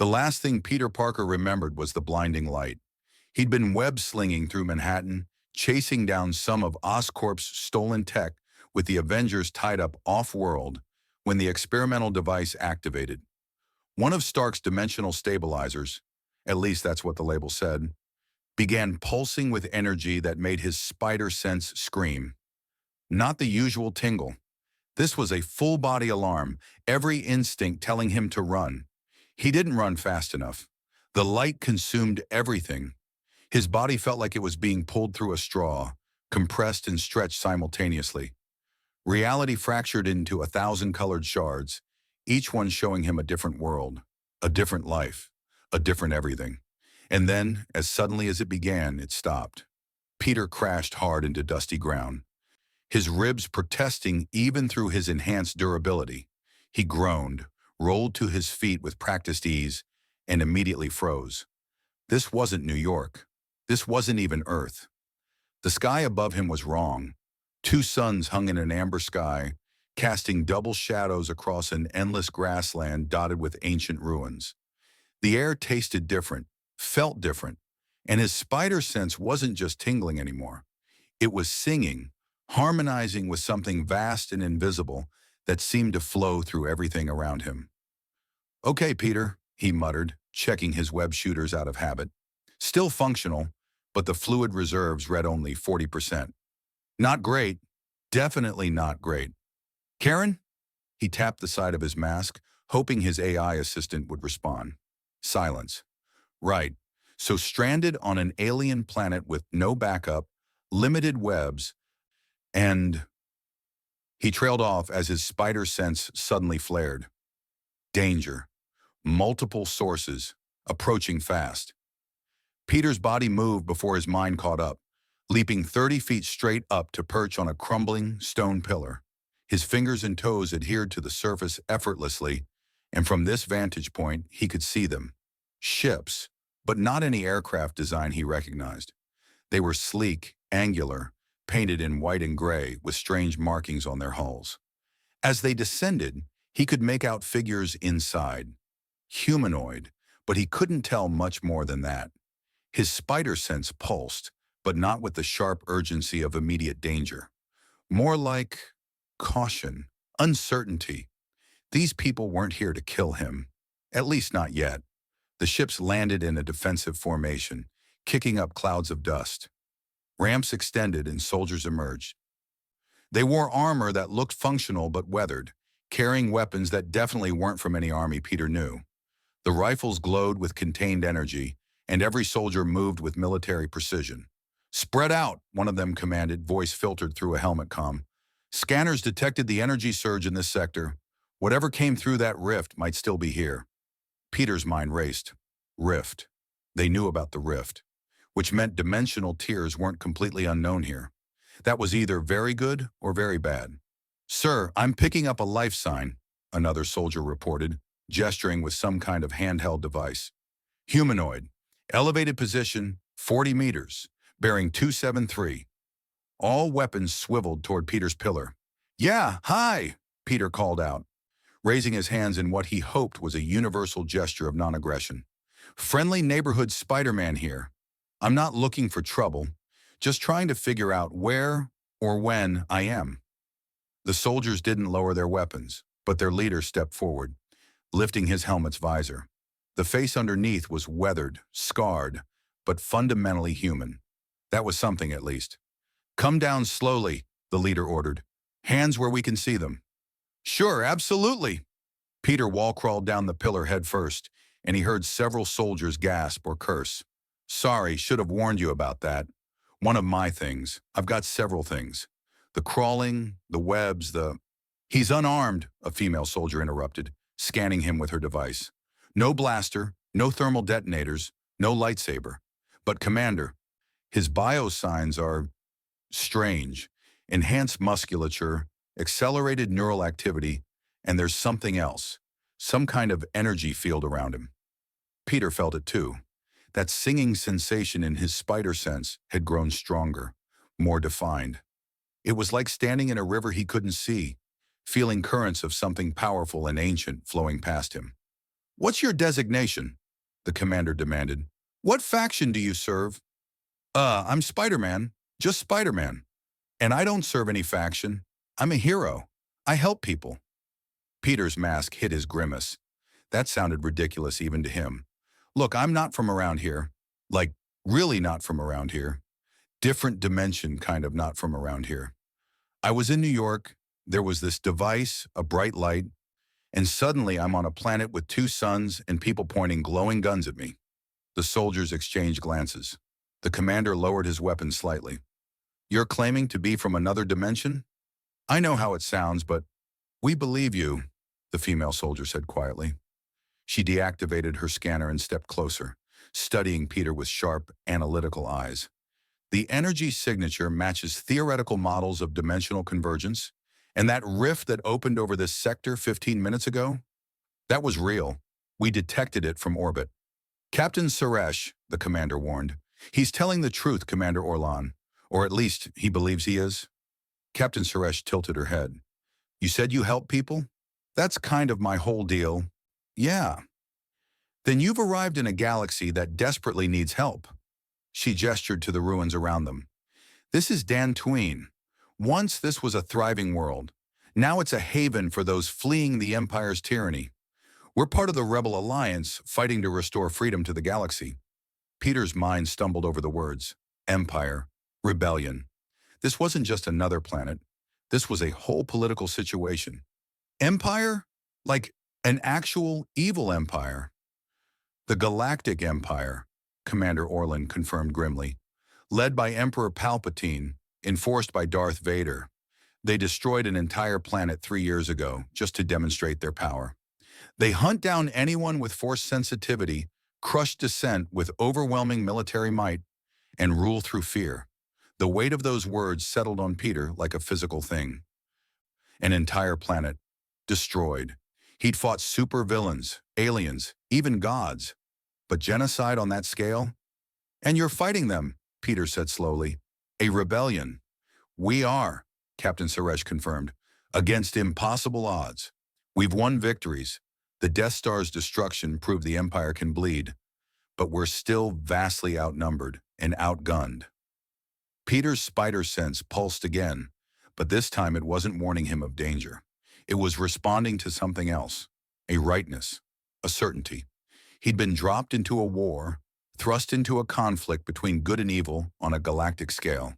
The last thing Peter Parker remembered was the blinding light. He'd been web-slinging through Manhattan, chasing down some of Oscorp's stolen tech with the Avengers tied up off-world when the experimental device activated. One of Stark's dimensional stabilizers, at least that's what the label said, began pulsing with energy that made his spider sense scream. Not the usual tingle. This was a full-body alarm, every instinct telling him to run. He didn't run fast enough. The light consumed everything. His body felt like it was being pulled through a straw, compressed and stretched simultaneously. Reality fractured into 1,000 colored shards, each one showing him a different world, a different life, a different everything. And then, as suddenly as it began, it stopped. Peter crashed hard into dusty ground, his ribs protesting even through his enhanced durability. He groaned, rolled to his feet with practiced ease, and immediately froze. This wasn't New York. This wasn't even Earth. The sky above him was wrong. Two suns hung in an amber sky, casting double shadows across an endless grassland dotted with ancient ruins. The air tasted different, felt different, and his spider sense wasn't just tingling anymore. It was singing, harmonizing with something vast and invisible that seemed to flow through everything around him. "Okay, Peter," he muttered, checking his web shooters out of habit. Still functional, but the fluid reserves read only 40%. Not great. Definitely not great. "Karen?" He tapped the side of his mask, hoping his AI assistant would respond. Silence. Right. So stranded on an alien planet with no backup, limited webs, and... He trailed off as his spider sense suddenly flared. Danger. Multiple sources. Approaching fast. Peter's body moved before his mind caught up, leaping 30 feet straight up to perch on a crumbling stone pillar. His fingers and toes adhered to the surface effortlessly, and from this vantage point, he could see them. Ships, but not any aircraft design he recognized. They were sleek, angular, painted in white and gray with strange markings on their hulls. As they descended, he could make out figures inside. Humanoid, but he couldn't tell much more than that. His spider sense pulsed, but not with the sharp urgency of immediate danger. More like caution, uncertainty. These people weren't here to kill him, at least not yet. The ships landed in a defensive formation, kicking up clouds of dust. Ramps extended and soldiers emerged. They wore armor that looked functional but weathered, carrying weapons that definitely weren't from any army Peter knew. The rifles glowed with contained energy, and every soldier moved with military precision. "Spread out," one of them commanded, voice filtered through a helmet comm. "Scanners detected the energy surge in this sector. Whatever came through that rift might still be here." Peter's mind raced. Rift. They knew about the rift, which meant dimensional tiers weren't completely unknown here. That was either very good or very bad. "Sir, I'm picking up a life sign," another soldier reported, gesturing with some kind of handheld device. "Humanoid. Elevated position, 40 meters, bearing 273. All weapons swiveled toward Peter's pillar. "Yeah, hi," Peter called out, raising his hands in what he hoped was a universal gesture of non-aggression. "Friendly neighborhood Spider-Man here. I'm not looking for trouble, just trying to figure out where or when I am." The soldiers didn't lower their weapons, but their leader stepped forward, lifting his helmet's visor. The face underneath was weathered, scarred, but fundamentally human. That was something, at least. "Come down slowly," the leader ordered. "Hands where we can see them." "Sure, absolutely." Peter wall-crawled down the pillar head first, and he heard several soldiers gasp or curse. "Sorry, should have warned you about that. One of my things. I've got several things. The crawling, the webs, the..." "He's unarmed," a female soldier interrupted, scanning him with her device. "No blaster, no thermal detonators, no lightsaber. But Commander, his biosigns are strange. Enhanced musculature, accelerated neural activity, and there's something else. Some kind of energy field around him." Peter felt it too. That singing sensation in his spider sense had grown stronger, more defined. It was like standing in a river he couldn't see, feeling currents of something powerful and ancient flowing past him. What's your designation? The commander demanded. What faction do you serve? I'm Spider-Man. Just Spider-Man. And I don't serve any faction. I'm a hero. I help people. Peter's mask hid his grimace. That sounded ridiculous even to him. Look, I'm not from around here. Like, really not from around here. Different dimension kind of not from around here. I was in New York. There was this device, a bright light, and suddenly I'm on a planet with two suns and people pointing glowing guns at me. The soldiers exchanged glances. The commander lowered his weapon slightly. You're claiming to be from another dimension? I know how it sounds, but we believe you, the female soldier said quietly. She deactivated her scanner and stepped closer, studying Peter with sharp, analytical eyes. The energy signature matches theoretical models of dimensional convergence, and that rift that opened over this sector 15 minutes ago? That was real. We detected it from orbit. Captain Suresh, the commander warned. He's telling the truth, Commander Orlan. Or at least, he believes he is. Captain Suresh tilted her head. You said you help people? That's kind of my whole deal. Yeah. Then you've arrived in a galaxy that desperately needs help. She gestured to the ruins around them. This is Dantooine. Once this was a thriving world. Now it's a haven for those fleeing the Empire's tyranny. We're part of the Rebel Alliance, fighting to restore freedom to the galaxy. Peter's mind stumbled over the words. Empire. Rebellion. This wasn't just another planet. This was a whole political situation. Empire? Like an actual evil empire. The Galactic Empire, Commander Orlan confirmed grimly. Led by Emperor Palpatine, enforced by Darth Vader. They destroyed an entire planet 3 years ago just to demonstrate their power. They hunt down anyone with force sensitivity, crush dissent with overwhelming military might, and rule through fear. The weight of those words settled on Peter like a physical thing. An entire planet, destroyed. He'd fought supervillains, aliens, even gods. But genocide on that scale? And you're fighting them, Peter said slowly. A rebellion. We are, Captain Suresh confirmed, against impossible odds. We've won victories. The Death Star's destruction proved the Empire can bleed. But we're still vastly outnumbered and outgunned. Peter's spider sense pulsed again, but this time it wasn't warning him of danger. It was responding to something else, a rightness, a certainty. He'd been dropped into a war, thrust into a conflict between good and evil on a galactic scale,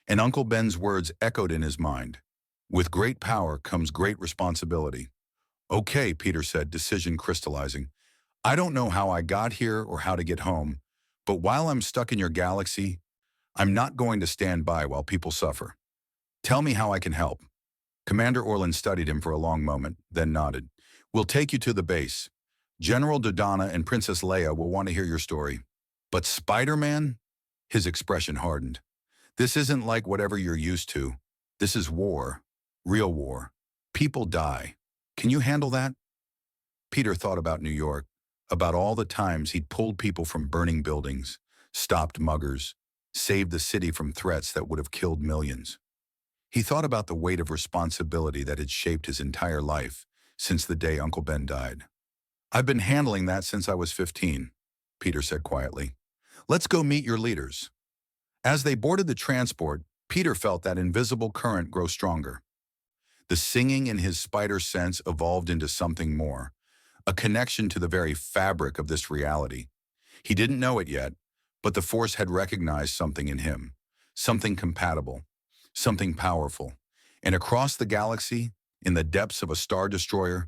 and Uncle Ben's words echoed in his mind. With great power comes great responsibility. Okay, Peter said, decision crystallizing. I don't know how I got here or how to get home, but while I'm stuck in your galaxy, I'm not going to stand by while people suffer. Tell me how I can help. Commander Orlan studied him for a long moment, then nodded. We'll take you to the base. General Dodonna and Princess Leia will want to hear your story. But Spider-Man? His expression hardened. This isn't like whatever you're used to. This is war. Real war. People die. Can you handle that? Peter thought about New York, about all the times he'd pulled people from burning buildings, stopped muggers, saved the city from threats that would have killed millions. He thought about the weight of responsibility that had shaped his entire life since the day Uncle Ben died. I've been handling that since I was 15, Peter said quietly. Let's go meet your leaders. As they boarded the transport, Peter felt that invisible current grow stronger. The singing in his spider sense evolved into something more, a connection to the very fabric of this reality. He didn't know it yet, but the Force had recognized something in him, something compatible, something powerful. And across the galaxy, in the depths of a star destroyer,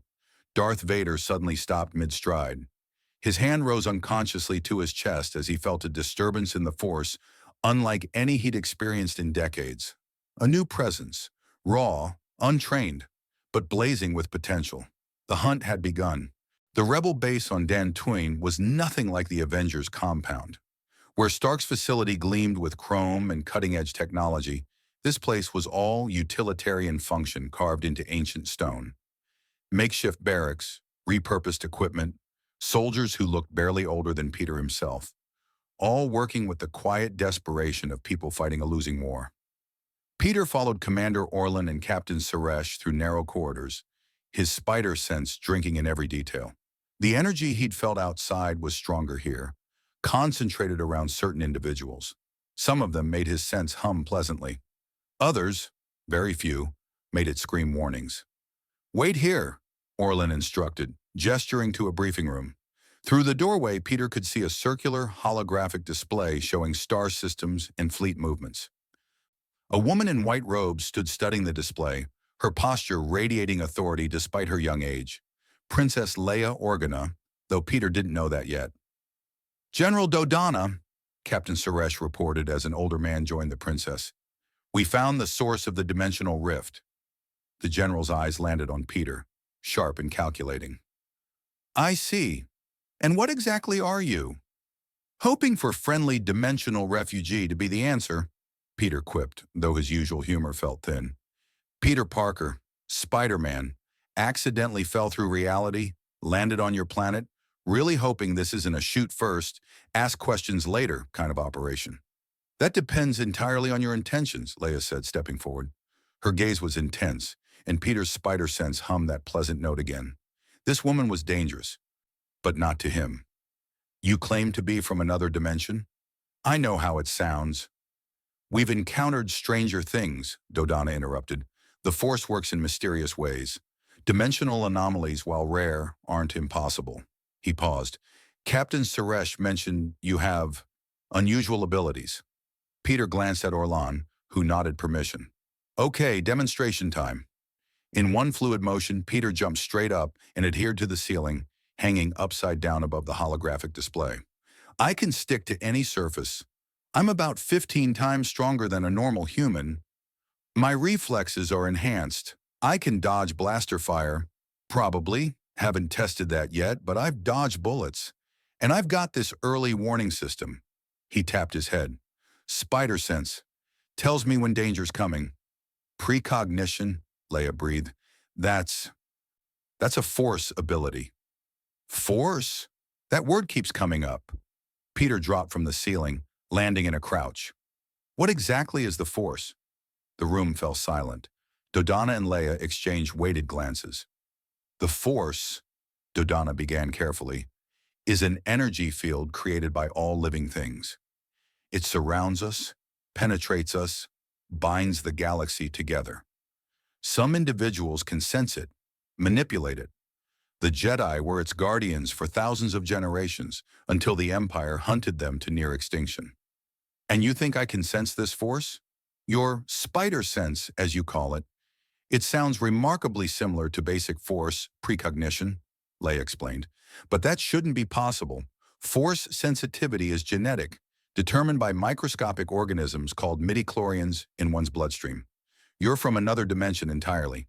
Darth Vader suddenly stopped mid-stride. His hand rose unconsciously to his chest as he felt a disturbance in the Force, unlike any he'd experienced in decades. A new presence, raw, untrained, but blazing with potential. The hunt had begun. The rebel base on Dantooine was nothing like the Avengers' compound. Where Stark's facility gleamed with chrome and cutting-edge technology, this place was all utilitarian function carved into ancient stone. Makeshift barracks, repurposed equipment, soldiers who looked barely older than Peter himself, all working with the quiet desperation of people fighting a losing war. Peter followed Commander Orlan and Captain Suresh through narrow corridors, his spider sense drinking in every detail. The energy he'd felt outside was stronger here, concentrated around certain individuals. Some of them made his sense hum pleasantly. Others, very few, made it scream warnings. "Wait here," Orlin instructed, gesturing to a briefing room. Through the doorway, Peter could see a circular, holographic display showing star systems and fleet movements. A woman in white robes stood studying the display, her posture radiating authority despite her young age. Princess Leia Organa, though Peter didn't know that yet. "General Dodonna," Captain Suresh reported as an older man joined the princess. "We found the source of the dimensional rift." The general's eyes landed on Peter, sharp and calculating. "I see. And what exactly are you?" "Hoping for friendly dimensional refugee to be the answer," Peter quipped, though his usual humor felt thin. "Peter Parker, Spider-Man, accidentally fell through reality, landed on your planet, really hoping this isn't a shoot first, ask questions later kind of operation." "That depends entirely on your intentions," Leia said, stepping forward. Her gaze was intense, and Peter's spider sense hummed that pleasant note again. This woman was dangerous, but not to him. "You claim to be from another dimension?" "I know how it sounds." "We've encountered stranger things," Dodonna interrupted. "The Force works in mysterious ways. Dimensional anomalies, while rare, aren't impossible." He paused. "Captain Suresh mentioned you have unusual abilities." Peter glanced at Orlan, who nodded permission. "Okay, demonstration time." In one fluid motion, Peter jumped straight up and adhered to the ceiling, hanging upside down above the holographic display. "I can stick to any surface. I'm about 15 times stronger than a normal human. My reflexes are enhanced. I can dodge blaster fire. Probably. Haven't tested that yet, but I've dodged bullets. And I've got this early warning system." He tapped his head. "Spider sense. Tells me when danger's coming." "Precognition," Leia breathed. That's a Force ability." "Force? That word keeps coming up." Peter dropped from the ceiling, landing in a crouch. "What exactly is the Force?" The room fell silent. Dodonna and Leia exchanged weighted glances. "The Force," Dodonna began carefully, "is an energy field created by all living things. It surrounds us, penetrates us, binds the galaxy together. Some individuals can sense it, manipulate it. The Jedi were its guardians for thousands of generations until the Empire hunted them to near extinction. And you think I can sense this Force? Your spider sense, as you call it. It sounds remarkably similar to basic Force precognition," Leia explained. "But that shouldn't be possible. Force sensitivity is genetic, determined by microscopic organisms called midichlorians in one's bloodstream. You're from another dimension entirely.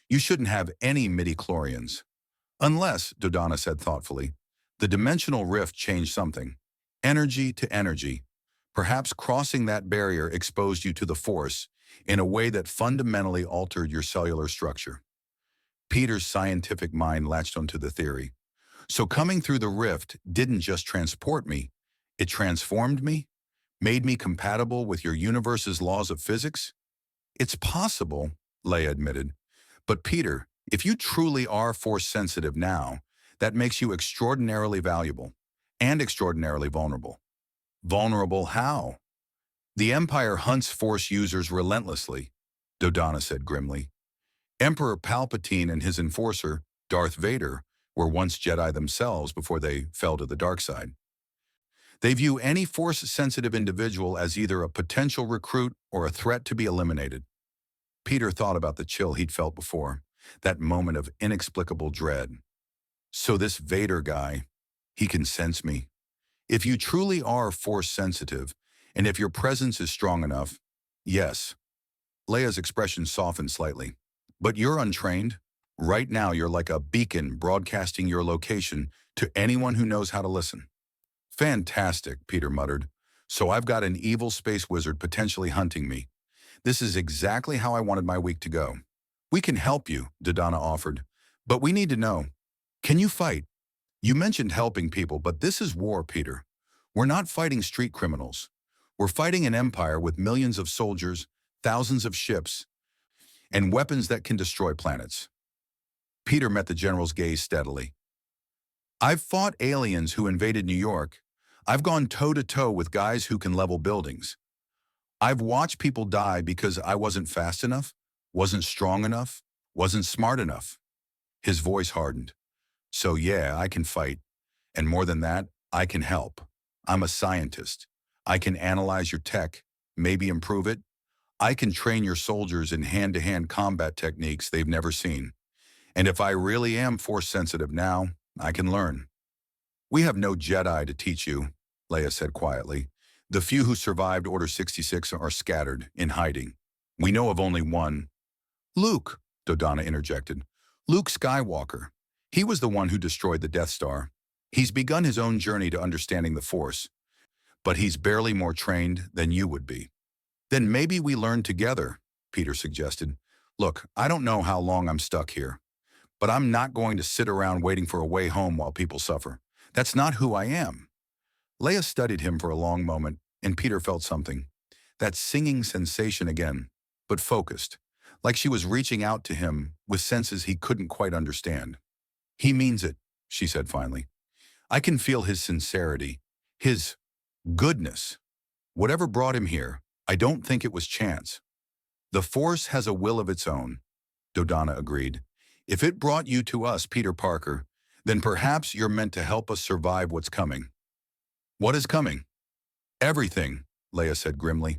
You shouldn't have any midichlorians. Unless," Dodonna said thoughtfully, "the dimensional rift changed something. Energy to energy. Perhaps crossing that barrier exposed you to the Force in a way that fundamentally altered your cellular structure." Peter's scientific mind latched onto the theory. "So coming through the rift didn't just transport me, it transformed me, made me compatible with your universe's laws of physics?" "It's possible," Leia admitted. "But Peter, if you truly are Force-sensitive now, that makes you extraordinarily valuable and extraordinarily vulnerable." "Vulnerable how?" "The Empire hunts Force users relentlessly," Dodonna said grimly. "Emperor Palpatine and his enforcer, Darth Vader, were once Jedi themselves before they fell to the dark side. They view any Force-sensitive individual as either a potential recruit or a threat to be eliminated." Peter thought about the chill he'd felt before, that moment of inexplicable dread. "So this Vader guy, he can sense me. If you truly are Force-sensitive, and if your presence is strong enough, yes." Leia's expression softened slightly. "But you're untrained. Right now you're like a beacon broadcasting your location to anyone who knows how to listen." "Fantastic," Peter muttered. "So I've got an evil space wizard potentially hunting me. This is exactly how I wanted my week to go." "We can help you," Dodonna offered. "But we need to know. Can you fight? You mentioned helping people, but this is war, Peter. We're not fighting street criminals. We're fighting an empire with millions of soldiers, thousands of ships, and weapons that can destroy planets." Peter met the general's gaze steadily. I've fought aliens who invaded New York. I've gone toe-to-toe with guys who can level buildings. I've watched people die because I wasn't fast enough, wasn't strong enough, wasn't smart enough. His voice hardened. So yeah, I can fight. And more than that, I can help. I'm a scientist. I can analyze your tech, maybe improve it. I can train your soldiers in hand-to-hand combat techniques they've never seen. And if I really am force-sensitive now, I can learn. We have no Jedi to teach you, Leia said quietly. The few who survived Order 66 are scattered, in hiding. We know of only one. Luke, Dodonna interjected. Luke Skywalker. He was the one who destroyed the Death Star. He's begun his own journey to understanding the Force, but he's barely more trained than you would be. Then maybe we learn together, Peter suggested. Look, I don't know how long I'm stuck here, but I'm not going to sit around waiting for a way home while people suffer. That's not who I am. Leia studied him for a long moment, and Peter felt something. That singing sensation again, but focused, like she was reaching out to him with senses he couldn't quite understand. He means it, she said finally. I can feel his sincerity, his goodness. Whatever brought him here, I don't think it was chance. The Force has a will of its own, Dodonna agreed. If it brought you to us, Peter Parker, then perhaps you're meant to help us survive what's coming. What is coming? Everything, Leia said grimly.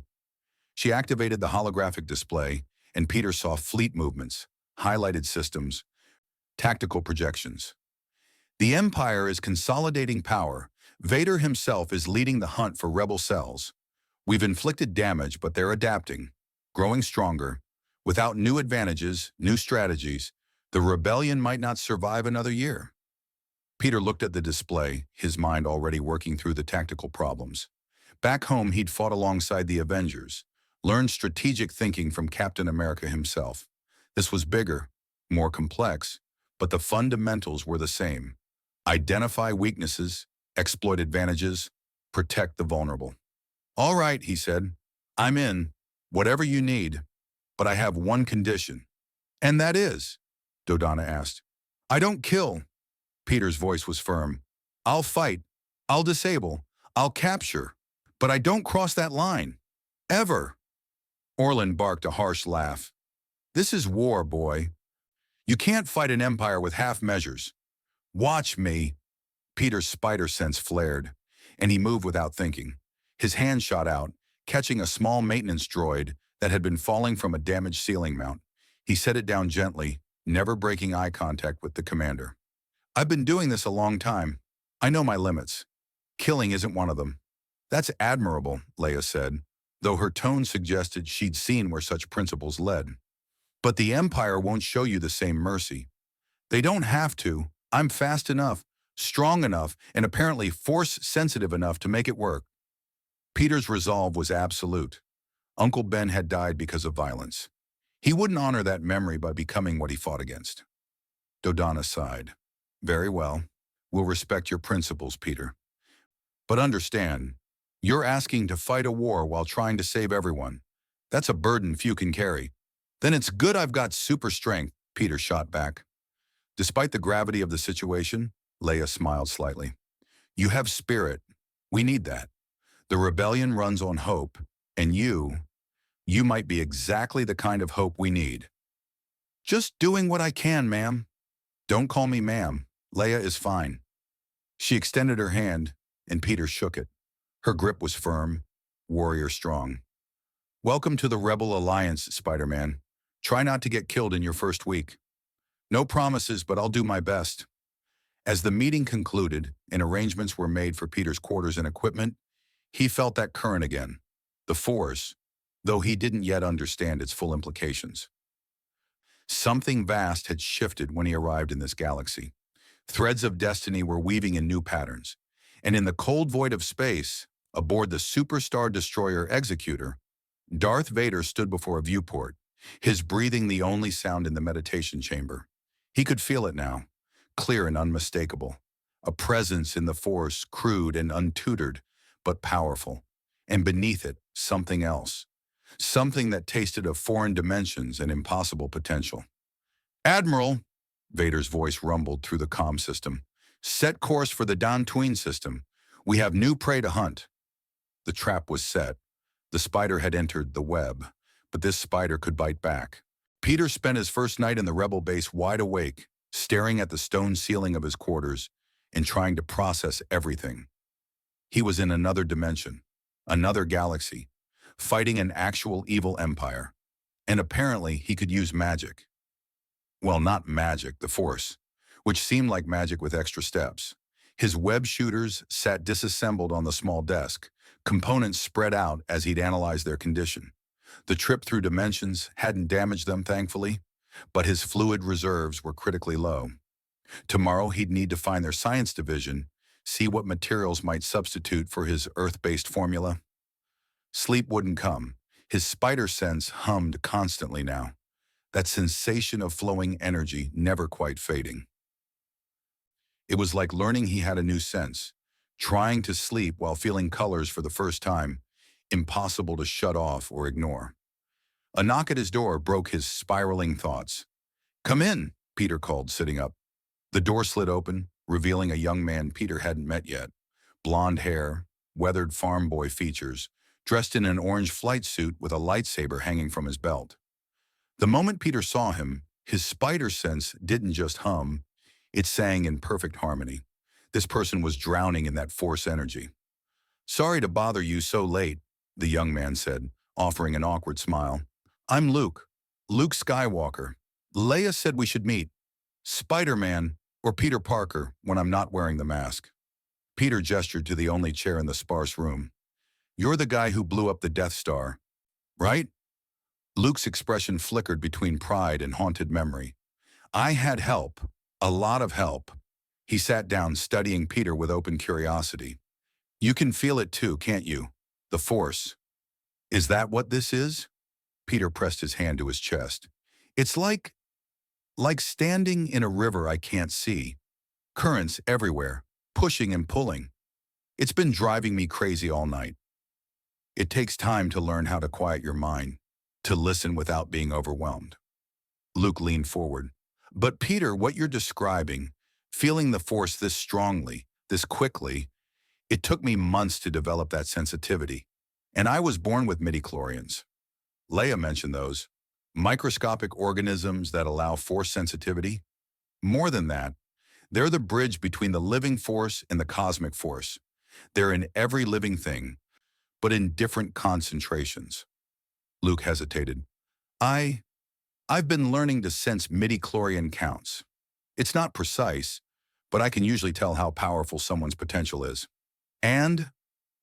She activated the holographic display, and Peter saw fleet movements, highlighted systems, tactical projections. The Empire is consolidating power. Vader himself is leading the hunt for rebel cells. We've inflicted damage, but they're adapting, growing stronger. Without new advantages, new strategies, the rebellion might not survive another year. Peter looked at the display, his mind already working through the tactical problems. Back home, he'd fought alongside the Avengers, learned strategic thinking from Captain America himself. This was bigger, more complex, but the fundamentals were the same. Identify weaknesses, exploit advantages, protect the vulnerable. All right, he said. I'm in. Whatever you need. But I have one condition. And that is? Dodonna asked. I don't kill. Peter's voice was firm. I'll fight. I'll disable. I'll capture. But I don't cross that line. Ever. Orlin barked a harsh laugh. This is war, boy. You can't fight an empire with half measures. Watch me. Peter's spider sense flared, and he moved without thinking. His hand shot out, catching a small maintenance droid that had been falling from a damaged ceiling mount. He set it down gently, never breaking eye contact with the commander. I've been doing this a long time. I know my limits. Killing isn't one of them. That's admirable, Leia said, though her tone suggested she'd seen where such principles led. But the Empire won't show you the same mercy. They don't have to. I'm fast enough, strong enough, and apparently force-sensitive enough to make it work. Peter's resolve was absolute. Uncle Ben had died because of violence. He wouldn't honor that memory by becoming what he fought against. Dodonna sighed. Very well. We'll respect your principles, Peter. But understand, you're asking to fight a war while trying to save everyone. That's a burden few can carry. Then it's good I've got super strength, Peter shot back. Despite the gravity of the situation, Leia smiled slightly. You have spirit. We need that. The rebellion runs on hope, and you might be exactly the kind of hope we need. Just doing what I can, ma'am. Don't call me ma'am. Leia is fine. She extended her hand, and Peter shook it. Her grip was firm, warrior strong. Welcome to the Rebel Alliance, Spider-Man. Try not to get killed in your first week. No promises, but I'll do my best. As the meeting concluded and arrangements were made for Peter's quarters and equipment, he felt that current again, the Force, though he didn't yet understand its full implications. Something vast had shifted when he arrived in this galaxy. Threads of destiny were weaving in new patterns, and in the cold void of space, aboard the superstar destroyer Executor, Darth Vader stood before a viewport, his breathing the only sound in the meditation chamber. He could feel it now, clear and unmistakable, a presence in the Force, crude and untutored, but powerful, and beneath it, something else, something that tasted of foreign dimensions and impossible potential. Admiral, Vader's voice rumbled through the comm system. Set course for the Dantooine system. We have new prey to hunt. The trap was set. The spider had entered the web, but this spider could bite back. Peter spent his first night in the rebel base wide awake, staring at the stone ceiling of his quarters and trying to process everything. He was in another dimension, another galaxy, fighting an actual evil empire. And apparently he could use magic. Well, not magic, the Force, which seemed like magic with extra steps. His web shooters sat disassembled on the small desk, components spread out as he'd analyzed their condition. The trip through dimensions hadn't damaged them, thankfully, but his fluid reserves were critically low. Tomorrow he'd need to find their science division, see what materials might substitute for his Earth-based formula. Sleep wouldn't come. His spider sense hummed constantly now, that sensation of flowing energy never quite fading. It was like learning he had a new sense, trying to sleep while feeling colors for the first time, impossible to shut off or ignore. A knock at his door broke his spiraling thoughts. "Come in," Peter called, sitting up. The door slid open, revealing a young man Peter hadn't met yet. Blonde hair, weathered farm boy features, dressed in an orange flight suit with a lightsaber hanging from his belt. The moment Peter saw him, his spider sense didn't just hum, it sang in perfect harmony. This person was drowning in that Force energy. "Sorry to bother you so late," the young man said, offering an awkward smile. "I'm Luke Skywalker. Leia said we should meet. Spider-Man or Peter Parker when I'm not wearing the mask." Peter gestured to the only chair in the sparse room. "You're the guy who blew up the Death Star, right?" Luke's expression flickered between pride and haunted memory. "I had help, a lot of help." He sat down, studying Peter with open curiosity. "You can feel it too, can't you? The Force. Is that what this is?" Peter pressed his hand to his chest. "It's like standing in a river I can't see. Currents everywhere, pushing and pulling. It's been driving me crazy all night. It takes time to learn how to quiet your mind, to listen without being overwhelmed." Luke leaned forward. "But Peter, what you're describing, feeling the Force this strongly, this quickly, it took me months to develop that sensitivity. And I was born with midichlorians. Leia mentioned those. Microscopic organisms that allow Force sensitivity. More than that, they're the bridge between the living Force and the cosmic Force. They're in every living thing, but in different concentrations." Luke hesitated. I've been learning to sense midichlorian counts. It's not precise, but I can usually tell how powerful someone's potential is. And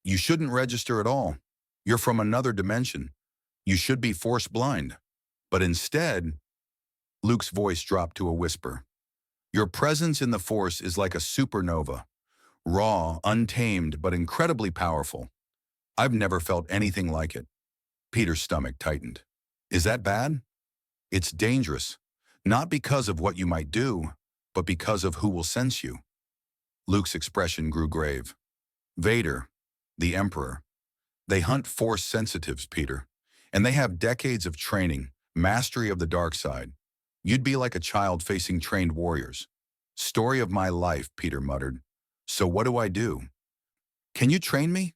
you shouldn't register at all. You're from another dimension. You should be Force blind. But instead, Luke's voice dropped to a whisper. "Your presence in the Force is like a supernova. Raw, untamed, but incredibly powerful. I've never felt anything like it." Peter's stomach tightened. "Is that bad?" "It's dangerous, not because of what you might do, but because of who will sense you." Luke's expression grew grave. "Vader, the Emperor, they hunt Force sensitives, Peter, and they have decades of training, mastery of the dark side. You'd be like a child facing trained warriors." "Story of my life," Peter muttered. "So what do I do?" "Can you train me?"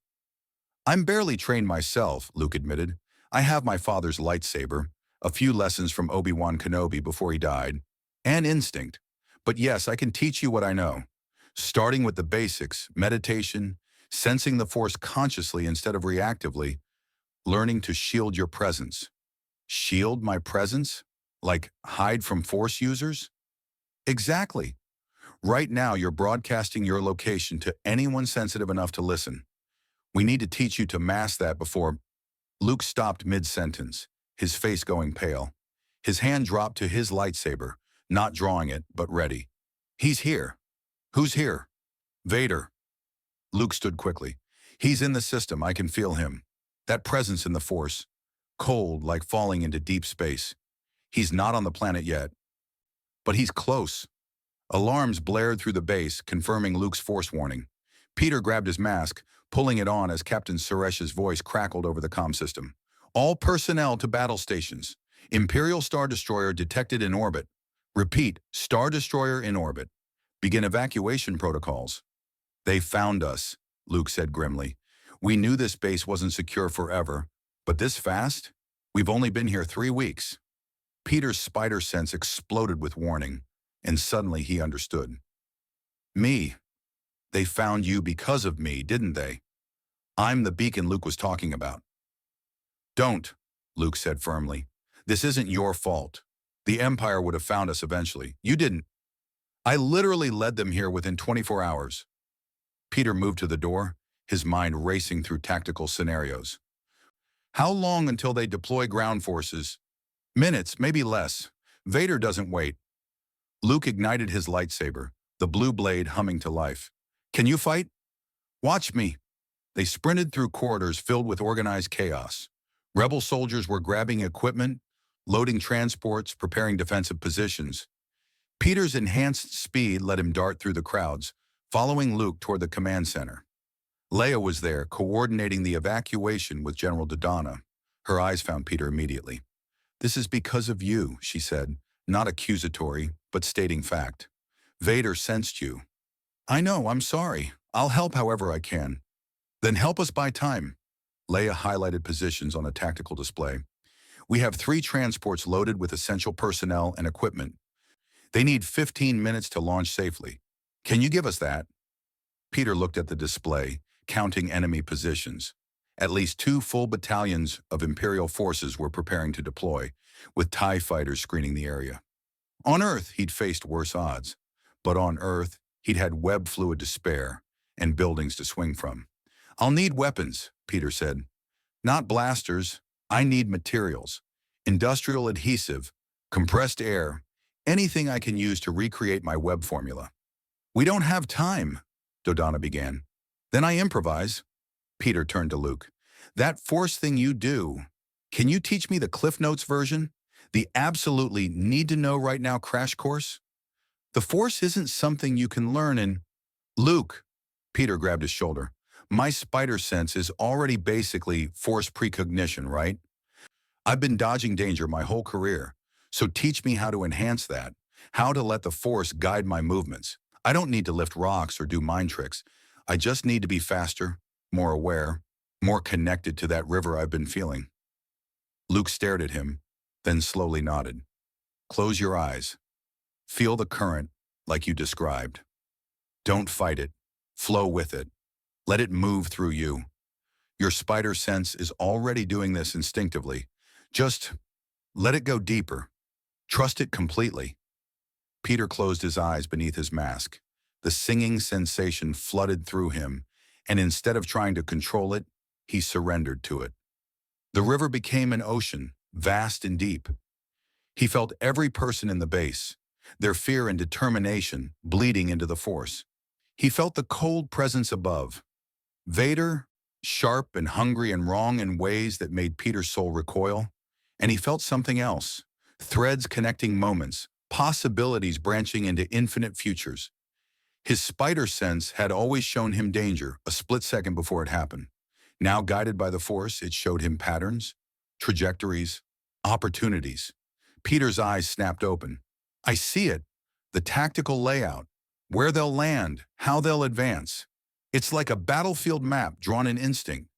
"I'm barely trained myself," Luke admitted. "I have my father's lightsaber, a few lessons from Obi-Wan Kenobi before he died, and instinct. But yes, I can teach you what I know. Starting with the basics, meditation, sensing the Force consciously instead of reactively, learning to shield your presence." "Shield my presence? Like hide from Force users?" "Exactly. Right now you're broadcasting your location to anyone sensitive enough to listen. We need to teach you to mask that before—" Luke stopped mid-sentence, his face going pale. His hand dropped to his lightsaber, not drawing it, but ready. "He's here." "Who's here?" "Vader." Luke stood quickly. "He's in the system, I can feel him. That presence in the Force. Cold, like falling into deep space. He's not on the planet yet. But he's close." Alarms blared through the base, confirming Luke's Force warning. Peter grabbed his mask, pulling it on as Captain Suresh's voice crackled over the comm system. "All personnel to battle stations. Imperial Star Destroyer detected in orbit. Repeat, Star Destroyer in orbit. Begin evacuation protocols. They found us, Luke said grimly. We knew this base wasn't secure forever, but this fast? We've only been here 3 weeks. Peter's spider sense exploded with warning, and suddenly he understood. Me. They found you because of me, didn't they? I'm the beacon Luke was talking about. Don't, Luke said firmly. This isn't your fault. The Empire would have found us eventually. You didn't. I literally led them here within 24 hours. Peter moved to the door, his mind racing through tactical scenarios. How long until they deploy ground forces? Minutes, maybe less. Vader doesn't wait. Luke ignited his lightsaber, the blue blade humming to life. Can you fight? Watch me. They sprinted through corridors filled with organized chaos. Rebel soldiers were grabbing equipment, loading transports, preparing defensive positions. Peter's enhanced speed let him dart through the crowds, following Luke toward the command center. Leia was there, coordinating the evacuation with General Dodonna. Her eyes found Peter immediately. This is because of you, she said, not accusatory, but stating fact. Vader sensed you. I know, I'm sorry. I'll help however I can. Then help us buy time. Leia highlighted positions on a tactical display. We have 3 transports loaded with essential personnel and equipment. They need 15 minutes to launch safely. Can you give us that? Peter looked at the display, counting enemy positions. At least 2 full battalions of Imperial forces were preparing to deploy, with TIE fighters screening the area. On Earth, he'd faced worse odds. But on Earth, he'd had web fluid to spare and buildings to swing from. I'll need weapons, Peter said. Not blasters. I need materials. Industrial adhesive, compressed air, anything I can use to recreate my web formula. We don't have time, Dodonna began. Then I improvise. Peter turned to Luke. That force thing you do, can you teach me the Cliff Notes version? The absolutely need-to-know right now crash course? The force isn't something you can learn in... Luke, Peter grabbed his shoulder. My spider sense is already basically force precognition, right? I've been dodging danger my whole career, so teach me how to enhance that, how to let the force guide my movements. I don't need to lift rocks or do mind tricks. I just need to be faster, more aware, more connected to that river I've been feeling. Luke stared at him, then slowly nodded. Close your eyes. Feel the current, like you described. Don't fight it. Flow with it. Let it move through you. Your spider sense is already doing this instinctively. Just let it go deeper. Trust it completely. Peter closed his eyes beneath his mask. The singing sensation flooded through him, and instead of trying to control it, he surrendered to it. The river became an ocean, vast and deep. He felt every person in the base, their fear and determination bleeding into the force. He felt the cold presence above. Vader, sharp and hungry and wrong in ways that made Peter's soul recoil. And he felt something else, threads connecting moments, possibilities branching into infinite futures. His spider sense had always shown him danger a split second before it happened. Now, guided by the Force, it showed him patterns, trajectories, opportunities. Peter's eyes snapped open. I see it, the tactical layout, where they'll land, how they'll advance. It's like a battlefield map drawn in instinct.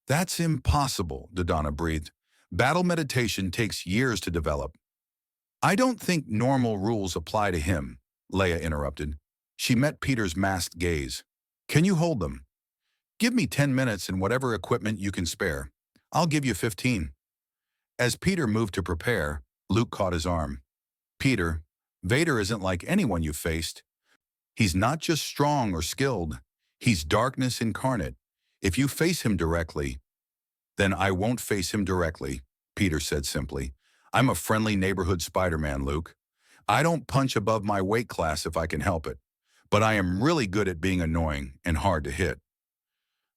That's impossible, Dodonna breathed. Battle meditation takes years to develop. I don't think normal rules apply to him, Leia interrupted. She met Peter's masked gaze. Can you hold them? Give me 10 minutes and whatever equipment you can spare. I'll give you 15. As Peter moved to prepare, Luke caught his arm. Peter, Vader isn't like anyone you've faced. He's not just strong or skilled. He's darkness incarnate. If you face him directly, then I won't face him directly, Peter said simply. I'm a friendly neighborhood Spider-Man, Luke. I don't punch above my weight class if I can help it, but I am really good at being annoying and hard to hit.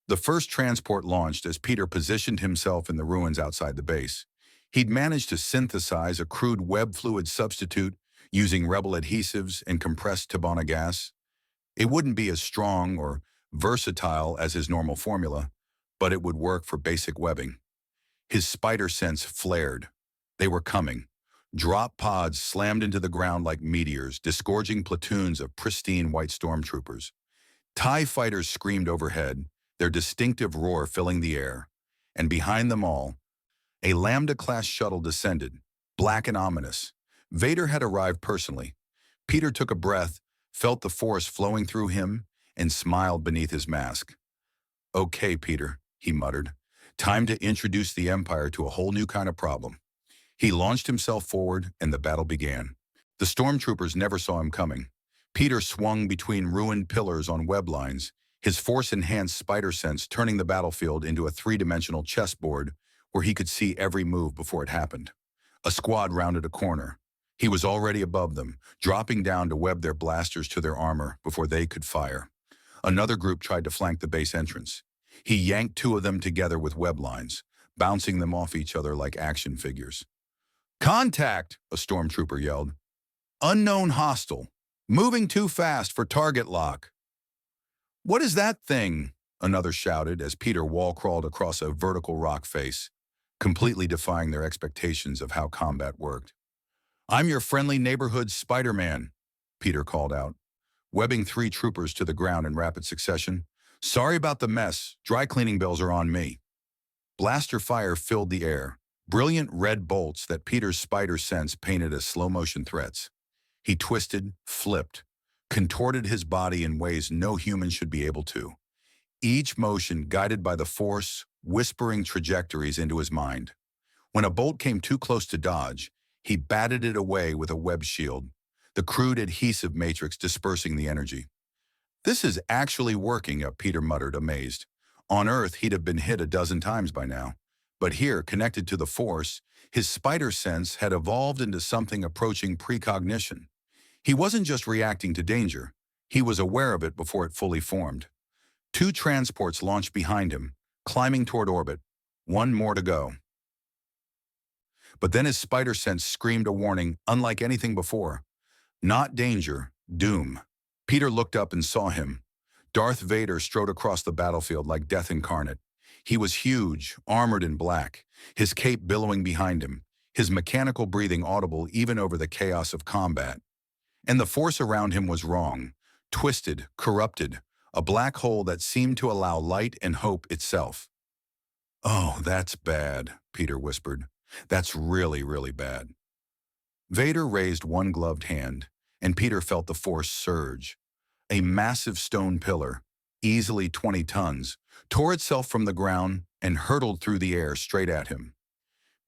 The first transport launched as Peter positioned himself in the ruins outside the base. He'd managed to synthesize a crude web fluid substitute using rebel adhesives and compressed Tabana gas. It wouldn't be as strong or versatile as his normal formula, but it would work for basic webbing. His spider sense flared. They were coming. Drop pods slammed into the ground like meteors, disgorging platoons of pristine white stormtroopers. TIE fighters screamed overhead, their distinctive roar filling the air. And behind them all, a Lambda-class shuttle descended, black and ominous. Vader had arrived personally. Peter took a breath, felt the force flowing through him, and smiled beneath his mask. "Okay, Peter," he muttered. "Time to introduce the Empire to a whole new kind of problem." He launched himself forward, and the battle began. The stormtroopers never saw him coming. Peter swung between ruined pillars on web lines, his force-enhanced spider sense turning the battlefield into a three-dimensional chessboard where he could see every move before it happened. A squad rounded a corner. He was already above them, dropping down to web their blasters to their armor before they could fire. Another group tried to flank the base entrance. He yanked two of them together with web lines, bouncing them off each other like action figures. "Contact!" a stormtrooper yelled. "Unknown hostile. Moving too fast for target lock." "What is that thing?" another shouted as Peter wall-crawled across a vertical rock face, completely defying their expectations of how combat worked. "I'm your friendly neighborhood Spider-Man," Peter called out, webbing three troopers to the ground in rapid succession. "Sorry about the mess. Dry cleaning bills are on me." Blaster fire filled the air, brilliant red bolts that Peter's spider sense painted as slow-motion threats. He twisted, flipped, contorted his body in ways no human should be able to, each motion guided by the Force, whispering trajectories into his mind. When a bolt came too close to dodge, he batted it away with a web shield, the crude adhesive matrix dispersing the energy. "This is actually working," Peter muttered, amazed. On Earth, he'd have been hit a dozen times by now. But here, connected to the Force, his spider sense had evolved into something approaching precognition. He wasn't just reacting to danger. He was aware of it before it fully formed. Two transports launched behind him, climbing toward orbit. One more to go. But then his spider sense screamed a warning unlike anything before. Not danger, doom. Peter looked up and saw him. Darth Vader strode across the battlefield like death incarnate. He was huge, armored in black, his cape billowing behind him, his mechanical breathing audible even over the chaos of combat. And the force around him was wrong, twisted, corrupted, a black hole that seemed to allow light and hope itself. "Oh, that's bad," Peter whispered. "That's really, really bad." Vader raised one gloved hand, and Peter felt the force surge. A massive stone pillar, easily 20 tons, tore itself from the ground and hurtled through the air straight at him.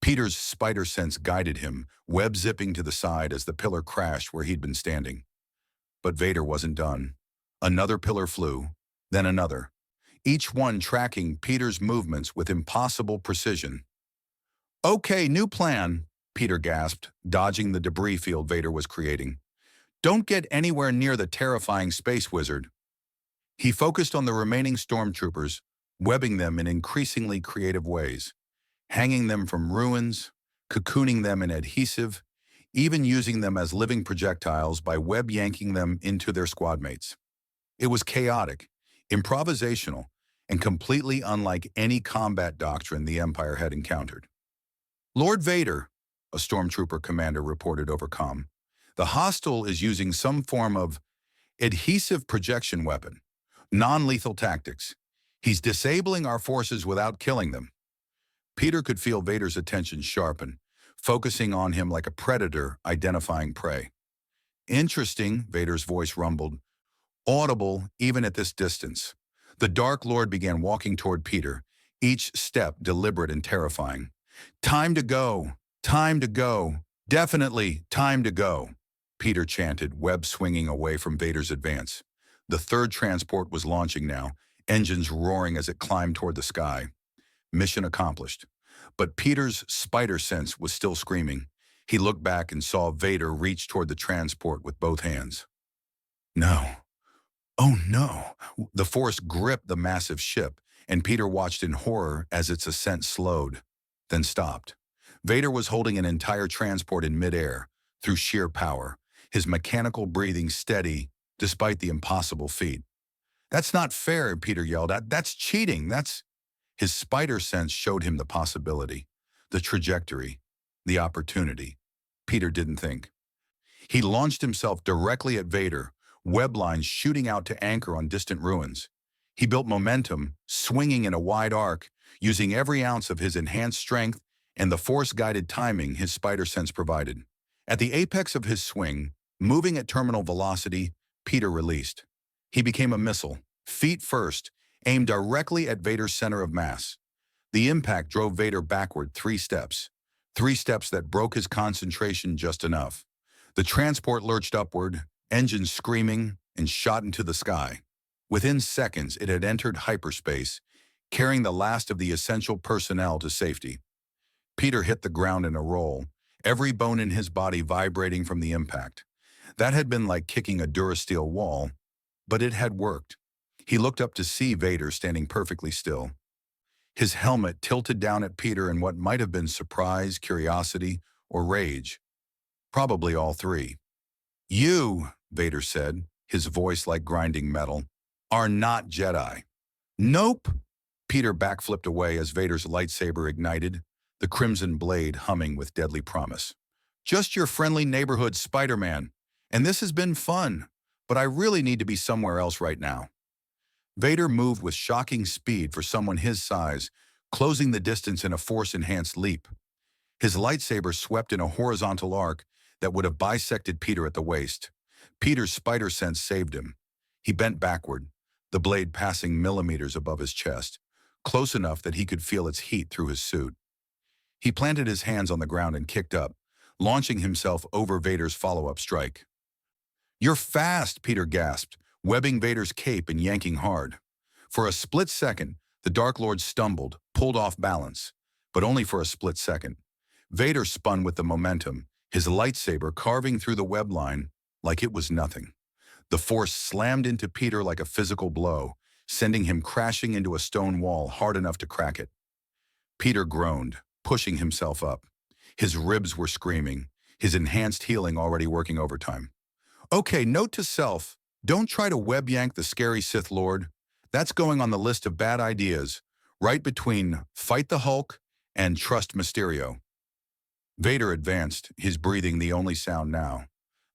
Peter's spider sense guided him, web-zipping to the side as the pillar crashed where he'd been standing. But Vader wasn't done. Another pillar flew, then another, each one tracking Peter's movements with impossible precision. "Okay, new plan," Peter gasped, dodging the debris field Vader was creating. "Don't get anywhere near the terrifying space wizard." He focused on the remaining stormtroopers, webbing them in increasingly creative ways, hanging them from ruins, cocooning them in adhesive, even using them as living projectiles by web-yanking them into their squadmates. It was chaotic, improvisational, and completely unlike any combat doctrine the Empire had encountered. "Lord Vader," a stormtrooper commander reported over comm, "the hostile is using some form of adhesive projection weapon, non-lethal tactics. He's disabling our forces without killing them." Peter could feel Vader's attention sharpen, focusing on him like a predator identifying prey. "Interesting," Vader's voice rumbled, audible even at this distance. The Dark Lord began walking toward Peter, each step deliberate and terrifying. "Time to go! Time to go! Definitely time to go!" Peter chanted, web swinging away from Vader's advance. The third transport was launching now, engines roaring as it climbed toward the sky. Mission accomplished. But Peter's spider sense was still screaming. He looked back and saw Vader reach toward the transport with both hands. "No. Oh no." The Force gripped the massive ship, and Peter watched in horror as its ascent slowed, then stopped. Vader was holding an entire transport in midair, through sheer power, his mechanical breathing steady despite the impossible feat. "That's not fair," Peter yelled. That's cheating. His spider sense showed him the possibility, the trajectory, the opportunity. Peter didn't think. He launched himself directly at Vader, web lines shooting out to anchor on distant ruins. He built momentum, swinging in a wide arc, using every ounce of his enhanced strength and the force-guided timing his spider sense provided. At the apex of his swing, moving at terminal velocity, Peter released. He became a missile, feet first, aimed directly at Vader's center of mass. The impact drove Vader backward 3 steps that broke his concentration just enough. The transport lurched upward, engines screaming, and shot into the sky. Within seconds, it had entered hyperspace, carrying the last of the essential personnel to safety. Peter hit the ground in a roll, every bone in his body vibrating from the impact. That had been like kicking a Durasteel wall, but it had worked. He looked up to see Vader standing perfectly still. His helmet tilted down at Peter in what might have been surprise, curiosity, or rage. Probably all three. "You," Vader said, his voice like grinding metal, "are not Jedi." "Nope." Peter backflipped away as Vader's lightsaber ignited, the crimson blade humming with deadly promise. "Just your friendly neighborhood Spider-Man, and this has been fun, but I really need to be somewhere else right now." Vader moved with shocking speed for someone his size, closing the distance in a force-enhanced leap. His lightsaber swept in a horizontal arc that would have bisected Peter at the waist. Peter's spider sense saved him. He bent backward, the blade passing millimeters above his chest, close enough that he could feel its heat through his suit. He planted his hands on the ground and kicked up, launching himself over Vader's follow-up strike. "You're fast," Peter gasped, webbing Vader's cape and yanking hard. For a split second, the Dark Lord stumbled, pulled off balance, but only for a split second. Vader spun with the momentum, his lightsaber carving through the web line like it was nothing. The force slammed into Peter like a physical blow, sending him crashing into a stone wall hard enough to crack it. Peter groaned, pushing himself up. His ribs were screaming, his enhanced healing already working overtime. "Okay, note to self, don't try to web yank the scary Sith Lord. That's going on the list of bad ideas, right between fight the Hulk and trust Mysterio." Vader advanced, his breathing the only sound now.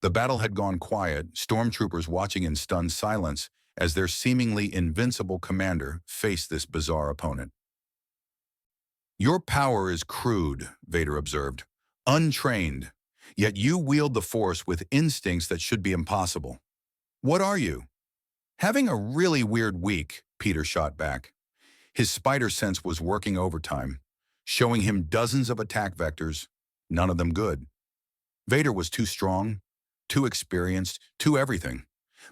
The battle had gone quiet, stormtroopers watching in stunned silence as their seemingly invincible commander faced this bizarre opponent. "Your power is crude," Vader observed, "untrained, yet you wield the Force with instincts that should be impossible. What are you?" "Having a really weird week," Peter shot back. His spider sense was working overtime, showing him dozens of attack vectors, none of them good. Vader was too strong, too experienced, too everything.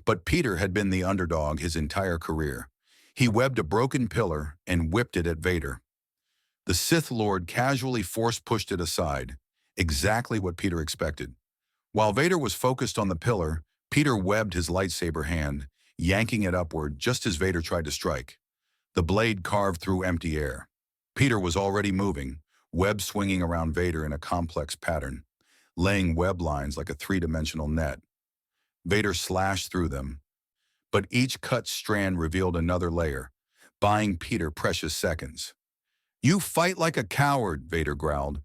But Peter had been the underdog his entire career. He webbed a broken pillar and whipped it at Vader. The Sith Lord casually force-pushed it aside, exactly what Peter expected. While Vader was focused on the pillar, Peter webbed his lightsaber hand, yanking it upward just as Vader tried to strike. The blade carved through empty air. Peter was already moving, web swinging around Vader in a complex pattern, laying web lines like a three-dimensional net. Vader slashed through them, but each cut strand revealed another layer, buying Peter precious seconds. "You fight like a coward," Vader growled.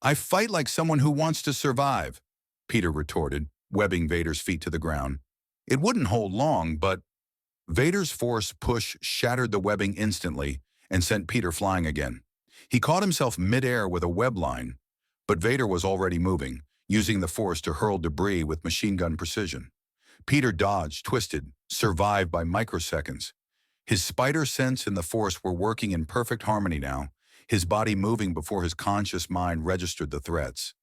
"I fight like someone who wants to survive," Peter retorted, webbing Vader's feet to the ground. It wouldn't hold long, but Vader's force push shattered the webbing instantly and sent Peter flying again. He caught himself midair with a web line, but Vader was already moving, using the force to hurl debris with machine gun precision. Peter dodged, twisted, survived by microseconds. His spider sense and the force were working in perfect harmony now, his body moving before his conscious mind registered the threats.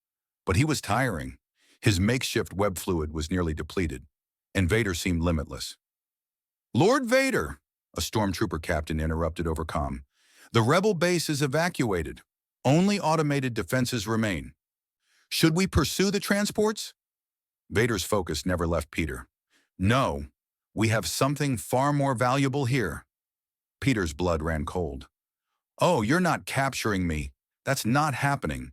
But he was tiring. His makeshift web fluid was nearly depleted, and Vader seemed limitless. "Lord Vader," a stormtrooper captain interrupted over comm, "the rebel base is evacuated. Only automated defenses remain. Should we pursue the transports?" Vader's focus never left Peter. "No, we have something far more valuable here." Peter's blood ran cold. "Oh, you're not capturing me. That's not happening."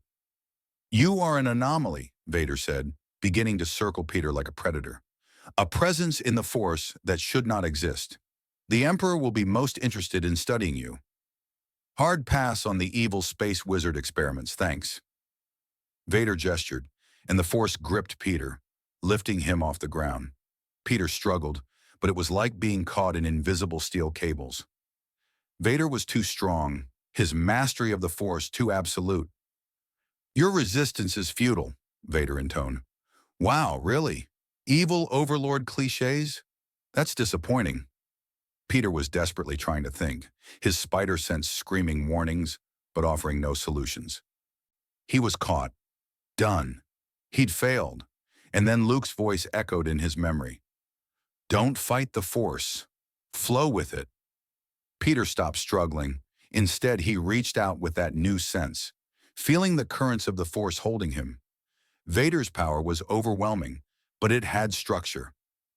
"You are an anomaly," Vader said, beginning to circle Peter like a predator. "A presence in the Force that should not exist. The Emperor will be most interested in studying you." "Hard pass on the evil space wizard experiments, thanks." Vader gestured. and the Force gripped Peter, lifting him off the ground. Peter struggled, but it was like being caught in invisible steel cables. Vader was too strong, his mastery of the Force too absolute. "Your resistance is futile," Vader intoned. "Wow, really? Evil overlord cliches? That's disappointing." Peter was desperately trying to think, his spider sense screaming warnings, but offering no solutions. He was caught. Done. He'd failed. And then Luke's voice echoed in his memory. "Don't fight the Force. Flow with it." Peter stopped struggling. Instead, he reached out with that new sense, feeling the currents of the Force holding him. Vader's power was overwhelming, but it had structure,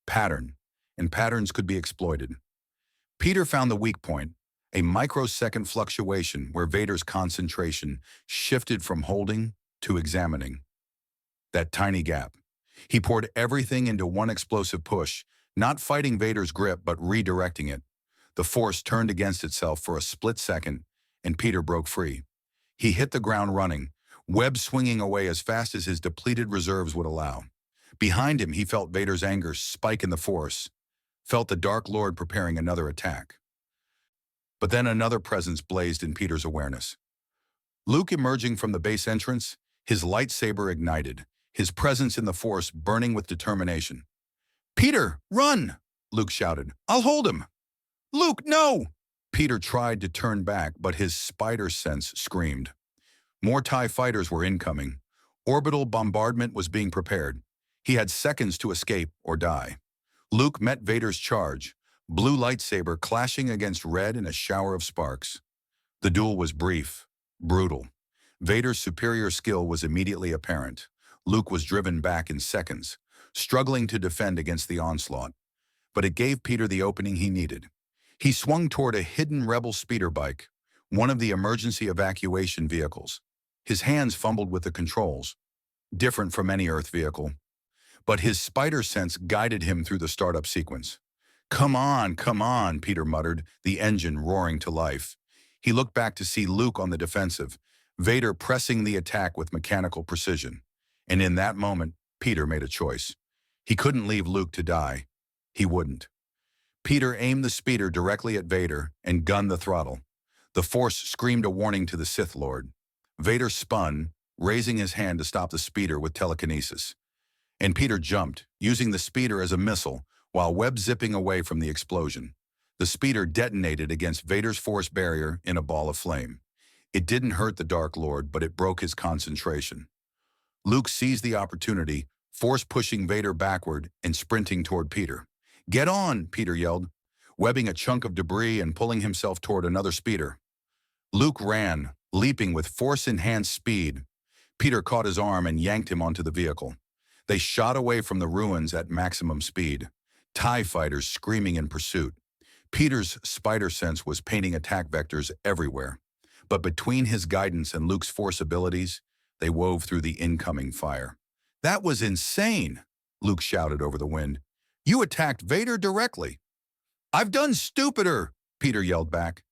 pattern, and patterns could be exploited. Peter found the weak point, a microsecond fluctuation where Vader's concentration shifted from holding to examining. That tiny gap. He poured everything into one explosive push, not fighting Vader's grip but redirecting it. The Force turned against itself for a split second, and Peter broke free. He hit the ground running, web swinging away as fast as his depleted reserves would allow. Behind him, he felt Vader's anger spike in the Force, felt the Dark Lord preparing another attack. But then another presence blazed in Peter's awareness. Luke emerging from the base entrance, his lightsaber ignited, his presence in the Force burning with determination. "Peter, run!" Luke shouted. "I'll hold him!" "Luke, no!" Peter tried to turn back, but his spider sense screamed. More TIE fighters were incoming. Orbital bombardment was being prepared. He had seconds to escape or die. Luke met Vader's charge, blue lightsaber clashing against red in a shower of sparks. The duel was brief, brutal. Vader's superior skill was immediately apparent. Luke was driven back in seconds, struggling to defend against the onslaught. But it gave Peter the opening he needed. He swung toward a hidden rebel speeder bike, one of the emergency evacuation vehicles. His hands fumbled with the controls, different from any Earth vehicle. But his spider sense guided him through the startup sequence. Come on," Peter muttered, the engine roaring to life. He looked back to see Luke on the defensive, Vader pressing the attack with mechanical precision. And in that moment, Peter made a choice. He couldn't leave Luke to die. He wouldn't. Peter aimed the speeder directly at Vader and gunned the throttle. The Force screamed a warning to the Sith Lord. Vader spun, raising his hand to stop the speeder with telekinesis. And Peter jumped, using the speeder as a missile, while web-zipping away from the explosion. The speeder detonated against Vader's Force barrier in a ball of flame. It didn't hurt the Dark Lord, but it broke his concentration. Luke seized the opportunity, force-pushing Vader backward and sprinting toward Peter. "Get on," Peter yelled, webbing a chunk of debris and pulling himself toward another speeder. Luke ran, leaping with Force-enhanced speed. Peter caught his arm and yanked him onto the vehicle. They shot away from the ruins at maximum speed, TIE fighters screaming in pursuit. Peter's spider sense was painting attack vectors everywhere, but between his guidance and Luke's Force abilities, they wove through the incoming fire. "That was insane," Luke shouted over the wind. "You attacked Vader directly." "I've done stupider," Peter yelled back.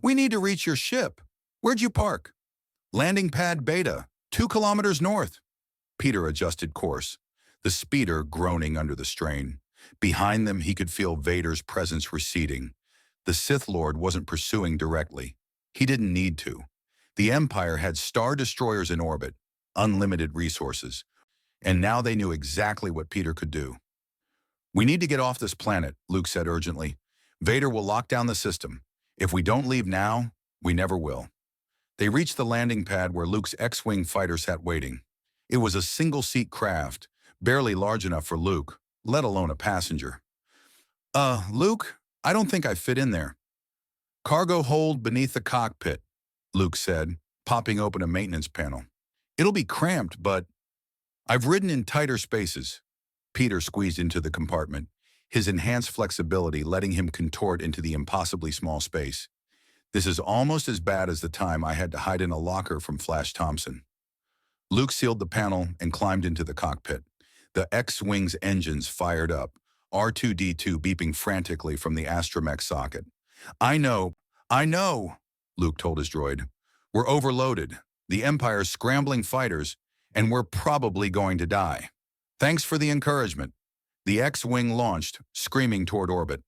"We need to reach your ship. Where'd you park?" "Landing pad Beta, 2 kilometers north." Peter adjusted course, the speeder groaning under the strain. Behind them, he could feel Vader's presence receding. The Sith Lord wasn't pursuing directly. He didn't need to. The Empire had Star Destroyers in orbit, unlimited resources, and now they knew exactly what Peter could do. "We need to get off this planet," Luke said urgently. "Vader will lock down the system. If we don't leave now, we never will." They reached the landing pad where Luke's X-Wing fighter sat waiting. It was a single-seat craft, barely large enough for Luke, let alone a passenger. Luke, I don't think I fit in there." "Cargo hold beneath the cockpit," Luke said, popping open a maintenance panel. "It'll be cramped, but I've ridden in tighter spaces." Peter squeezed into the compartment, his enhanced flexibility letting him contort into the impossibly small space. "This is almost as bad as the time I had to hide in a locker from Flash Thompson." Luke sealed the panel and climbed into the cockpit. The X-Wing's engines fired up, R2-D2 beeping frantically from the astromech socket. I know, Luke told his droid. "We're overloaded. The Empire's scrambling fighters, and we're probably going to die. Thanks for the encouragement. The X-Wing launched, screaming toward orbit.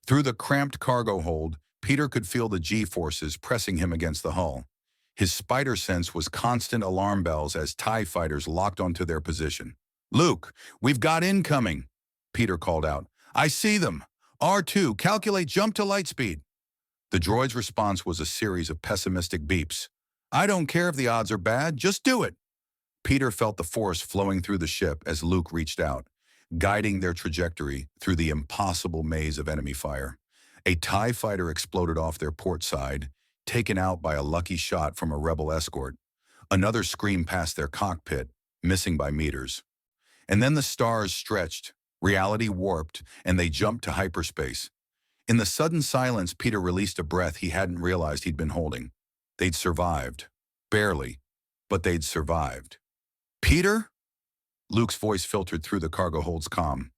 Through the cramped cargo hold, Peter could feel the G-forces pressing him against the hull. His spider sense was constant alarm bells as TIE fighters locked onto their position. "Luke, we've got incoming," Peter called out. "I see them. R2, calculate jump to light speed." The droid's response was a series of pessimistic beeps. "I don't care if the odds are bad, just do it." Peter felt the force flowing through the ship as Luke reached out, guiding their trajectory through the impossible maze of enemy fire. A TIE fighter exploded off their port side, taken out by a lucky shot from a rebel escort. Another screamed past their cockpit, missing by meters. And then the stars stretched, reality warped, and they jumped to hyperspace. In the sudden silence, Peter released a breath he hadn't realized he'd been holding. They'd survived. Barely, but they'd survived. "Peter?" Luke's voice filtered through the cargo hold's comm.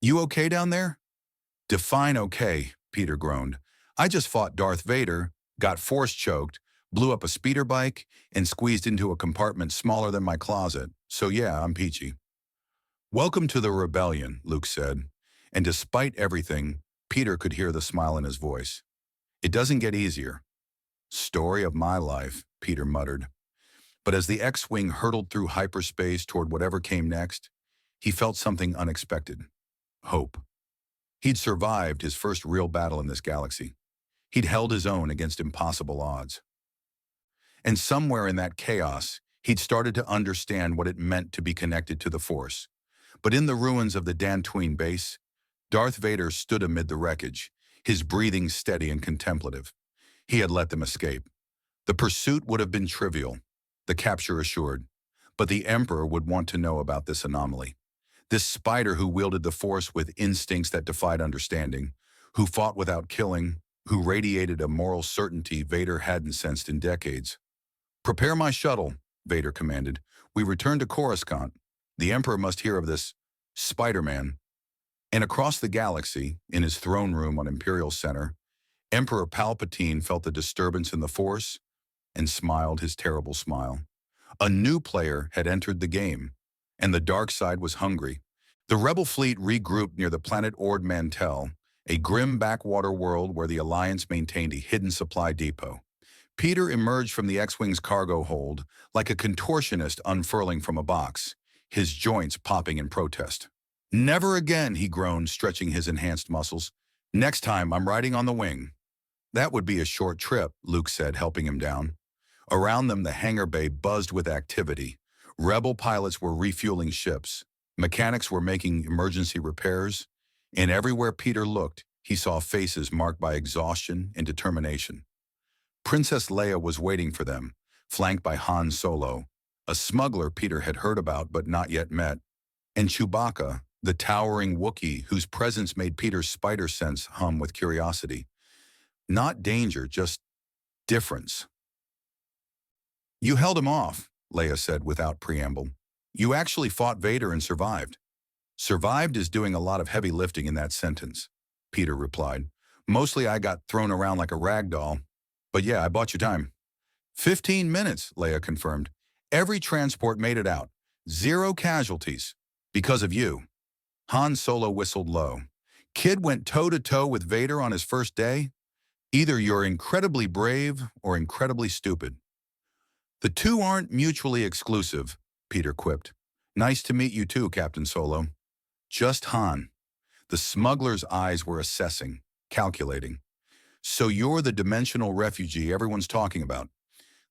"You okay down there?" "Define okay," Peter groaned. "I just fought Darth Vader, got force choked, blew up a speeder bike, and squeezed into a compartment smaller than my closet. So yeah, I'm peachy." "Welcome to the rebellion," Luke said. And despite everything, Peter could hear the smile in his voice. "It doesn't get easier." "Story of my life," Peter muttered. But as the X-Wing hurtled through hyperspace toward whatever came next, he felt something unexpected. Hope. He'd survived his first real battle in this galaxy. He'd held his own against impossible odds. And somewhere in that chaos, he'd started to understand what it meant to be connected to the Force. But in the ruins of the Dantooine base, Darth Vader stood amid the wreckage, his breathing steady and contemplative. He had let them escape. The pursuit would have been trivial, the capture assured. But the Emperor would want to know about this anomaly. This spider who wielded the Force with instincts that defied understanding, who fought without killing, who radiated a moral certainty Vader hadn't sensed in decades. "Prepare my shuttle," Vader commanded. "We return to Coruscant. The Emperor must hear of this Spider-Man." And across the galaxy, in his throne room on Imperial Center, Emperor Palpatine felt the disturbance in the Force and smiled his terrible smile. A new player had entered the game, and the dark side was hungry. The rebel fleet regrouped near the planet Ord Mantell, a grim backwater world where the Alliance maintained a hidden supply depot. Peter emerged from the X-Wing's cargo hold like a contortionist unfurling from a box, his joints popping in protest. "Never again," he groaned, stretching his enhanced muscles. "Next time, I'm riding on the wing." "That would be a short trip," Luke said, helping him down. Around them, the hangar bay buzzed with activity. Rebel pilots were refueling ships. Mechanics were making emergency repairs. And everywhere Peter looked, he saw faces marked by exhaustion and determination. Princess Leia was waiting for them, flanked by Han Solo, a smuggler Peter had heard about but not yet met, and Chewbacca, the towering Wookiee whose presence made Peter's spider sense hum with curiosity. Not danger, just difference. "You held him off," Leia said without preamble. "You actually fought Vader and survived." "Survived is doing a lot of heavy lifting in that sentence," Peter replied. "Mostly I got thrown around like a rag doll. But yeah, I bought you time." 15 minutes, Leia confirmed. "Every transport made it out. 0 casualties. Because of you." Han Solo whistled low. "Kid went toe-to-toe with Vader on his first day? Either you're incredibly brave or incredibly stupid." "The two aren't mutually exclusive," Peter quipped. "Nice to meet you too, Captain Solo." "Just Han." The smuggler's eyes were assessing, calculating. "So you're the dimensional refugee everyone's talking about.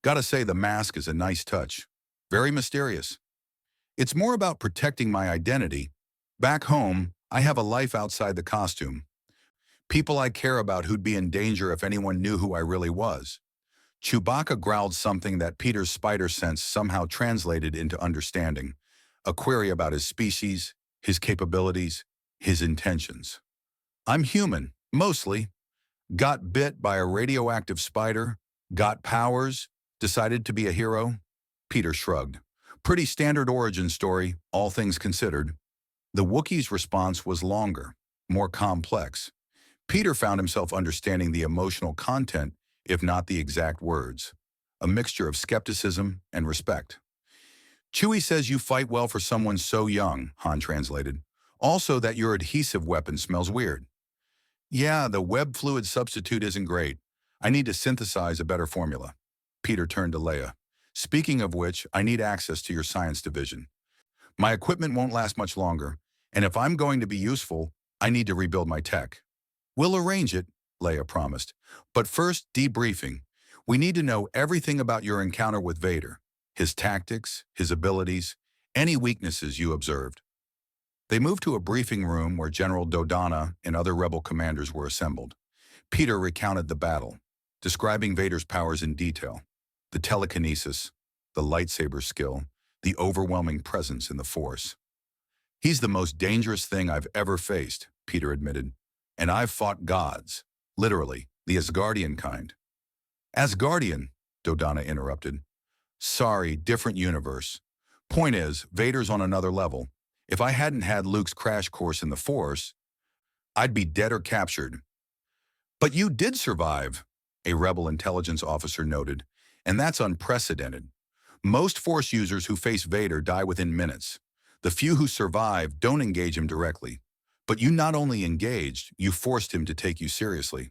Gotta say the mask is a nice touch. Very mysterious." "It's more about protecting my identity. Back home, I have a life outside the costume. People I care about who'd be in danger if anyone knew who I really was." Chewbacca growled something that Peter's spider sense somehow translated into understanding, a query about his species, his capabilities, his intentions. "I'm human, mostly. Got bit by a radioactive spider, got powers, decided to be a hero." Peter shrugged. "Pretty standard origin story, all things considered." The Wookiee's response was longer, more complex. Peter found himself understanding the emotional content, if not the exact words, a mixture of skepticism and respect. Chewie says you fight well for someone so young, Han translated. Also that your adhesive weapon smells weird. Yeah, the web fluid substitute isn't great. I need to synthesize a better formula. Peter turned to Leia. Speaking of which, I need access to your science division. My equipment won't last much longer, and if I'm going to be useful, I need to rebuild my tech. We'll arrange it, Leia promised. But first, debriefing. We need to know everything about your encounter with Vader, his tactics, his abilities, any weaknesses you observed. They moved to a briefing room where General Dodonna and other rebel commanders were assembled. Peter recounted the battle, describing Vader's powers in detail. The telekinesis, the lightsaber skill, the overwhelming presence in the Force. He's the most dangerous thing I've ever faced, Peter admitted. And I've fought gods, literally, the Asgardian kind. Asgardian, Dodonna interrupted. Sorry, different universe. Point is, Vader's on another level. If I hadn't had Luke's crash course in the Force, I'd be dead or captured. But you did survive, a rebel intelligence officer noted, and that's unprecedented. Most Force users who face Vader die within minutes. The few who survive don't engage him directly. But you not only engaged, you forced him to take you seriously.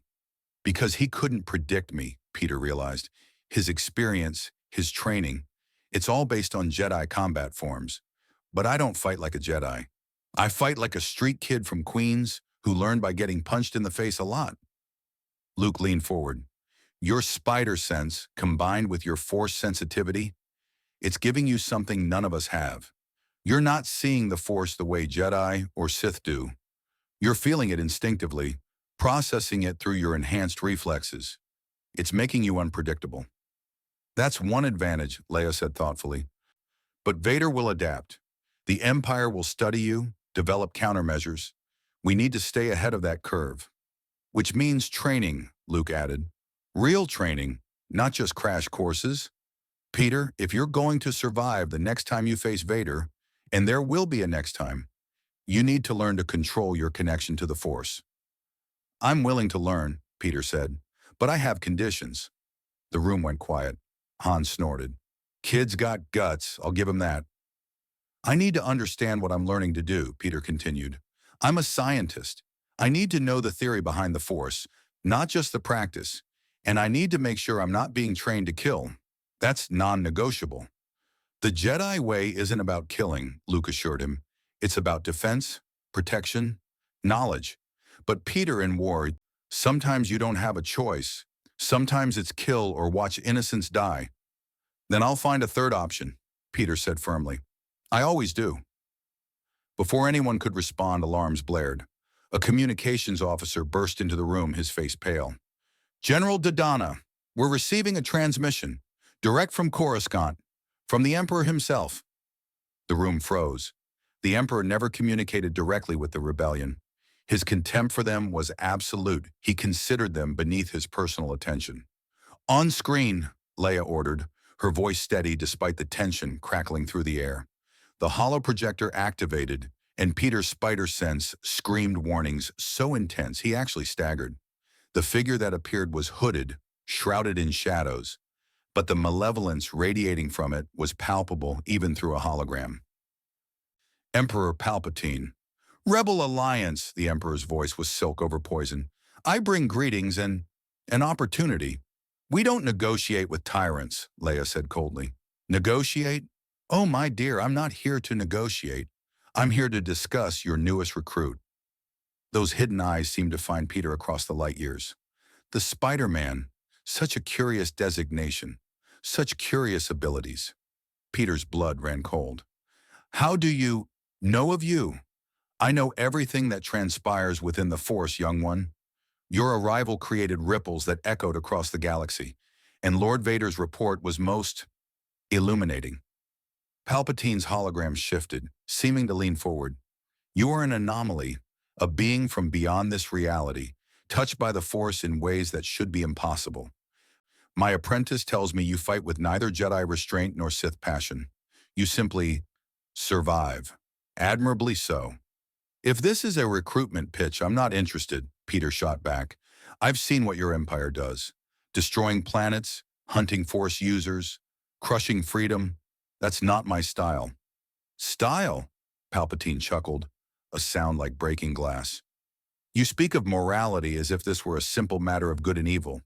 Because he couldn't predict me, Peter realized. His experience, his training, it's all based on Jedi combat forms. But I don't fight like a Jedi. I fight like a street kid from Queens who learned by getting punched in the face a lot. Luke leaned forward. Your spider sense, combined with your Force sensitivity, it's giving you something none of us have. You're not seeing the Force the way Jedi or Sith do. You're feeling it instinctively, processing it through your enhanced reflexes. It's making you unpredictable. That's one advantage, Leia said thoughtfully. But Vader will adapt. The Empire will study you, develop countermeasures. We need to stay ahead of that curve. Which means training, Luke added. Real training, not just crash courses. Peter, if you're going to survive the next time you face Vader, and there will be a next time, you need to learn to control your connection to the Force. I'm willing to learn, Peter said, but I have conditions. The room went quiet. Han snorted. Kid's got guts, I'll give him that. I need to understand what I'm learning to do, Peter continued. I'm a scientist. I need to know the theory behind the Force, not just the practice. And I need to make sure I'm not being trained to kill. That's non-negotiable. The Jedi way isn't about killing, Luke assured him. It's about defense, protection, knowledge. But Peter, in war, sometimes you don't have a choice. Sometimes it's kill or watch innocents die. Then I'll find a third option, Peter said firmly. I always do. Before anyone could respond, alarms blared. A communications officer burst into the room, his face pale. General Dodonna, we're receiving a transmission, direct from Coruscant, from the Emperor himself. The room froze. The Emperor never communicated directly with the rebellion. His contempt for them was absolute. He considered them beneath his personal attention. On screen, Leia ordered, her voice steady despite the tension crackling through the air. The holoprojector activated, and Peter's spider sense screamed warnings so intense he actually staggered. The figure that appeared was hooded, shrouded in shadows, but the malevolence radiating from it was palpable even through a hologram. Emperor Palpatine. Rebel Alliance, the Emperor's voice was silk over poison. I bring greetings and an opportunity. We don't negotiate with tyrants, Leia said coldly. Negotiate? Oh, my dear, I'm not here to negotiate. I'm here to discuss your newest recruit. Those hidden eyes seemed to find Peter across the light years. The Spider-Man, such a curious designation, such curious abilities. Peter's blood ran cold. How do you know of you? I know everything that transpires within the Force, young one. Your arrival created ripples that echoed across the galaxy, and Lord Vader's report was most illuminating. Palpatine's hologram shifted, seeming to lean forward. You are an anomaly, a being from beyond this reality, touched by the Force in ways that should be impossible. My apprentice tells me you fight with neither Jedi restraint nor Sith passion. You simply survive. Admirably so. If this is a recruitment pitch, I'm not interested, Peter shot back. I've seen what your empire does. Destroying planets, hunting Force users, crushing freedom. That's not my style." "Style?" Palpatine chuckled, a sound like breaking glass. "You speak of morality as if this were a simple matter of good and evil.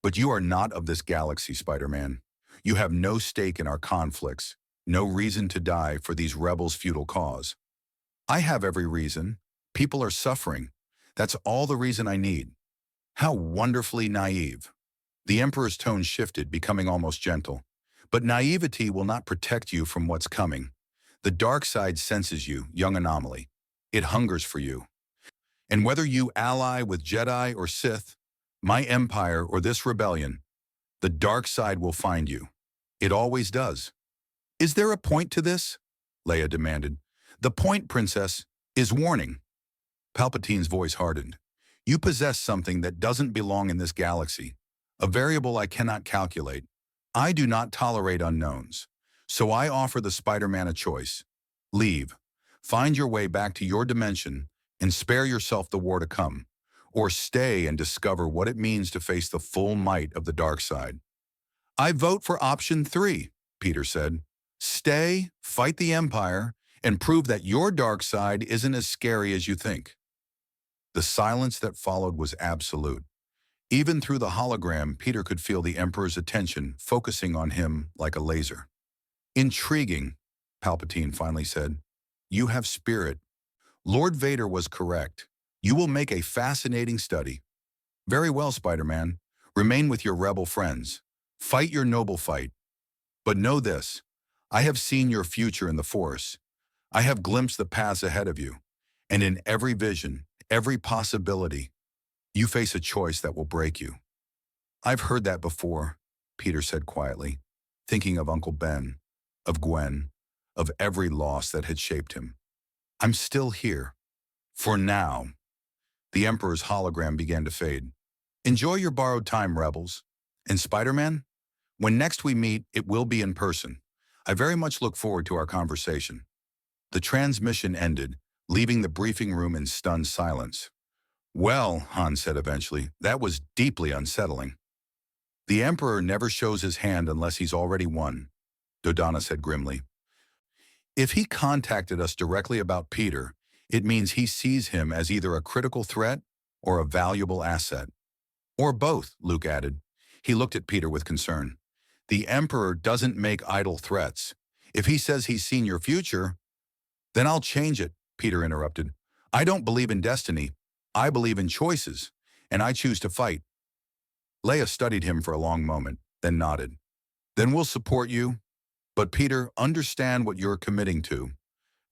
But you are not of this galaxy, Spider-Man. You have no stake in our conflicts, no reason to die for these rebels' futile cause. I have every reason. People are suffering. That's all the reason I need." How wonderfully naive. The Emperor's tone shifted, becoming almost gentle. "But naivety will not protect you from what's coming. The dark side senses you, young anomaly. It hungers for you. And whether you ally with Jedi or Sith, my empire or this rebellion, the dark side will find you. It always does." "Is there a point to this?" Leia demanded. "The point, Princess, is warning." Palpatine's voice hardened. "You possess something that doesn't belong in this galaxy, a variable I cannot calculate. I do not tolerate unknowns. So I offer the Spider-Man a choice. Leave. Find your way back to your dimension and spare yourself the war to come. Or stay and discover what it means to face the full might of the dark side." "I vote for option 3, Peter said. "Stay, fight the Empire, and prove that your dark side isn't as scary as you think." The silence that followed was absolute. Even through the hologram, Peter could feel the Emperor's attention focusing on him like a laser. "Intriguing," Palpatine finally said. "You have spirit. Lord Vader was correct. You will make a fascinating study. Very well, Spider-Man. Remain with your rebel friends. Fight your noble fight. But know this, I have seen your future in the Force. I have glimpsed the paths ahead of you. And in every vision, every possibility, you face a choice that will break you." "I've heard that before," Peter said quietly, thinking of Uncle Ben, of Gwen, of every loss that had shaped him. "I'm still here. For now." The Emperor's hologram began to fade. "Enjoy your borrowed time, rebels. And Spider-Man, when next we meet, it will be in person. I very much look forward to our conversation." The transmission ended, leaving the briefing room in stunned silence. "Well," Han said eventually, "that was deeply unsettling." "The Emperor never shows his hand unless he's already won," Dodonna said grimly. "If he contacted us directly about Peter, it means he sees him as either a critical threat or a valuable asset." "Or both," Luke added. He looked at Peter with concern. "The Emperor doesn't make idle threats. If he says he's seen your future—" "Then I'll change it," Peter interrupted. "I don't believe in destiny. I believe in choices, and I choose to fight." Leia studied him for a long moment, then nodded. "Then we'll support you. But Peter, understand what you're committing to.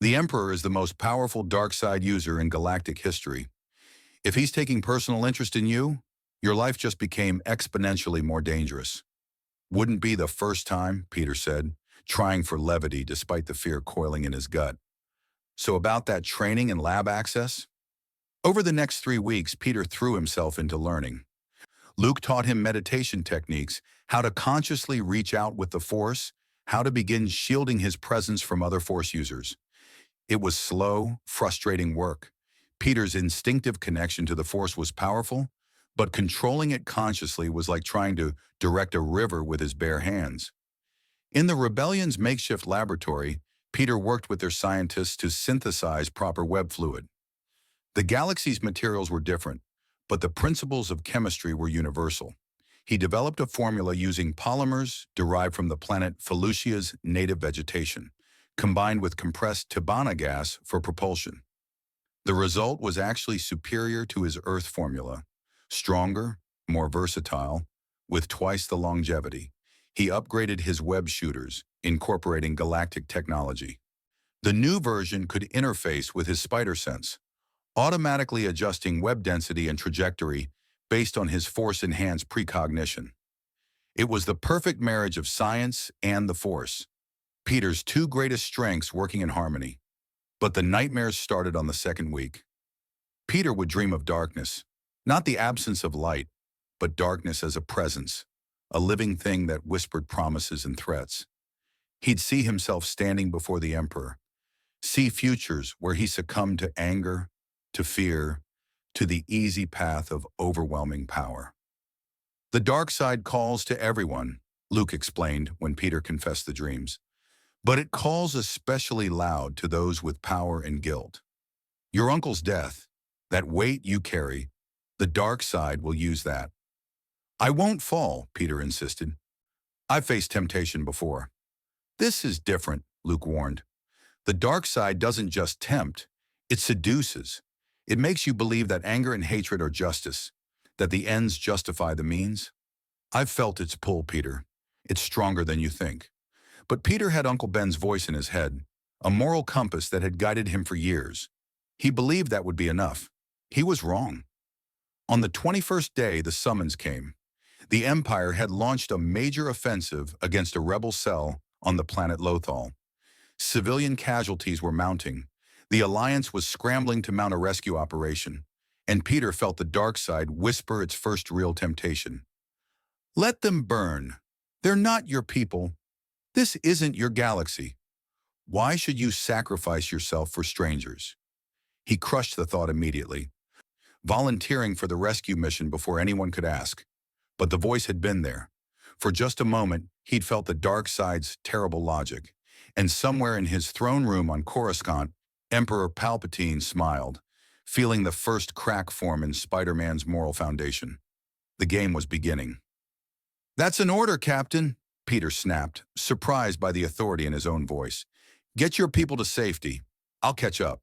The Emperor is the most powerful dark side user in galactic history. If he's taking personal interest in you, your life just became exponentially more dangerous." "Wouldn't be the first time," Peter said, trying for levity despite the fear coiling in his gut. "So about that training and lab access?" Over the next 3 weeks, Peter threw himself into learning. Luke taught him meditation techniques, how to consciously reach out with the Force, how to begin shielding his presence from other Force users. It was slow, frustrating work. Peter's instinctive connection to the Force was powerful, but controlling it consciously was like trying to direct a river with his bare hands. In the Rebellion's makeshift laboratory, Peter worked with their scientists to synthesize proper web fluid. The galaxy's materials were different, but the principles of chemistry were universal. He developed a formula using polymers derived from the planet Felucia's native vegetation, combined with compressed Tibanna gas for propulsion. The result was actually superior to his Earth formula, stronger, more versatile, with twice the longevity. He upgraded his web shooters, incorporating galactic technology. The new version could interface with his spider sense, automatically adjusting web density and trajectory based on his Force-enhanced precognition. It was the perfect marriage of science and the Force, Peter's two greatest strengths working in harmony. But the nightmares started on the second week. Peter would dream of darkness, not the absence of light, but darkness as a presence, a living thing that whispered promises and threats. He'd see himself standing before the Emperor, see futures where he succumbed to anger, to fear, to the easy path of overwhelming power. "The dark side calls to everyone," Luke explained when Peter confessed the dreams. But it calls especially loud to those with power and guilt. Your uncle's death, that weight you carry, the dark side will use that. I won't fall, Peter insisted. I've faced temptation before. This is different, Luke warned. The dark side doesn't just tempt, it seduces. It makes you believe that anger and hatred are justice, that the ends justify the means. I've felt its pull, Peter. It's stronger than you think. But Peter had Uncle Ben's voice in his head, a moral compass that had guided him for years. He believed that would be enough. He was wrong. On the 21st day, the summons came. The Empire had launched a major offensive against a rebel cell on the planet Lothal. Civilian casualties were mounting. The Alliance was scrambling to mount a rescue operation, and Peter felt the dark side whisper its first real temptation. Let them burn. They're not your people. This isn't your galaxy. Why should you sacrifice yourself for strangers? He crushed the thought immediately, volunteering for the rescue mission before anyone could ask. But the voice had been there. For just a moment, he'd felt the dark side's terrible logic. And somewhere in his throne room on Coruscant, Emperor Palpatine smiled, feeling the first crack form in Spider-Man's moral foundation. The game was beginning. That's an order, Captain, Peter snapped, surprised by the authority in his own voice. Get your people to safety. I'll catch up.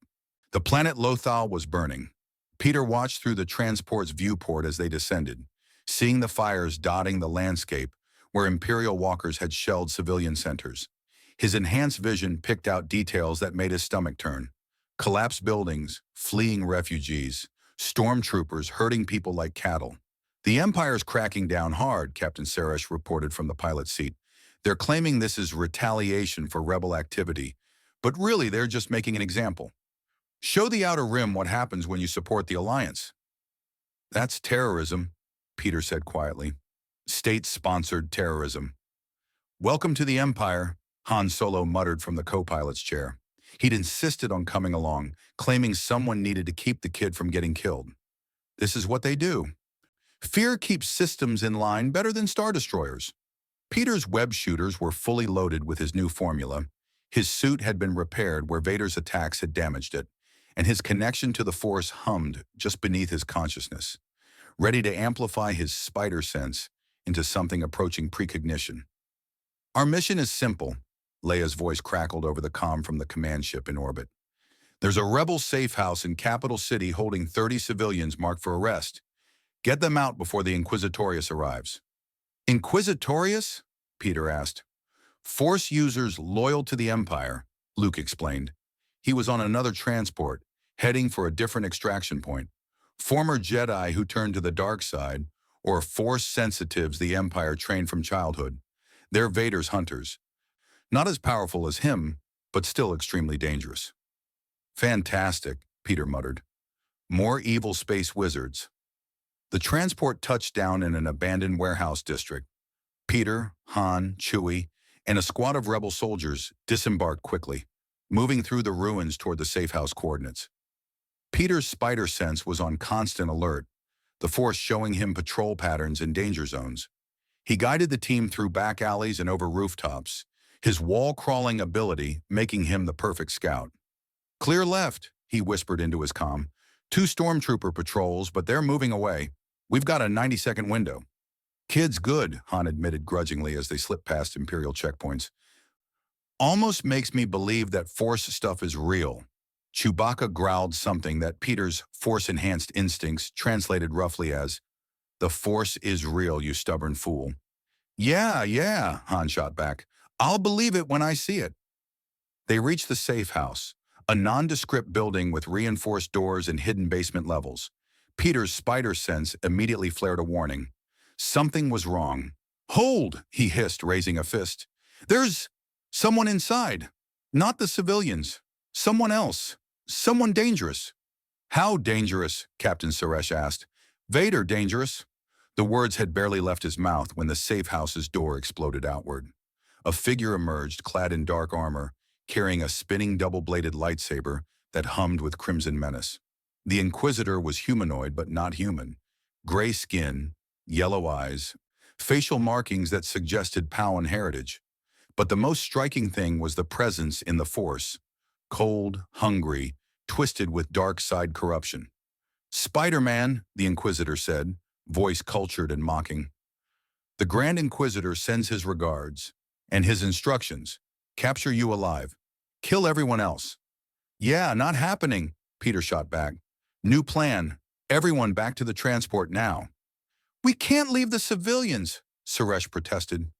The planet Lothal was burning. Peter watched through the transport's viewport as they descended, seeing the fires dotting the landscape where Imperial walkers had shelled civilian centers. His enhanced vision picked out details that made his stomach turn. Collapsed buildings, fleeing refugees, stormtroopers herding people like cattle. The Empire's cracking down hard, Captain Seresh reported from the pilot's seat. They're claiming this is retaliation for rebel activity, but really they're just making an example. Show the Outer Rim what happens when you support the Alliance. That's terrorism, Peter said quietly. State-sponsored terrorism. Welcome to the Empire, Han Solo muttered from the co-pilot's chair. He'd insisted on coming along, claiming someone needed to keep the kid from getting killed. This is what they do. Fear keeps systems in line better than Star Destroyers. Peter's web shooters were fully loaded with his new formula. His suit had been repaired where Vader's attacks had damaged it, and his connection to the Force hummed just beneath his consciousness, ready to amplify his spider sense into something approaching precognition. Our mission is simple, Leia's voice crackled over the comm from the command ship in orbit. There's a rebel safe house in Capital City holding 30 civilians marked for arrest. Get them out before the Inquisitorius arrives. Inquisitorius? Peter asked. Force users loyal to the Empire, Luke explained. He was on another transport, heading for a different extraction point. Former Jedi who turned to the dark side, or Force sensitives the Empire trained from childhood. They're Vader's hunters. Not as powerful as him, but still extremely dangerous. Fantastic, Peter muttered. More evil space wizards. The transport touched down in an abandoned warehouse district. Peter, Han, Chewie, and a squad of rebel soldiers disembarked quickly, moving through the ruins toward the safe house coordinates. Peter's spider sense was on constant alert, the Force showing him patrol patterns and danger zones. He guided the team through back alleys and over rooftops, his wall-crawling ability making him the perfect scout. Clear left, he whispered into his comm. 2 stormtrooper patrols, but they're moving away. We've got a 90-second window. Kid's good, Han admitted grudgingly as they slipped past Imperial checkpoints. Almost makes me believe that Force stuff is real. Chewbacca growled something that Peter's Force-enhanced instincts translated roughly as, "The Force is real, you stubborn fool." Yeah, Han shot back. I'll believe it when I see it. They reached the safe house, a nondescript building with reinforced doors and hidden basement levels. Peter's spider sense immediately flared a warning. Something was wrong. Hold, he hissed, raising a fist. There's someone inside. Not the civilians. Someone else. Someone dangerous. How dangerous? Captain Seresh asked. Vader dangerous. The words had barely left his mouth when the safe house's door exploded outward. A figure emerged, clad in dark armor, carrying a spinning double-bladed lightsaber that hummed with crimson menace. The Inquisitor was humanoid but not human. Gray skin, yellow eyes, facial markings that suggested Pauan heritage. But the most striking thing was the presence in the Force, cold, hungry, twisted with dark side corruption. "Spider-Man," the Inquisitor said, voice cultured and mocking. "The Grand Inquisitor sends his regards, and his instructions, capture you alive. Kill everyone else." "Yeah, not happening," Peter shot back. "New plan. Everyone back to the transport now." "We can't leave the civilians," Suresh protested.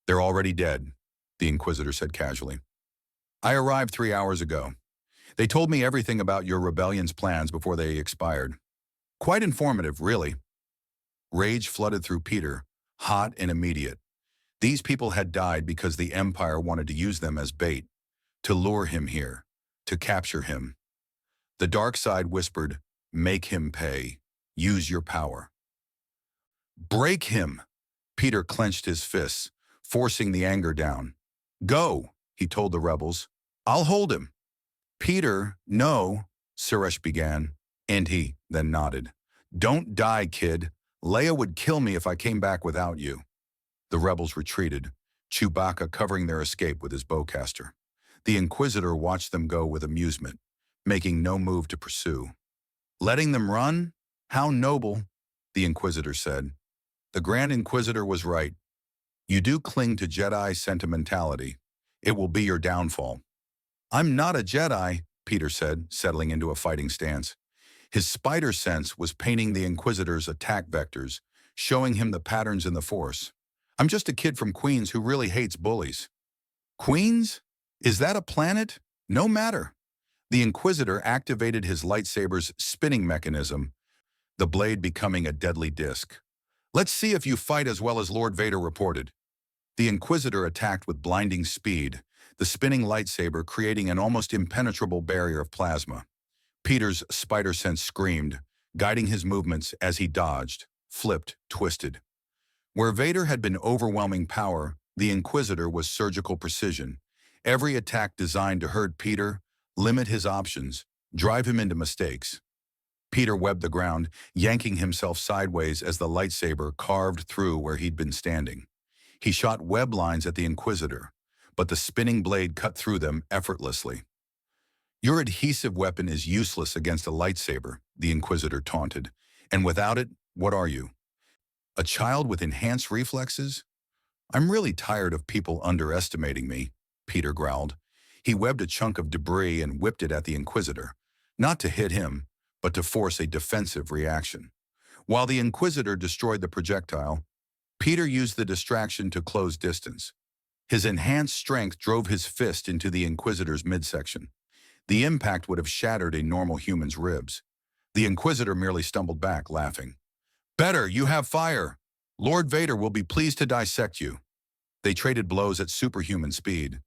"They're already dead," the Inquisitor said casually. "I arrived 3 hours ago. They told me everything about your rebellion's plans before they expired. Quite informative, really." Rage flooded through Peter, hot and immediate. These people had died because the Empire wanted to use them as bait, to lure him here, to capture him. The dark side whispered, "Make him pay. Use your power." "Break him!" Peter clenched his fists, forcing the anger down. "Go," he told the rebels. "I'll hold him." "Peter, no," Suresh began, and he then nodded. "Don't die, kid. Leia would kill me if I came back without you." The rebels retreated, Chewbacca covering their escape with his bowcaster. The Inquisitor watched them go with amusement, making no move to pursue. "Letting them run? How noble," the Inquisitor said. The Grand Inquisitor was right. You do cling to Jedi sentimentality. It will be your downfall. "I'm not a Jedi," Peter said, settling into a fighting stance. His spider sense was painting the Inquisitor's attack vectors, showing him the patterns in the Force. "I'm just a kid from Queens who really hates bullies." "Queens? Is that a planet? No matter." The Inquisitor activated his lightsaber's spinning mechanism, the blade becoming a deadly disc. "Let's see if you fight as well as Lord Vader reported." The Inquisitor attacked with blinding speed, the spinning lightsaber creating an almost impenetrable barrier of plasma. Peter's spider sense screamed, guiding his movements as he dodged, flipped, twisted. Where Vader had been overwhelming power, the Inquisitor was surgical precision. Every attack designed to hurt Peter, limit his options, drive him into mistakes. Peter webbed the ground, yanking himself sideways as the lightsaber carved through where he'd been standing. He shot web lines at the Inquisitor, but the spinning blade cut through them effortlessly. "Your adhesive weapon is useless against a lightsaber," the Inquisitor taunted. "And without it, what are you? A child with enhanced reflexes?" "I'm really tired of people underestimating me," Peter growled. He webbed a chunk of debris and whipped it at the Inquisitor, not to hit him, but to force a defensive reaction. While the Inquisitor destroyed the projectile, Peter used the distraction to close distance. His enhanced strength drove his fist into the Inquisitor's midsection. The impact would have shattered a normal human's ribs. The Inquisitor merely stumbled back, laughing. "Better, you have fire. Lord Vader will be pleased to dissect you." They traded blows at superhuman speed.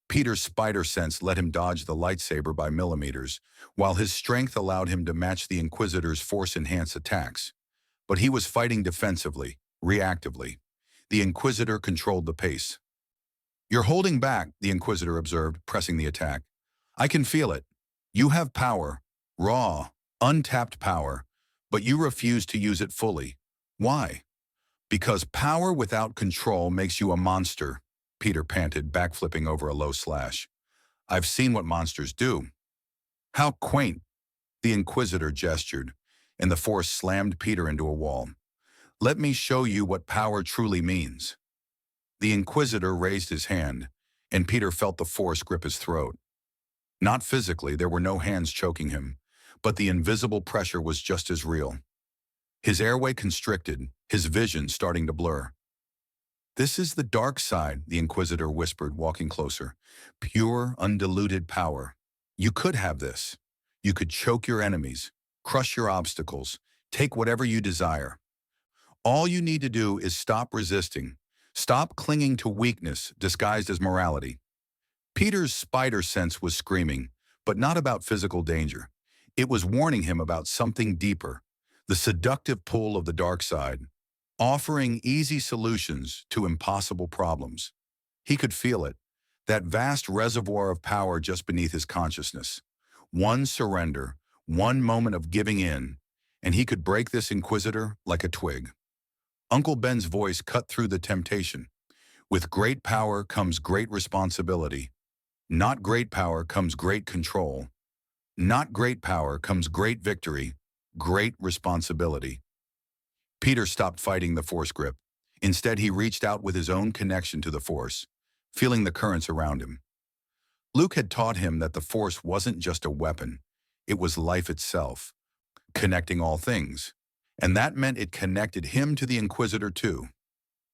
Peter's spider sense let him dodge the lightsaber by millimeters, while his strength allowed him to match the Inquisitor's force-enhanced attacks. But he was fighting defensively, reactively. The Inquisitor controlled the pace. "You're holding back," the Inquisitor observed, pressing the attack. "I can feel it. You have power, raw, untapped power, but you refuse to use it fully. Why?" "Because power without control makes you a monster," Peter panted, backflipping over a low slash. "I've seen what monsters do." "How quaint," the Inquisitor gestured, and the Force slammed Peter into a wall. "Let me show you what power truly means." The Inquisitor raised his hand, and Peter felt the Force grip his throat. Not physically, there were no hands choking him, but the invisible pressure was just as real. His airway constricted, his vision starting to blur. "This is the dark side," the Inquisitor whispered, walking closer. "Pure, undiluted power. You could have this. You could choke your enemies, crush your obstacles, take whatever you desire. All you need to do is stop resisting. Stop clinging to weakness disguised as morality." Peter's spider sense was screaming, but not about physical danger. It was warning him about something deeper, the seductive pull of the dark side, offering easy solutions to impossible problems. He could feel it, that vast reservoir of power just beneath his consciousness. One surrender, one moment of giving in, and he could break this Inquisitor like a twig. Uncle Ben's voice cut through the temptation. With great power comes great responsibility. Not great power comes great control. Not great power comes great victory. Great responsibility. Peter stopped fighting the Force grip. Instead, he reached out with his own connection to the Force, feeling the currents around him. Luke had taught him that the Force wasn't just a weapon. It was life itself, connecting all things. And that meant it connected him to the Inquisitor too.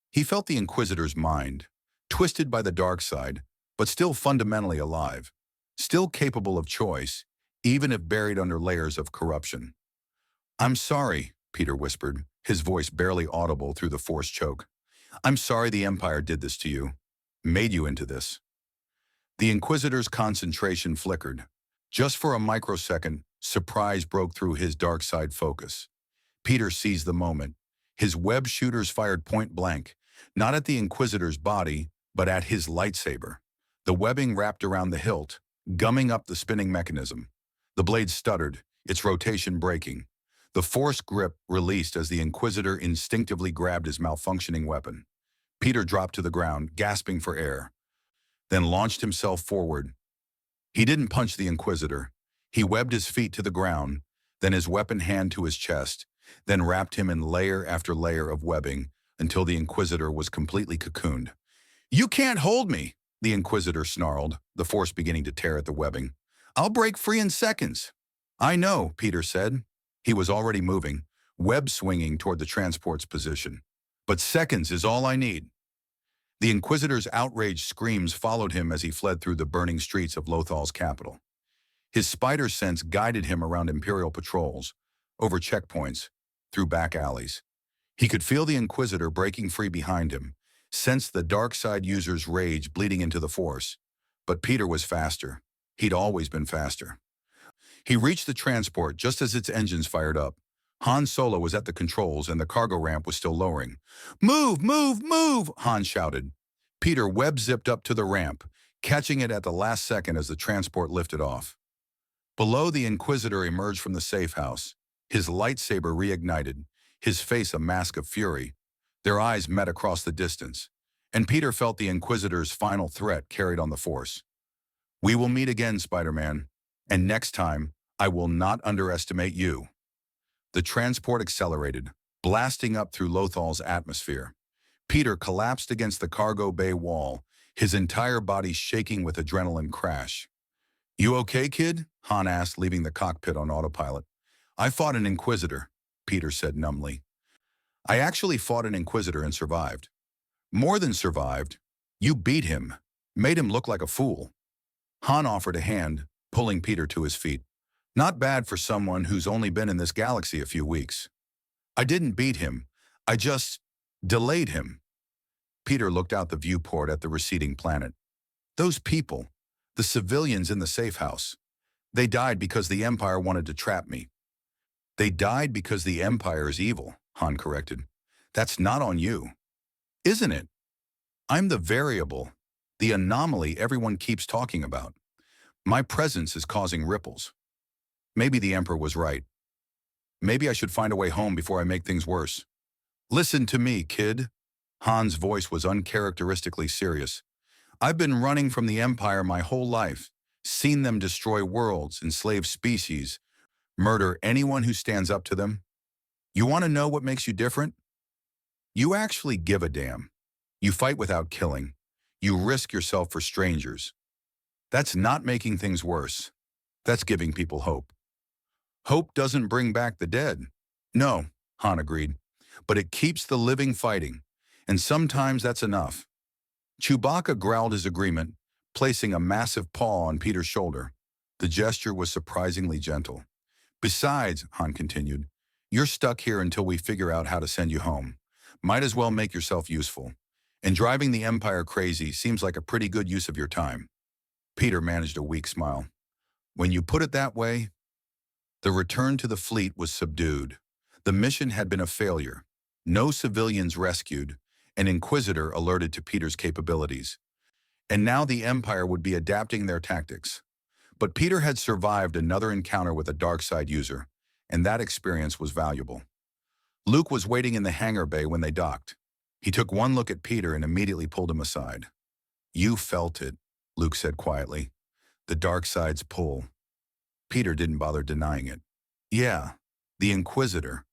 He felt the Inquisitor's mind, twisted by the dark side, but still fundamentally alive, still capable of choice, even if buried under layers of corruption. "I'm sorry," Peter whispered, his voice barely audible through the Force choke. "I'm sorry the Empire did this to you, made you into this." The Inquisitor's concentration flickered. Just for a microsecond, surprise broke through his dark side focus. Peter seized the moment. His web shooters fired point blank, not at the Inquisitor's body, but at his lightsaber. The webbing wrapped around the hilt, gumming up the spinning mechanism. The blade stuttered, its rotation breaking. The Force grip released as the Inquisitor instinctively grabbed his malfunctioning weapon. Peter dropped to the ground, gasping for air, then launched himself forward. He didn't punch the Inquisitor. He webbed his feet to the ground, then his weapon hand to his chest, then wrapped him in layer after layer of webbing until the Inquisitor was completely cocooned. "You can't hold me," the Inquisitor snarled, the Force beginning to tear at the webbing. "I'll break free in seconds." "I know," Peter said. He was already moving, web swinging toward the transport's position. "But seconds is all I need." The Inquisitor's outraged screams followed him as he fled through the burning streets of Lothal's capital. His spider sense guided him around Imperial patrols, over checkpoints, through back alleys. He could feel the Inquisitor breaking free behind him, sensed the dark side user's rage bleeding into the Force. But Peter was faster. He'd always been faster. He reached the transport just as its engines fired up. Han Solo was at the controls and the cargo ramp was still lowering. "Move, move, move!" Han shouted. Peter web-zipped up to the ramp, catching it at the last second as the transport lifted off. Below, the Inquisitor emerged from the safe house, his lightsaber reignited, his face a mask of fury. Their eyes met across the distance, and Peter felt the Inquisitor's final threat carried on the Force. "We will meet again, Spider-Man, and next time, I will not underestimate you." The transport accelerated, blasting up through Lothal's atmosphere. Peter collapsed against the cargo bay wall, his entire body shaking with adrenaline crash. "You okay, kid?" Han asked, leaving the cockpit on autopilot. "I fought an Inquisitor," Peter said numbly. "I actually fought an Inquisitor and survived." "More than survived. You beat him, made him look like a fool." Han offered a hand, pulling Peter to his feet. "Not bad for someone who's only been in this galaxy a few weeks." "I didn't beat him. I just delayed him." Peter looked out the viewport at the receding planet. "Those people, the civilians in the safe house, they died because the Empire wanted to trap me." "They died because the Empire is evil," Han corrected. "That's not on you." "Isn't it? I'm the variable, the anomaly everyone keeps talking about. My presence is causing ripples." Maybe the Emperor was right. Maybe I should find a way home before I make things worse. "Listen to me, kid." Han's voice was uncharacteristically serious. "I've been running from the Empire my whole life, seen them destroy worlds, enslave species, murder anyone who stands up to them. You want to know what makes you different? You actually give a damn. You fight without killing. You risk yourself for strangers. That's not making things worse. That's giving people hope." "Hope doesn't bring back the dead." "No," Han agreed, "but it keeps the living fighting, and sometimes that's enough." Chewbacca growled his agreement, placing a massive paw on Peter's shoulder. The gesture was surprisingly gentle. "Besides," Han continued, "you're stuck here until we figure out how to send you home. Might as well make yourself useful. And driving the Empire crazy seems like a pretty good use of your time." Peter managed a weak smile. "When you put it that way..." The return to the fleet was subdued. The mission had been a failure. No civilians rescued, an Inquisitor alerted to Peter's capabilities. And now the Empire would be adapting their tactics. But Peter had survived another encounter with a dark side user, and that experience was valuable. Luke was waiting in the hangar bay when they docked. He took one look at Peter and immediately pulled him aside. "You felt it," Luke said quietly. "The dark side's pull." Peter didn't bother denying it. "Yeah, the Inquisitor.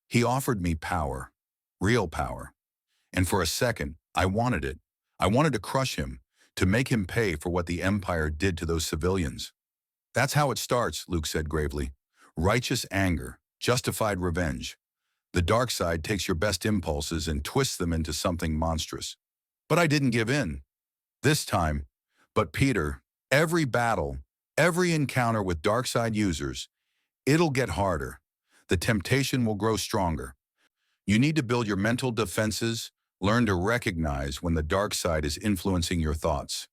He offered me power, real power. And for a second, I wanted it. I wanted to crush him, to make him pay for what the Empire did to those civilians." "That's how it starts," Luke said gravely. "Righteous anger, justified revenge. The dark side takes your best impulses and twists them into something monstrous. But I didn't give in. This time. But Peter, every battle, every encounter with dark side users, it'll get harder. The temptation will grow stronger. You need to build your mental defenses, learn to recognize when the dark side is influencing your thoughts."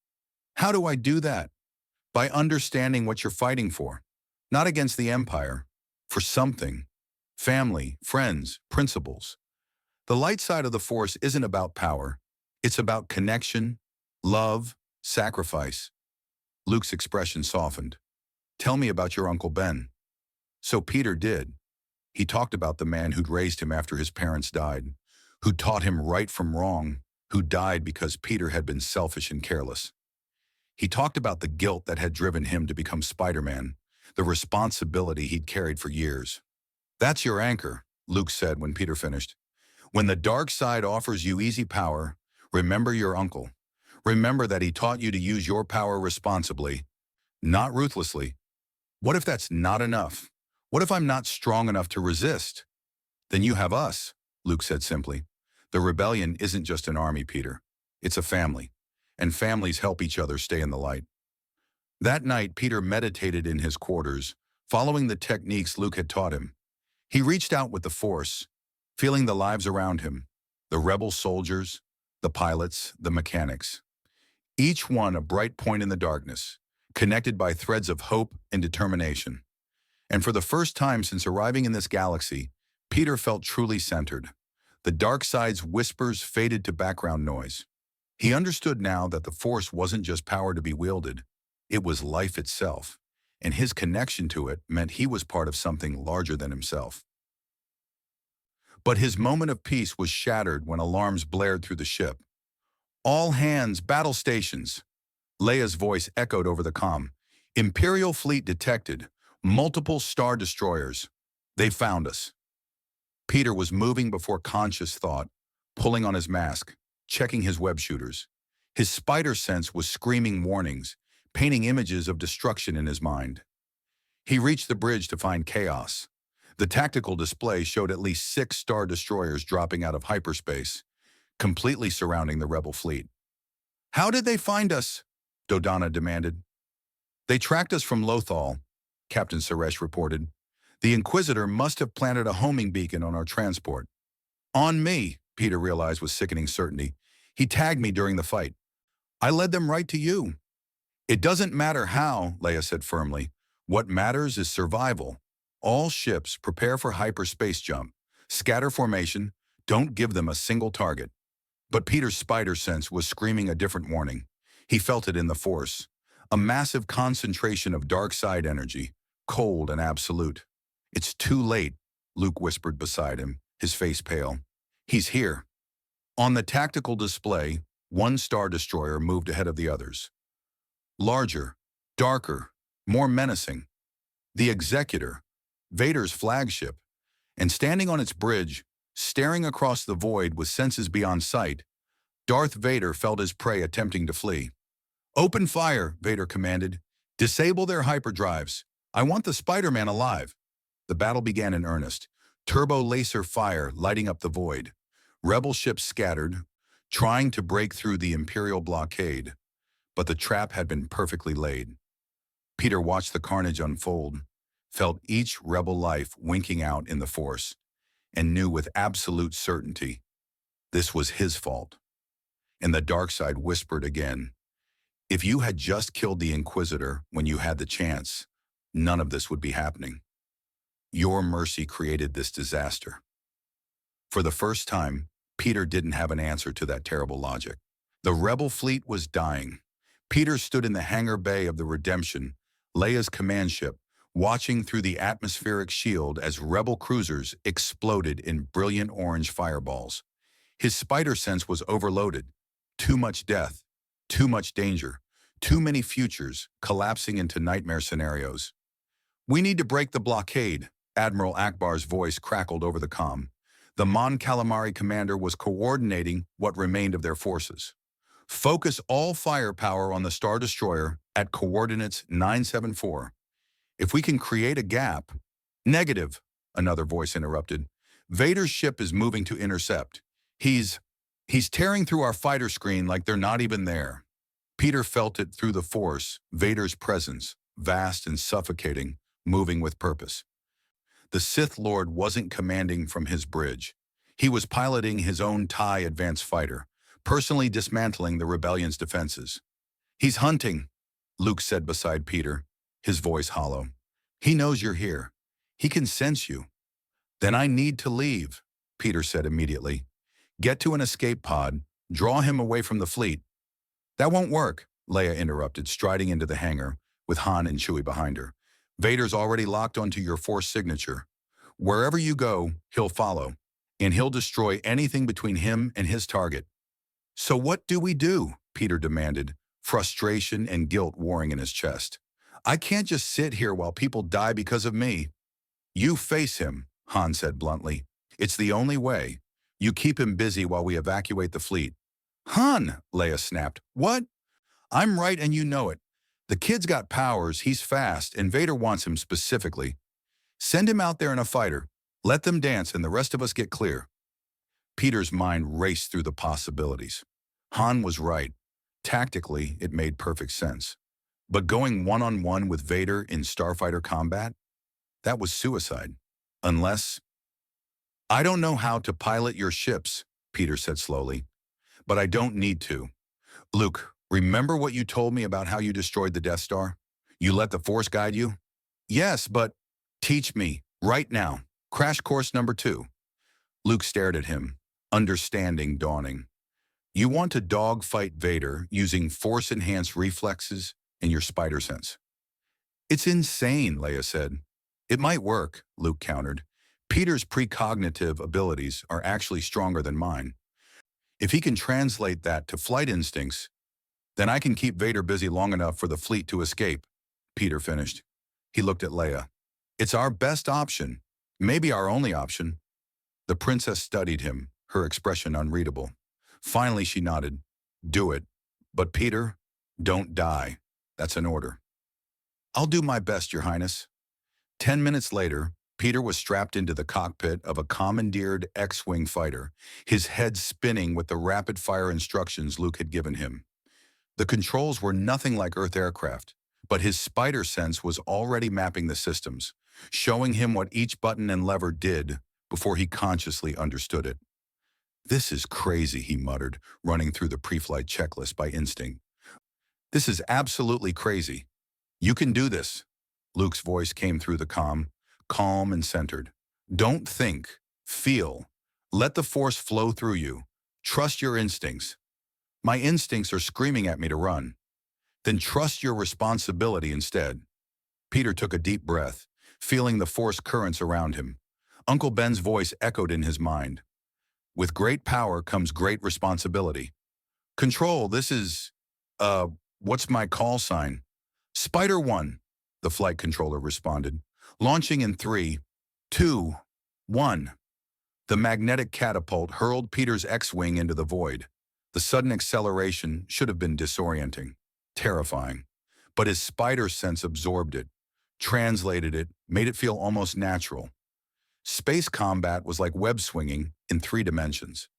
"How do I do that?" "By understanding what you're fighting for. Not against the Empire. For something. Family, friends, principles. The light side of the Force isn't about power. It's about connection, love, sacrifice." Luke's expression softened. "Tell me about your Uncle Ben." So Peter did. He talked about the man who'd raised him after his parents died, who taught him right from wrong, who died because Peter had been selfish and careless. He talked about the guilt that had driven him to become Spider-Man, the responsibility he'd carried for years. "That's your anchor," Luke said when Peter finished. "When the dark side offers you easy power, remember your uncle. Remember that he taught you to use your power responsibly, not ruthlessly. What if that's not enough? What if I'm not strong enough to resist?" "Then you have us," Luke said simply. "The rebellion isn't just an army, Peter. It's a family, and families help each other stay in the light." That night, Peter meditated in his quarters, following the techniques Luke had taught him. He reached out with the Force, feeling the lives around him, the rebel soldiers, the pilots, the mechanics. Each one a bright point in the darkness, connected by threads of hope and determination. And for the first time since arriving in this galaxy, Peter felt truly centered. The dark side's whispers faded to background noise. He understood now that the Force wasn't just power to be wielded. It was life itself, and his connection to it meant he was part of something larger than himself. But his moment of peace was shattered when alarms blared through the ship. "All hands, battle stations." Leia's voice echoed over the comm. "Imperial fleet detected. Multiple Star Destroyers. They found us." Peter was moving before conscious thought, pulling on his mask, checking his web shooters. His spider sense was screaming warnings, painting images of destruction in his mind. He reached the bridge to find chaos. The tactical display showed at least 6 Star Destroyers dropping out of hyperspace, completely surrounding the rebel fleet. "How did they find us?" Dodonna demanded. "They tracked us from Lothal," Captain Suresh reported. "The Inquisitor must have planted a homing beacon on our transport." "On me," Peter realized with sickening certainty. "He tagged me during the fight. I led them right to you." "It doesn't matter how," Leia said firmly. "What matters is survival. All ships prepare for hyperspace jump. Scatter formation. Don't give them a single target." But Peter's spider sense was screaming a different warning. He felt it in the Force. A massive concentration of dark side energy, cold and absolute. "It's too late," Luke whispered beside him, his face pale. "He's here." On the tactical display, 1 Star Destroyer moved ahead of the others. Larger, darker, more menacing. The Executor, Vader's flagship, and standing on its bridge, staring across the void with senses beyond sight, Darth Vader felt his prey attempting to flee. "Open fire," Vader commanded. "Disable their hyperdrives. I want the Spider-Man alive." The battle began in earnest, turbo laser fire lighting up the void. Rebel ships scattered, trying to break through the Imperial blockade, but the trap had been perfectly laid. Peter watched the carnage unfold, felt each rebel life winking out in the Force, and knew with absolute certainty this was his fault. And the dark side whispered again, "If you had just killed the Inquisitor when you had the chance, none of this would be happening. Your mercy created this disaster." For the first time, Peter didn't have an answer to that terrible logic. The rebel fleet was dying. Peter stood in the hangar bay of the Redemption, Leia's command ship, watching through the atmospheric shield as rebel cruisers exploded in brilliant orange fireballs. His spider sense was overloaded. Too much death, too much danger, too many futures collapsing into nightmare scenarios. "We need to break the blockade," Admiral Akbar's voice crackled over the comm. The Mon Calamari commander was coordinating what remained of their forces. "Focus all firepower on the Star Destroyer at coordinates 974. If we can create a gap—" "Negative," another voice interrupted. "Vader's ship is moving to intercept. He's tearing through our fighter screen like they're not even there." Peter felt it through the Force, Vader's presence, vast and suffocating, moving with purpose. The Sith Lord wasn't commanding from his bridge. He was piloting his own TIE advanced fighter, personally dismantling the rebellion's defenses. "He's hunting," Luke said beside Peter, his voice hollow. "He knows you're here. He can sense you." "Then I need to leave," Peter said immediately. "Get to an escape pod, draw him away from the fleet." "That won't work," Leia interrupted, striding into the hangar, with Han and Chewie behind her. "Vader's already locked onto your Force signature. Wherever you go, he'll follow, and he'll destroy anything between him and his target." "So what do we do?" Peter demanded, frustration and guilt warring in his chest. "I can't just sit here while people die because of me." "You face him," Han said bluntly. "It's the only way. You keep him busy while we evacuate the fleet." "Han!" Leia snapped. "What?" "I'm right and you know it. The kid's got powers, he's fast, and Vader wants him specifically. Send him out there in a fighter. Let them dance and the rest of us get clear." Peter's mind raced through the possibilities. Han was right. Tactically, it made perfect sense. But going one-on-one with Vader in starfighter combat? That was suicide. Unless— "I don't know how to pilot your ships," Peter said slowly. "But I don't need to. Luke, remember what you told me about how you destroyed the Death Star? You let the Force guide you?" "Yes, but—" "Teach me, right now. Crash course number 2. Luke stared at him, understanding dawning. "You want to dogfight Vader using Force-enhanced reflexes and your spider sense." "It's insane," Leia said. "It might work," Luke countered. "Peter's precognitive abilities are actually stronger than mine. If he can translate that to flight instincts, then I can keep Vader busy long enough for the fleet to escape," Peter finished. He looked at Leia. "It's our best option, maybe our only option." The princess studied him, her expression unreadable. Finally, she nodded. "Do it. But Peter, don't die. That's an order." "I'll do my best, Your Highness." 10 minutes later, Peter was strapped into the cockpit of a commandeered X-Wing fighter, his head spinning with the rapid-fire instructions Luke had given him. The controls were nothing like Earth aircraft, but his spider sense was already mapping the systems, showing him what each button and lever did before he consciously understood it. "This is crazy," he muttered, running through the pre-flight checklist by instinct. "This is absolutely crazy. You can do this." Luke's voice came through the comm, calm and centered. "Don't think. Feel. Let the Force flow through you. Trust your instincts." "My instincts are screaming at me to run." "Then trust your responsibility instead." Peter took a deep breath, feeling the Force currents around him. Uncle Ben's voice echoed in his mind. "With great power comes great responsibility." "Control, this is— what's my call sign?" "Spider 1, the flight controller responded. "Launching in 3, 2, 1. The magnetic catapult hurled Peter's X-Wing into the void. The sudden acceleration should have been disorienting, terrifying. But his spider sense absorbed it, translated it, made it feel almost natural. Space combat was like web swinging in 3 dimensions.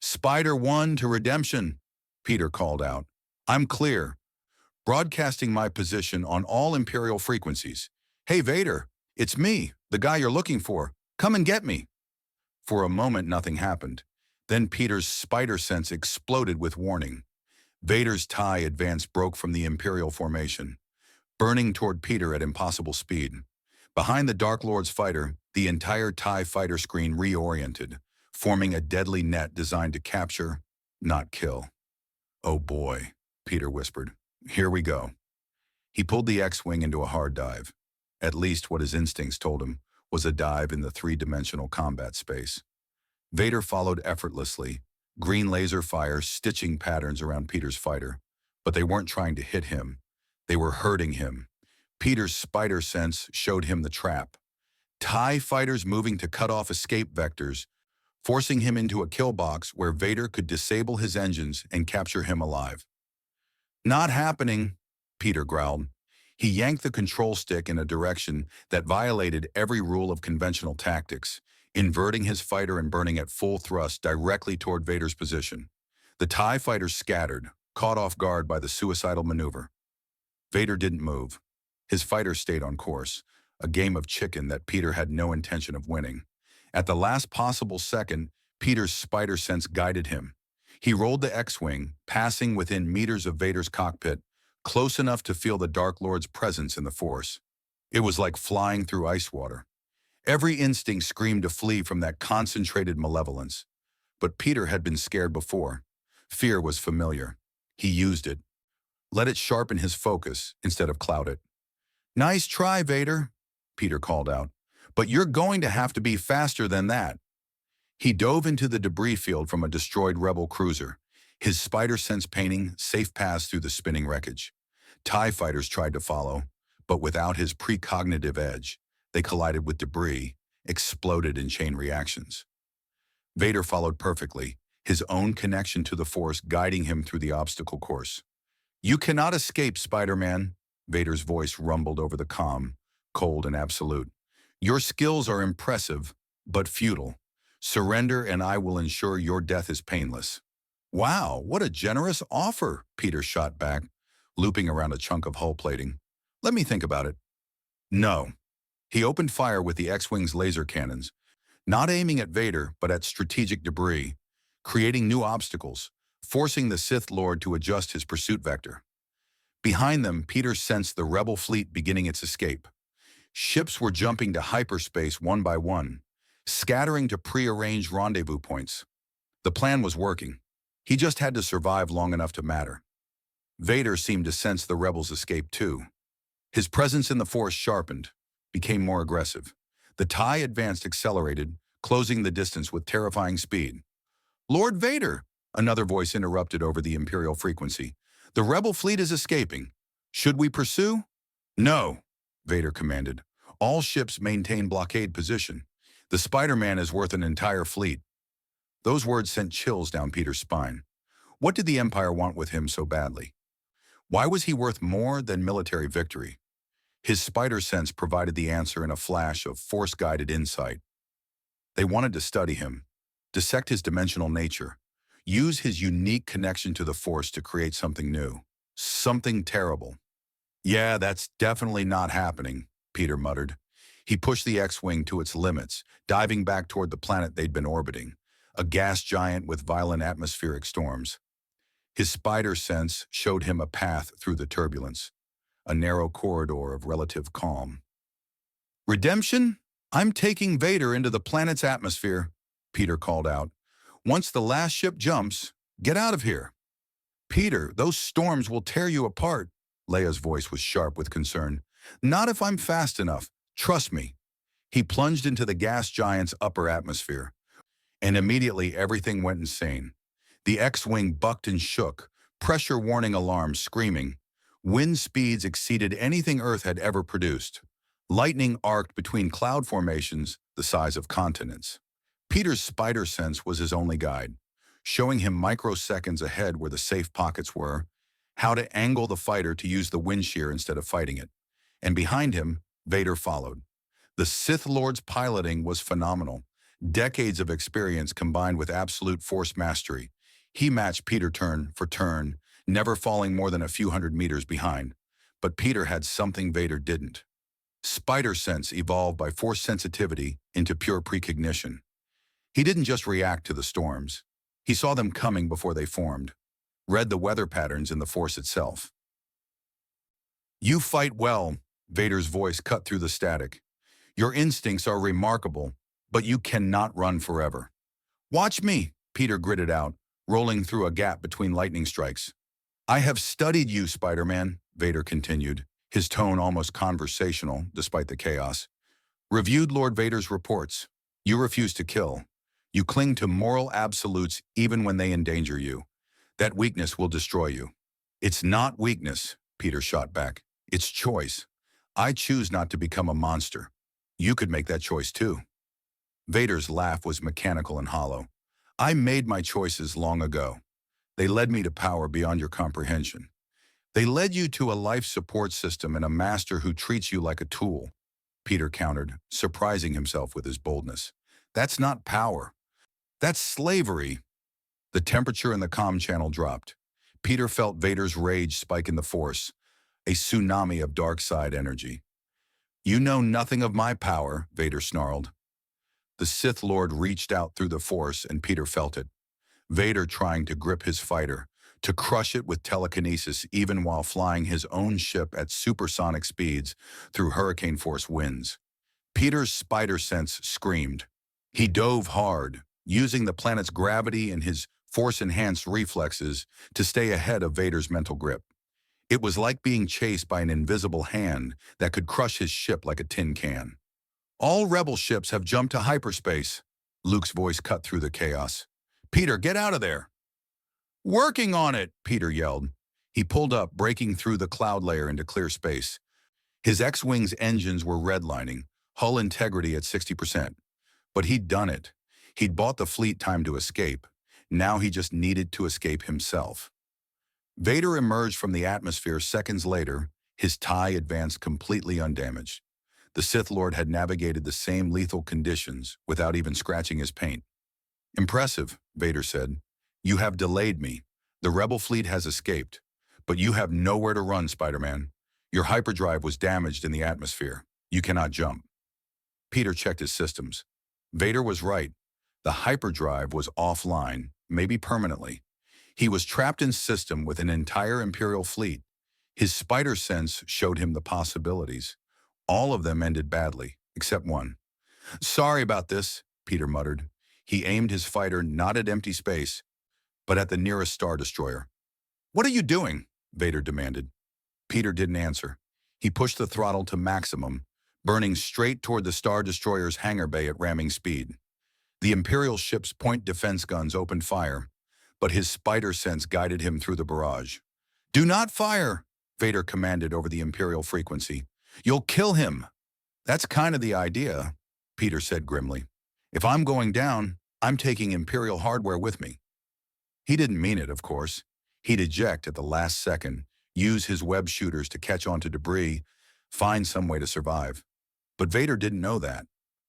"Spider 1 to redemption," Peter called out. "I'm clear. Broadcasting my position on all Imperial frequencies. Hey Vader, it's me, the guy you're looking for. Come and get me." For a moment nothing happened. Then Peter's spider sense exploded with warning. Vader's TIE advance broke from the Imperial formation, burning toward Peter at impossible speed. Behind the Dark Lord's fighter, the entire TIE fighter screen reoriented, forming a deadly net designed to capture, not kill. "Oh boy," Peter whispered. "Here we go." He pulled the X-Wing into a hard dive. At least what his instincts told him was a dive in the 3-dimensional combat space. Vader followed effortlessly, green laser fire stitching patterns around Peter's fighter. But they weren't trying to hit him. They were hurting him. Peter's spider sense showed him the trap. TIE fighters moving to cut off escape vectors, forcing him into a kill box where Vader could disable his engines and capture him alive. "Not happening," Peter growled. He yanked the control stick in a direction that violated every rule of conventional tactics, inverting his fighter and burning at full thrust directly toward Vader's position. The TIE fighters scattered, caught off guard by the suicidal maneuver. Vader didn't move. His fighter stayed on course, a game of chicken that Peter had no intention of winning. At the last possible second, Peter's spider sense guided him. He rolled the X-Wing, passing within meters of Vader's cockpit, close enough to feel the Dark Lord's presence in the Force. It was like flying through ice water. Every instinct screamed to flee from that concentrated malevolence. But Peter had been scared before. Fear was familiar. He used it. Let it sharpen his focus instead of cloud it. "Nice try, Vader," Peter called out. "But you're going to have to be faster than that." He dove into the debris field from a destroyed Rebel cruiser, his spider sense painting safe paths through the spinning wreckage. TIE fighters tried to follow, but without his precognitive edge, they collided with debris, exploded in chain reactions. Vader followed perfectly, his own connection to the Force guiding him through the obstacle course. "You cannot escape, Spider-Man," Vader's voice rumbled over the comm, cold and absolute. "Your skills are impressive, but futile. Surrender and I will ensure your death is painless." "Wow, what a generous offer," Peter shot back, looping around a chunk of hull plating. "Let me think about it." "No." He opened fire with the X-Wing's laser cannons, not aiming at Vader, but at strategic debris, creating new obstacles, forcing the Sith Lord to adjust his pursuit vector. Behind them, Peter sensed the Rebel fleet beginning its escape. Ships were jumping to hyperspace one by one, scattering to prearranged rendezvous points. The plan was working. He just had to survive long enough to matter. Vader seemed to sense the Rebels' escape too. His presence in the Force sharpened, became more aggressive. The TIE advanced accelerated, closing the distance with terrifying speed. "Lord Vader," another voice interrupted over the Imperial frequency. "The Rebel fleet is escaping. Should we pursue?" "No," Vader commanded. "All ships maintain blockade position. The Spider-Man is worth an entire fleet." Those words sent chills down Peter's spine. What did the Empire want with him so badly? Why was he worth more than military victory? His spider sense provided the answer in a flash of Force-guided insight. They wanted to study him, dissect his dimensional nature, use his unique connection to the Force to create something new, something terrible. "Yeah, that's definitely not happening," Peter muttered. He pushed the X-Wing to its limits, diving back toward the planet they'd been orbiting, a gas giant with violent atmospheric storms. His spider sense showed him a path through the turbulence, a narrow corridor of relative calm. "Redemption? I'm taking Vader into the planet's atmosphere," Peter called out. "Once the last ship jumps, get out of here." "Peter, those storms will tear you apart," Leia's voice was sharp with concern. "Not if I'm fast enough. Trust me." He plunged into the gas giant's upper atmosphere, and immediately everything went insane. The X-Wing bucked and shook, pressure warning alarms screaming. Wind speeds exceeded anything Earth had ever produced. Lightning arced between cloud formations the size of continents. Peter's spider sense was his only guide, showing him microseconds ahead where the safe pockets were, how to angle the fighter to use the wind shear instead of fighting it. And behind him, Vader followed. The Sith Lord's piloting was phenomenal. Decades of experience combined with absolute Force mastery. He matched Peter turn for turn, never falling more than a few hundred meters behind. But Peter had something Vader didn't. Spider sense evolved by Force sensitivity into pure precognition. He didn't just react to the storms. He saw them coming before they formed, read the weather patterns in the Force itself. "You fight well," Vader's voice cut through the static. "Your instincts are remarkable, but you cannot run forever." "Watch me," Peter gritted out, rolling through a gap between lightning strikes. "I have studied you, Spider-Man," Vader continued, his tone almost conversational despite the chaos. "Reviewed Lord Vader's reports. You refuse to kill. You cling to moral absolutes even when they endanger you. That weakness will destroy you. It's not weakness, Peter shot back. It's choice. I choose not to become a monster. You could make that choice too. Vader's laugh was mechanical and hollow. I made my choices long ago. They led me to power beyond your comprehension. They led you to a life support system and a master who treats you like a tool. Peter countered, surprising himself with his boldness. That's not power. That's slavery. The temperature in the comm channel dropped. Peter felt Vader's rage spike in the Force, a tsunami of dark side energy. You know nothing of my power, Vader snarled. The Sith Lord reached out through the Force and Peter felt it. Vader trying to grip his fighter, to crush it with telekinesis even while flying his own ship at supersonic speeds through hurricane force winds. Peter's spider sense screamed. He dove hard, using the planet's gravity and his force-enhanced reflexes to stay ahead of Vader's mental grip. It was like being chased by an invisible hand that could crush his ship like a tin can. All rebel ships have jumped to hyperspace. Luke's voice cut through the chaos. Peter, get out of there. Working on it, Peter yelled. He pulled up, breaking through the cloud layer into clear space. His X-Wing's engines were redlining, hull integrity at 60%. But he'd done it. He'd bought the fleet time to escape. Now he just needed to escape himself. Vader emerged from the atmosphere seconds later, his tie advanced completely undamaged. The Sith Lord had navigated the same lethal conditions without even scratching his paint. Impressive, Vader said. You have delayed me. The rebel fleet has escaped. But you have nowhere to run, Spider-Man. Your hyperdrive was damaged in the atmosphere. You cannot jump. Peter checked his systems. Vader was right. The hyperdrive was offline, maybe permanently. He was trapped in system with an entire Imperial fleet. His spider sense showed him the possibilities. All of them ended badly, except one. Sorry about this, Peter muttered. He aimed his fighter not at empty space, but at the nearest Star Destroyer. What are you doing? Vader demanded. Peter didn't answer. He pushed the throttle to maximum, burning straight toward the Star Destroyer's hangar bay at ramming speed. The Imperial ship's point defense guns opened fire, but his spider sense guided him through the barrage. Do not fire, Vader commanded over the Imperial frequency. You'll kill him. That's kind of the idea, Peter said grimly. If I'm going down, I'm taking Imperial hardware with me. He didn't mean it, of course. He'd eject at the last second, use his web shooters to catch onto debris, find some way to survive. But Vader didn't know that.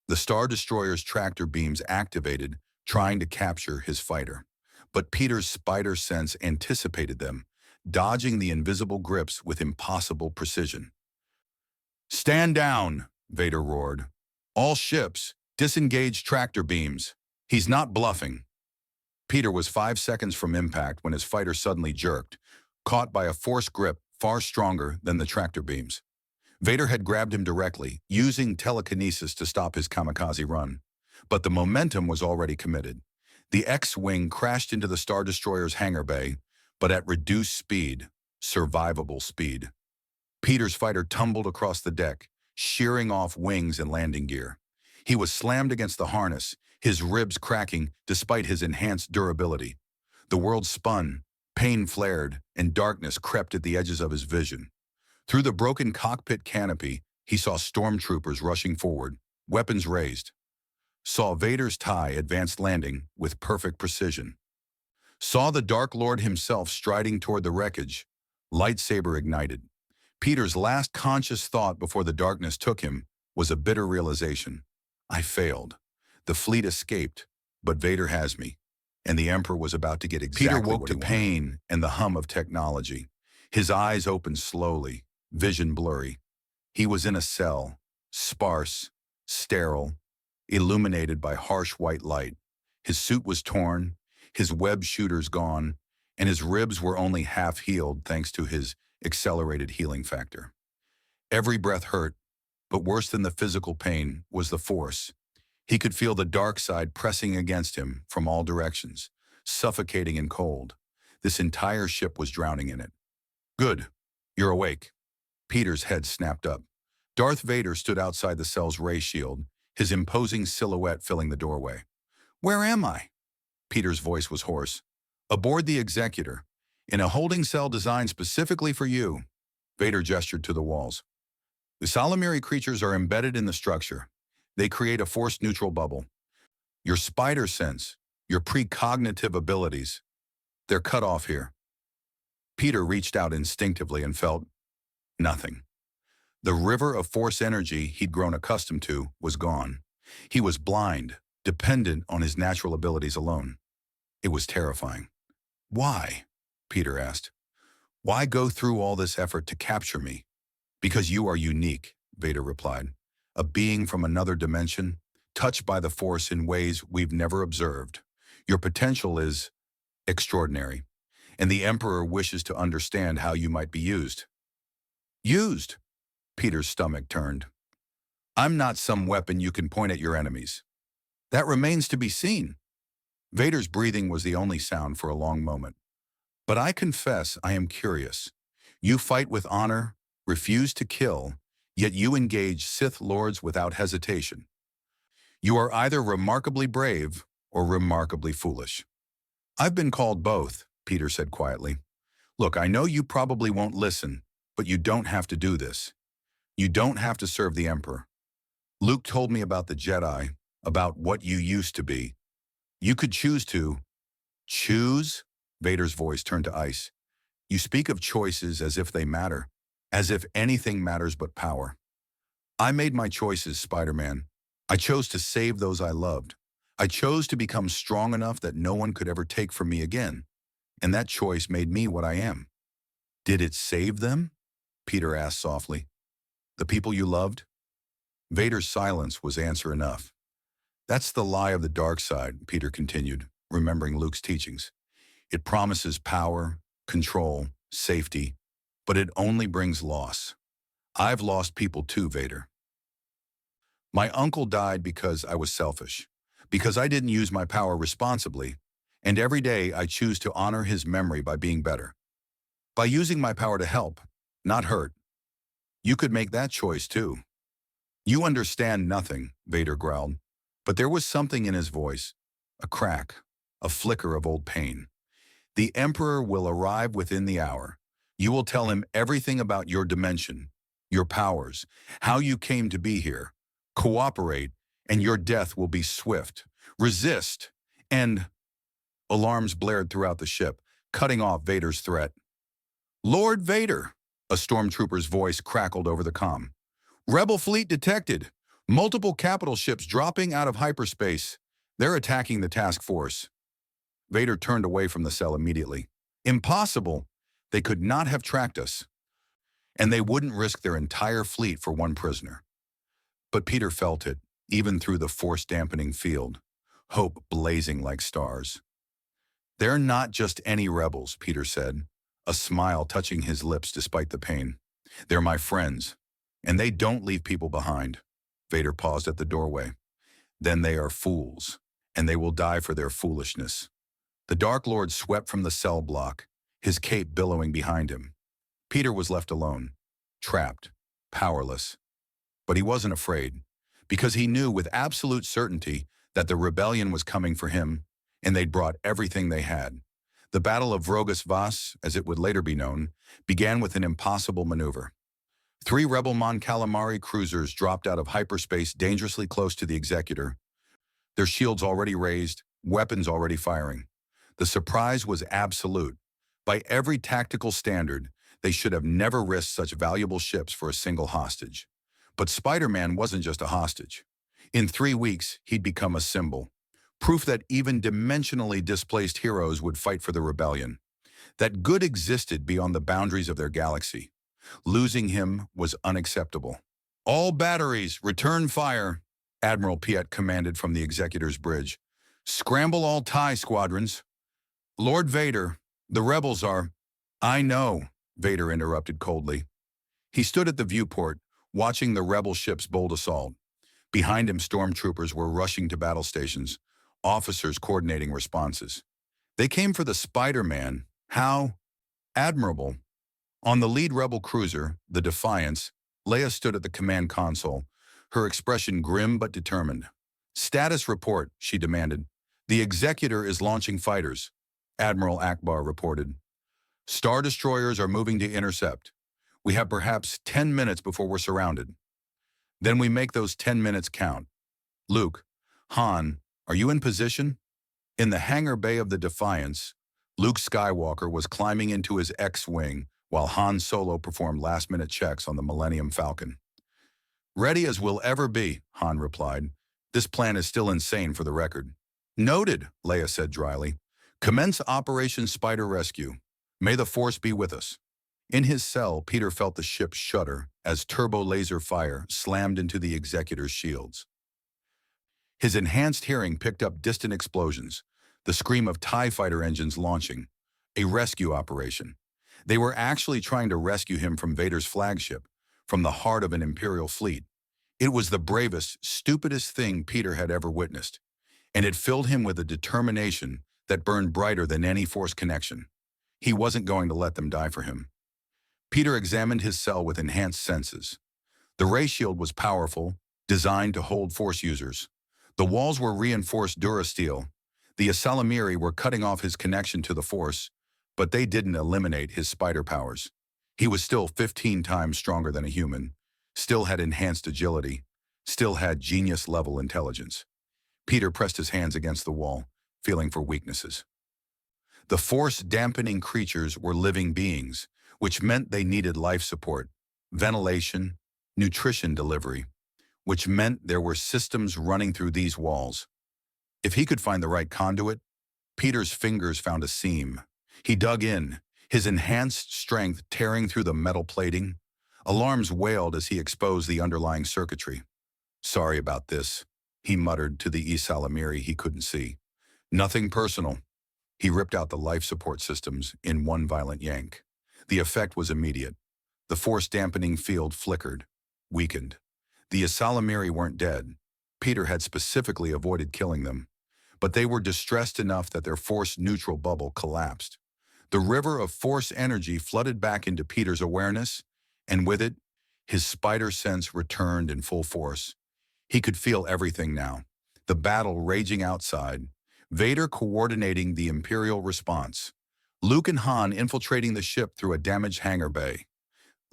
The Star Destroyer's tractor beams activated, trying to capture his fighter. But Peter's spider sense anticipated them, dodging the invisible grips with impossible precision. Stand down, Vader roared. All ships, disengage tractor beams. He's not bluffing. Peter was 5 seconds from impact when his fighter suddenly jerked, caught by a force grip far stronger than the tractor beams. Vader had grabbed him directly, using telekinesis to stop his kamikaze run. But the momentum was already committed. The X-Wing crashed into the Star Destroyer's hangar bay, but at reduced speed, survivable speed. Peter's fighter tumbled across the deck, shearing off wings and landing gear. He was slammed against the harness, his ribs cracking despite his enhanced durability. The world spun, pain flared, and darkness crept at the edges of his vision. Through the broken cockpit canopy, he saw stormtroopers rushing forward, weapons raised. Saw Vader's tie advanced landing with perfect precision. Saw the Dark Lord himself striding toward the wreckage, lightsaber ignited. Peter's last conscious thought before the darkness took him was a bitter realization. I failed. The fleet escaped, but Vader has me. And the Emperor was about to get exactly Peter woke to pain and the hum of technology. His eyes opened slowly, vision blurry. He was in a cell, sparse, sterile, illuminated by harsh white light. His suit was torn, his web shooters gone, and his ribs were only half healed thanks to his accelerated healing factor. Every breath hurt, but worse than the physical pain was the Force. He could feel the dark side pressing against him from all directions, suffocating and cold. This entire ship was drowning in it. Good, you're awake. Peter's head snapped up. Darth Vader stood outside the cell's ray shield, his imposing silhouette filling the doorway. Where am I? Peter's voice was hoarse. Aboard the Executor, in a holding cell designed specifically for you. Vader gestured to the walls. The Salamiri creatures are embedded in the structure. They create a force-neutral bubble. Your spider sense, your precognitive abilities, they're cut off here. Peter reached out instinctively and felt nothing. The river of force energy he'd grown accustomed to was gone. He was blind, dependent on his natural abilities alone. It was terrifying. Why? Peter asked. Why go through all this effort to capture me? Because you are unique, Vader replied. A being from another dimension, touched by the Force in ways we've never observed. Your potential is extraordinary, and the Emperor wishes to understand how you might be used. Used? Peter's stomach turned. I'm not some weapon you can point at your enemies. That remains to be seen. Vader's breathing was the only sound for a long moment. But I confess I am curious. You fight with honor, refuse to kill, yet you engage Sith Lords without hesitation. You are either remarkably brave or remarkably foolish. I've been called both, Peter said quietly. Look, I know you probably won't listen, but you don't have to do this. You don't have to serve the Emperor. Luke told me about the Jedi, about what you used to be. You could choose to. Choose? Vader's voice turned to ice. You speak of choices as if they matter, as if anything matters but power. I made my choices, Spider-Man. I chose to save those I loved. I chose to become strong enough that no one could ever take from me again. And that choice made me what I am. Did it save them? Peter asked softly. The people you loved? Vader's silence was answer enough. That's the lie of the dark side, Peter continued, remembering Luke's teachings. It promises power, control, safety, but it only brings loss. I've lost people too, Vader. My uncle died because I was selfish, because I didn't use my power responsibly, and every day I choose to honor his memory by being better. By using my power to help, not hurt. You could make that choice too. You understand nothing, Vader growled, but there was something in his voice, a crack, a flicker of old pain. The Emperor will arrive within the hour. You will tell him everything about your dimension, your powers, how you came to be here. Cooperate, and your death will be swift. Resist, and... Alarms blared throughout the ship, cutting off Vader's threat. Lord Vader, a stormtrooper's voice crackled over the comm. Rebel fleet detected. Multiple capital ships dropping out of hyperspace. They're attacking the task force. Vader turned away from the cell immediately. Impossible. They could not have tracked us. And they wouldn't risk their entire fleet for one prisoner. But Peter felt it, even through the force-dampening field. Hope blazing like stars. They're not just any rebels, Peter said, a smile touching his lips despite the pain. They're my friends, and they don't leave people behind. Vader paused at the doorway. Then they are fools, and they will die for their foolishness. The Dark Lord swept from the cell block, his cape billowing behind him. Peter was left alone, trapped, powerless. But he wasn't afraid, because he knew with absolute certainty that the rebellion was coming for him, and they'd brought everything they had. The Battle of Vrogas Vas, as it would later be known, began with an impossible maneuver. 3 rebel Mon Calamari cruisers dropped out of hyperspace dangerously close to the Executor, their shields already raised, weapons already firing. The surprise was absolute. By every tactical standard, they should have never risked such valuable ships for a single hostage. But Spider-Man wasn't just a hostage. In 3 weeks, he'd become a symbol. Proof that even dimensionally displaced heroes would fight for the rebellion. That good existed beyond the boundaries of their galaxy. Losing him was unacceptable. All batteries, return fire, Admiral Piet commanded from the Executor's bridge. Scramble all TIE squadrons. Lord Vader, the rebels are... I know, Vader interrupted coldly. He stood at the viewport, watching the rebel ship's bold assault. Behind him, stormtroopers were rushing to battle stations, officers coordinating responses. They came for the Spider-Man. How? Admirable. On the lead rebel cruiser, the Defiance, Leia stood at the command console, her expression grim but determined. Status report, she demanded. The Executor is launching fighters, Admiral Akbar reported. Star destroyers are moving to intercept. We have perhaps 10 minutes before we're surrounded. Then we make those 10 minutes count. Luke, Han, are you in position? In the hangar bay of the Defiance, Luke Skywalker was climbing into his X-Wing while Han Solo performed last-minute checks on the Millennium Falcon. Ready as we'll ever be, Han replied. This plan is still insane for the record. Noted, Leia said dryly. Commence Operation Spider Rescue. May the Force be with us. In his cell, Peter felt the ship shudder as turbo-laser fire slammed into the Executor's shields. His enhanced hearing picked up distant explosions, the scream of TIE fighter engines launching, a rescue operation. They were actually trying to rescue him from Vader's flagship, from the heart of an Imperial fleet. It was the bravest, stupidest thing Peter had ever witnessed, and it filled him with a determination that burned brighter than any Force connection. He wasn't going to let them die for him. Peter examined his cell with enhanced senses. The ray shield was powerful, designed to hold Force users. The walls were reinforced durasteel. The Ysalamiri were cutting off his connection to the Force, but they didn't eliminate his spider powers. He was still 15 times stronger than a human, still had enhanced agility, still had genius-level intelligence. Peter pressed his hands against the wall, feeling for weaknesses. The Force-dampening creatures were living beings, which meant they needed life support, ventilation, nutrition delivery, which meant there were systems running through these walls. If he could find the right conduit, Peter's fingers found a seam. He dug in, his enhanced strength tearing through the metal plating. Alarms wailed as he exposed the underlying circuitry. Sorry about this, he muttered to the Ysalamiri he couldn't see. Nothing personal. He ripped out the life support systems in one violent yank. The effect was immediate. The Force-dampening field flickered, weakened. The Ysalamiri weren't dead. Peter had specifically avoided killing them, but they were distressed enough that their Force-neutral bubble collapsed. The river of Force energy flooded back into Peter's awareness, and with it, his spider sense returned in full force. He could feel everything now. The battle raging outside, Vader coordinating the Imperial response, Luke and Han infiltrating the ship through a damaged hangar bay,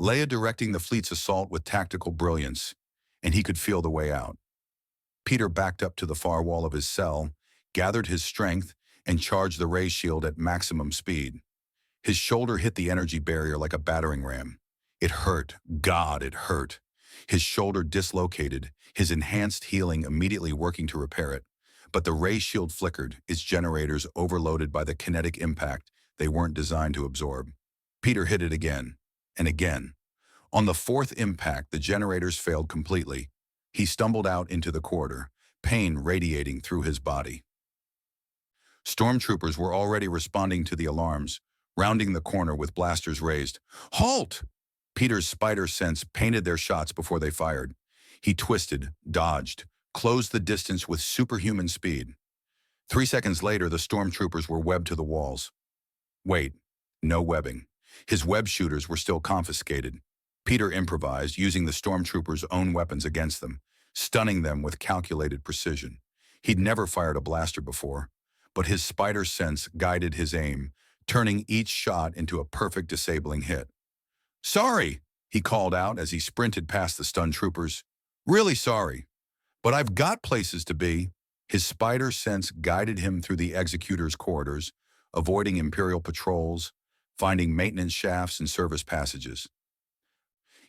Leia directing the fleet's assault with tactical brilliance, and he could feel the way out. Peter backed up to the far wall of his cell, gathered his strength, and charged the ray shield at maximum speed. His shoulder hit the energy barrier like a battering ram. It hurt. God, it hurt. His shoulder dislocated, his enhanced healing immediately working to repair it. But the ray shield flickered, its generators overloaded by the kinetic impact they weren't designed to absorb. Peter hit it again, and again. On the fourth impact, the generators failed completely. He stumbled out into the corridor, pain radiating through his body. Stormtroopers were already responding to the alarms, rounding the corner with blasters raised. Halt! Peter's spider sense painted their shots before they fired. He twisted, dodged, closed the distance with superhuman speed. 3 seconds later, the stormtroopers were webbed to the walls. Wait, no webbing. His web shooters were still confiscated. Peter improvised, using the stormtroopers' own weapons against them, stunning them with calculated precision. He'd never fired a blaster before, but his spider sense guided his aim, turning each shot into a perfect disabling hit. Sorry, he called out as he sprinted past the stunned troopers. Really sorry, but I've got places to be. His spider sense guided him through the Executor's corridors, avoiding Imperial patrols, finding maintenance shafts and service passages.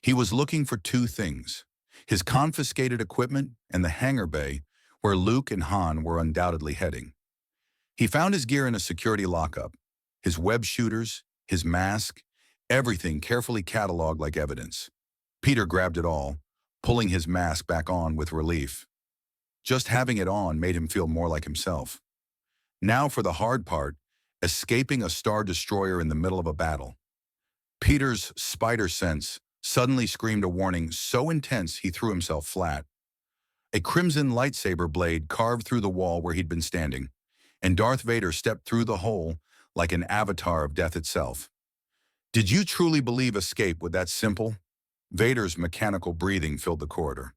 He was looking for two things: his confiscated equipment and the hangar bay where Luke and Han were undoubtedly heading. He found his gear in a security lockup, his web shooters, his mask, everything carefully cataloged like evidence. Peter grabbed it all, pulling his mask back on with relief. Just having it on made him feel more like himself. Now for the hard part, escaping a Star Destroyer in the middle of a battle. Peter's spider sense suddenly screamed a warning so intense he threw himself flat. A crimson lightsaber blade carved through the wall where he'd been standing, and Darth Vader stepped through the hole like an avatar of death itself. Did you truly believe escape was that simple? Vader's mechanical breathing filled the corridor.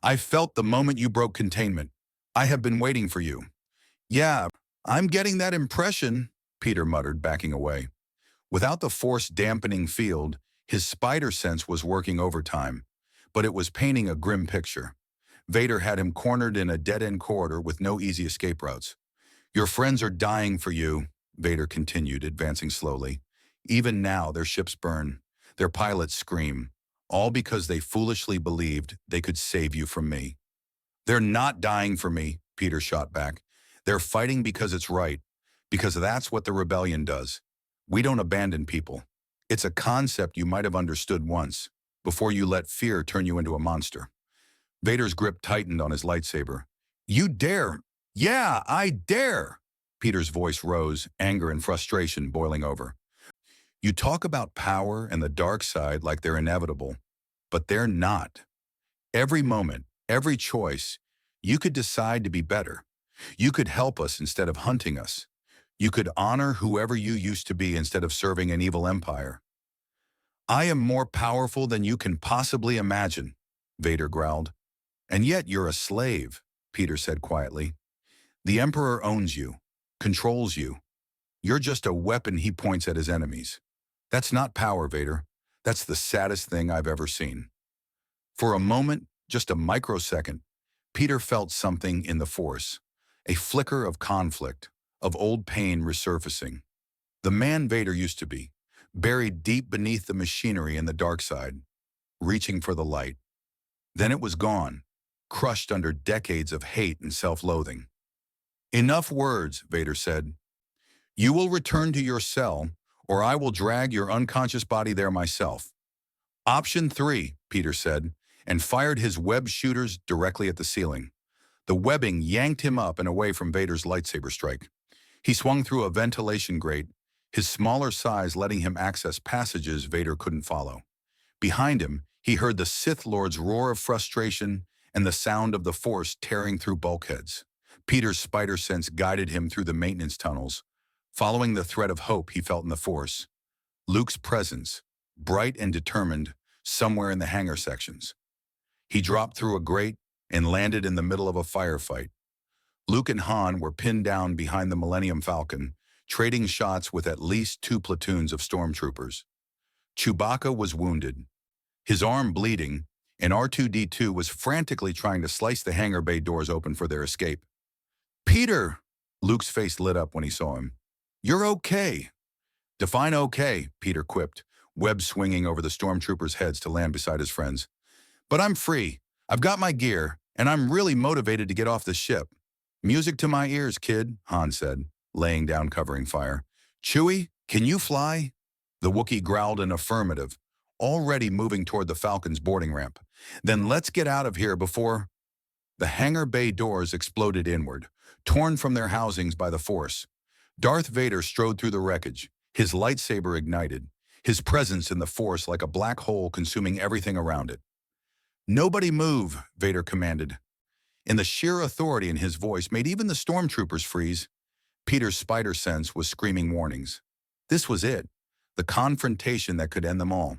I felt the moment you broke containment. I have been waiting for you. Yeah, I'm getting that impression, Peter muttered, backing away. Without the force-dampening field, his spider sense was working overtime, but it was painting a grim picture. Vader had him cornered in a dead-end corridor with no easy escape routes. Your friends are dying for you, Vader continued, advancing slowly. Even now, their ships burn. Their pilots scream, all because they foolishly believed they could save you from me. They're not dying for me, Peter shot back. They're fighting because it's right, because that's what the rebellion does. We don't abandon people. It's a concept you might have understood once, before you let fear turn you into a monster. Vader's grip tightened on his lightsaber. You dare! Yeah, I dare! Peter's voice rose, anger and frustration boiling over. You talk about power and the dark side like they're inevitable, but they're not. Every moment, every choice, you could decide to be better. You could help us instead of hunting us. You could honor whoever you used to be instead of serving an evil empire. I am more powerful than you can possibly imagine, Vader growled. And yet you're a slave, Peter said quietly. The Emperor owns you, controls you. You're just a weapon he points at his enemies. That's not power, Vader. That's the saddest thing I've ever seen. For a moment, just a microsecond, Peter felt something in the Force, a flicker of conflict, of old pain resurfacing. The man Vader used to be, buried deep beneath the machinery in the dark side, reaching for the light. Then it was gone, crushed under decades of hate and self-loathing. Enough words, Vader said. You will return to your cell, or I will drag your unconscious body there myself. Option 3, Peter said, and fired his web shooters directly at the ceiling. The webbing yanked him up and away from Vader's lightsaber strike. He swung through a ventilation grate, his smaller size letting him access passages Vader couldn't follow. Behind him, he heard the Sith Lord's roar of frustration and the sound of the Force tearing through bulkheads. Peter's spider sense guided him through the maintenance tunnels, following the thread of hope he felt in the Force. Luke's presence, bright and determined, somewhere in the hangar sections. He dropped through a grate and landed in the middle of a firefight. Luke and Han were pinned down behind the Millennium Falcon, trading shots with at least 2 platoons of stormtroopers. Chewbacca was wounded, his arm bleeding, and R2-D2 was frantically trying to slice the hangar bay doors open for their escape. Peter! Luke's face lit up when he saw him. You're okay. Define okay, Peter quipped, web swinging over the stormtroopers' heads to land beside his friends. But I'm free. I've got my gear, and I'm really motivated to get off the ship. Music to my ears, kid, Han said, laying down covering fire. Chewie, can you fly? The Wookiee growled an affirmative, already moving toward the Falcon's boarding ramp. Then let's get out of here before... The hangar bay doors exploded inward, torn from their housings by the Force. Darth Vader strode through the wreckage, his lightsaber ignited, his presence in the Force like a black hole consuming everything around it. Nobody move, Vader commanded. And the sheer authority in his voice made even the stormtroopers freeze. Peter's spider sense was screaming warnings. This was it, the confrontation that could end them all.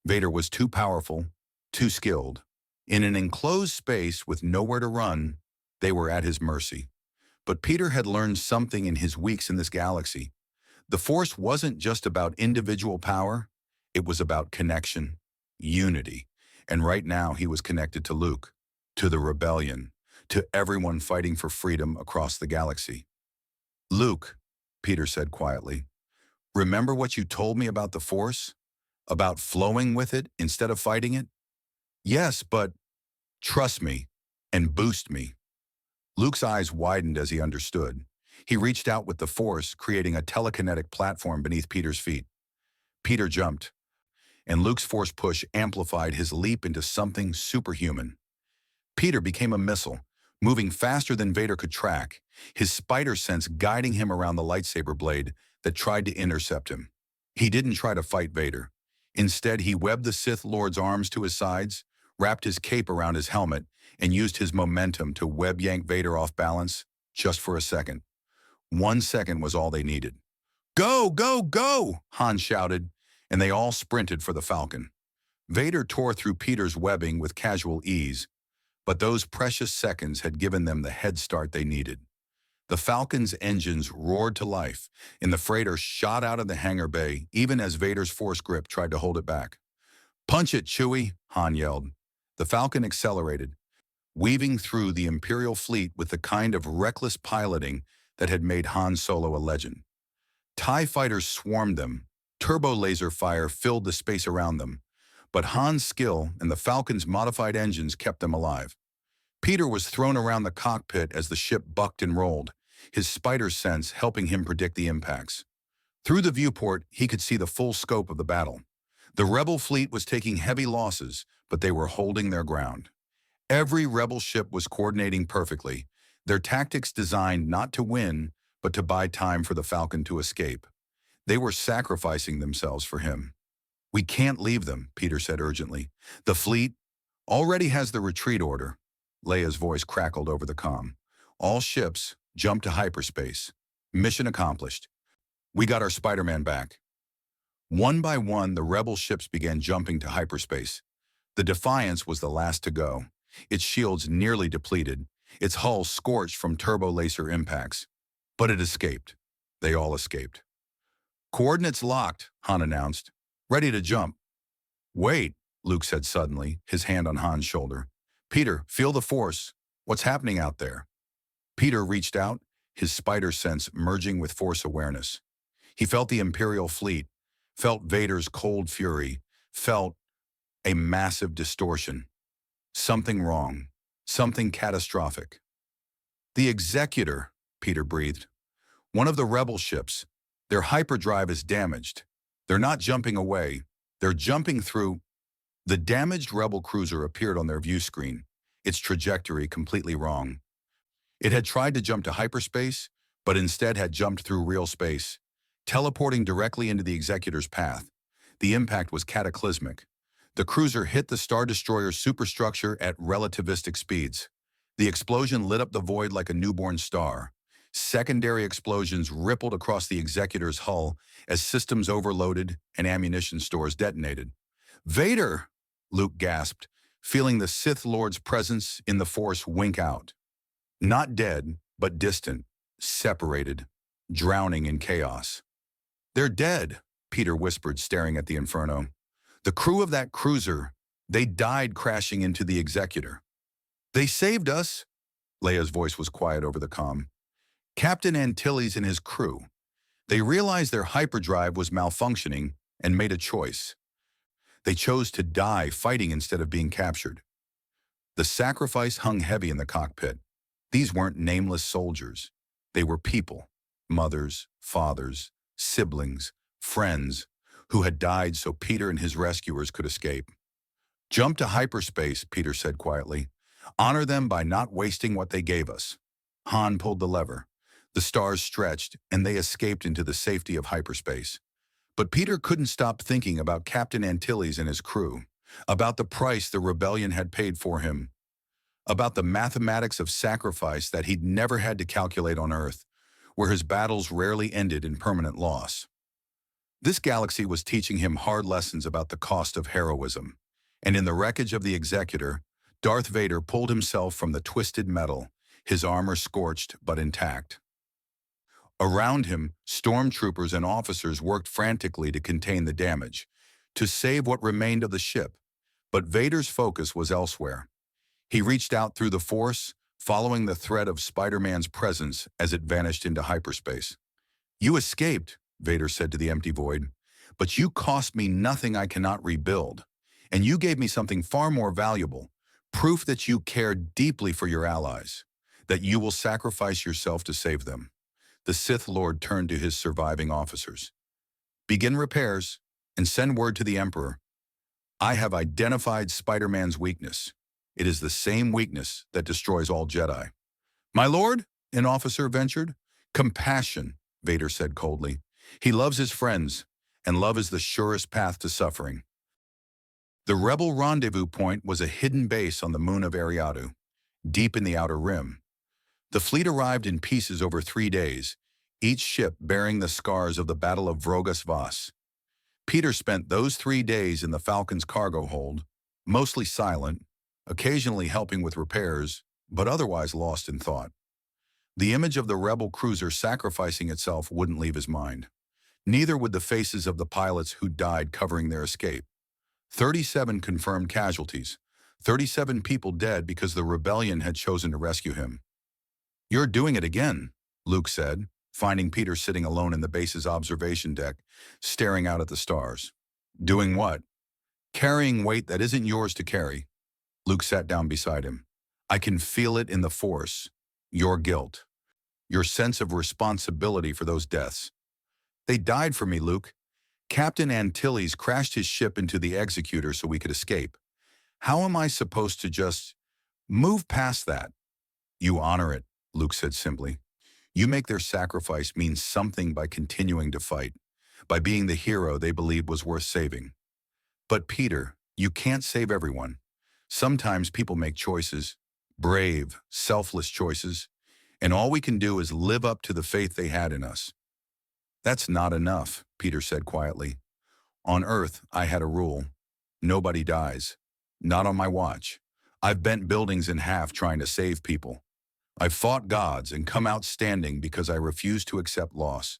Vader was too powerful, too skilled. In an enclosed space with nowhere to run, they were at his mercy. But Peter had learned something in his weeks in this galaxy. The Force wasn't just about individual power, it was about connection, unity. And right now he was connected to Luke, to the rebellion, to everyone fighting for freedom across the galaxy. Luke, Peter said quietly, remember what you told me about the Force? About flowing with it instead of fighting it? Yes, but trust me and boost me. Luke's eyes widened as he understood. He reached out with the Force, creating a telekinetic platform beneath Peter's feet. Peter jumped, and Luke's Force push amplified his leap into something superhuman. Peter became a missile, moving faster than Vader could track, his spider sense guiding him around the lightsaber blade that tried to intercept him. He didn't try to fight Vader. Instead, he webbed the Sith Lord's arms to his sides, wrapped his cape around his helmet, and used his momentum to web-yank Vader off balance just for a second. 1 second was all they needed. Go, go, go, Han shouted, and they all sprinted for the Falcon. Vader tore through Peter's webbing with casual ease, but those precious seconds had given them the head start they needed. The Falcon's engines roared to life, and the freighter shot out of the hangar bay even as Vader's force grip tried to hold it back. "Punch it, Chewie!" Han yelled. The Falcon accelerated, weaving through the Imperial fleet with the kind of reckless piloting that had made Han Solo a legend. TIE fighters swarmed them. Turbo laser fire filled the space around them. But Han's skill and the Falcon's modified engines kept them alive. Peter was thrown around the cockpit as the ship bucked and rolled, his spider sense helping him predict the impacts. Through the viewport, he could see the full scope of the battle. The Rebel fleet was taking heavy losses, but they were holding their ground. Every Rebel ship was coordinating perfectly, their tactics designed not to win, but to buy time for the Falcon to escape. They were sacrificing themselves for him. "We can't leave them," Peter said urgently. "The fleet already has the retreat order." Leia's voice crackled over the comm. "All ships jump to hyperspace. Mission accomplished. We got our Spider-Man back." One by one, the Rebel ships began jumping to hyperspace. The Defiance was the last to go, its shields nearly depleted, its hull scorched from turbo laser impacts. But it escaped. They all escaped. "Coordinates locked," Han announced. "Ready to jump." "Wait," Luke said suddenly, his hand on Han's shoulder. "Peter, feel the force. What's happening out there?" Peter reached out, his spider sense merging with force awareness. He felt the Imperial fleet, felt Vader's cold fury, felt a massive distortion. Something wrong. Something catastrophic. "The Executor," Peter breathed. "One of the Rebel ships. Their hyperdrive is damaged. They're not jumping away. They're jumping through." The damaged Rebel cruiser appeared on their view screen, its trajectory completely wrong. It had tried to jump to hyperspace, but instead had jumped through real space, teleporting directly into the Executor's path. The impact was cataclysmic. The cruiser hit the Star Destroyer's superstructure at relativistic speeds. The explosion lit up the void like a newborn star. Secondary explosions rippled across the Executor's hull as systems overloaded and ammunition stores detonated. "Vader!" Luke gasped, feeling the Sith Lord's presence in the Force wink out. Not dead, but distant, separated, drowning in chaos. "They're dead," Peter whispered, staring at the inferno. "The crew of that cruiser, they died crashing into the Executor." "They saved us." Leia's voice was quiet over the comm. "Captain Antilles and his crew. They realized their hyperdrive was malfunctioning and made a choice. They chose to die fighting instead of being captured." The sacrifice hung heavy in the cockpit. These weren't nameless soldiers. They were people, mothers, fathers, siblings, friends, who had died so Peter and his rescuers could escape. "Jump to hyperspace," Peter said quietly. "Honor them by not wasting what they gave us." Han pulled the lever. The stars stretched, and they escaped into the safety of hyperspace. But Peter couldn't stop thinking about Captain Antilles and his crew, about the price the rebellion had paid for him, about the mathematics of sacrifice that he'd never had to calculate on Earth, where his battles rarely ended in permanent loss. This galaxy was teaching him hard lessons about the cost of heroism, and in the wreckage of the Executor, Darth Vader pulled himself from the twisted metal, his armor scorched but intact. Around him, stormtroopers and officers worked frantically to contain the damage, to save what remained of the ship, but Vader's focus was elsewhere. He reached out through the Force, following the thread of Spider-Man's presence as it vanished into hyperspace. "You escaped," Vader said to the empty void, "but you cost me nothing I cannot rebuild, and you gave me something far more valuable, proof that you care deeply for your allies, that you will sacrifice yourself to save them." The Sith Lord turned to his surviving officers. "Begin repairs and send word to the Emperor. I have identified Spider-Man's weakness. It is the same weakness that destroys all Jedi." "My lord," an officer ventured. "Compassion," Vader said coldly. "He loves his friends, and love is the surest path to suffering." The Rebel rendezvous point was a hidden base on the moon of Ariadu, deep in the Outer Rim. The fleet arrived in pieces over 3 days, each ship bearing the scars of the Battle of Vrogas Vas. Peter spent those 3 days in the Falcon's cargo hold, mostly silent, occasionally helping with repairs, but otherwise lost in thought. The image of the rebel cruiser sacrificing itself wouldn't leave his mind. Neither would the faces of the pilots who died covering their escape. 37 confirmed casualties. 37 people dead because the rebellion had chosen to rescue him. "You're doing it again," Luke said, finding Peter sitting alone in the base's observation deck, staring out at the stars. "Doing what?" "Carrying weight that isn't yours to carry." Luke sat down beside him. "I can feel it in the Force. Your guilt. Your sense of responsibility for those deaths." "They died for me, Luke. Captain Antilles crashed his ship into the Executor so we could escape. How am I supposed to just move past that?" "You honor it," Luke said simply. "You make their sacrifice mean something by continuing to fight, by being the hero they believed was worth saving." "But Peter, you can't save everyone. Sometimes people make choices, brave, selfless choices, and all we can do is live up to the faith they had in us." "That's not enough," Peter said quietly. "On Earth, I had a rule. Nobody dies. Not on my watch. I've bent buildings in half trying to save people. I've fought gods and come out standing because I refuse to accept loss.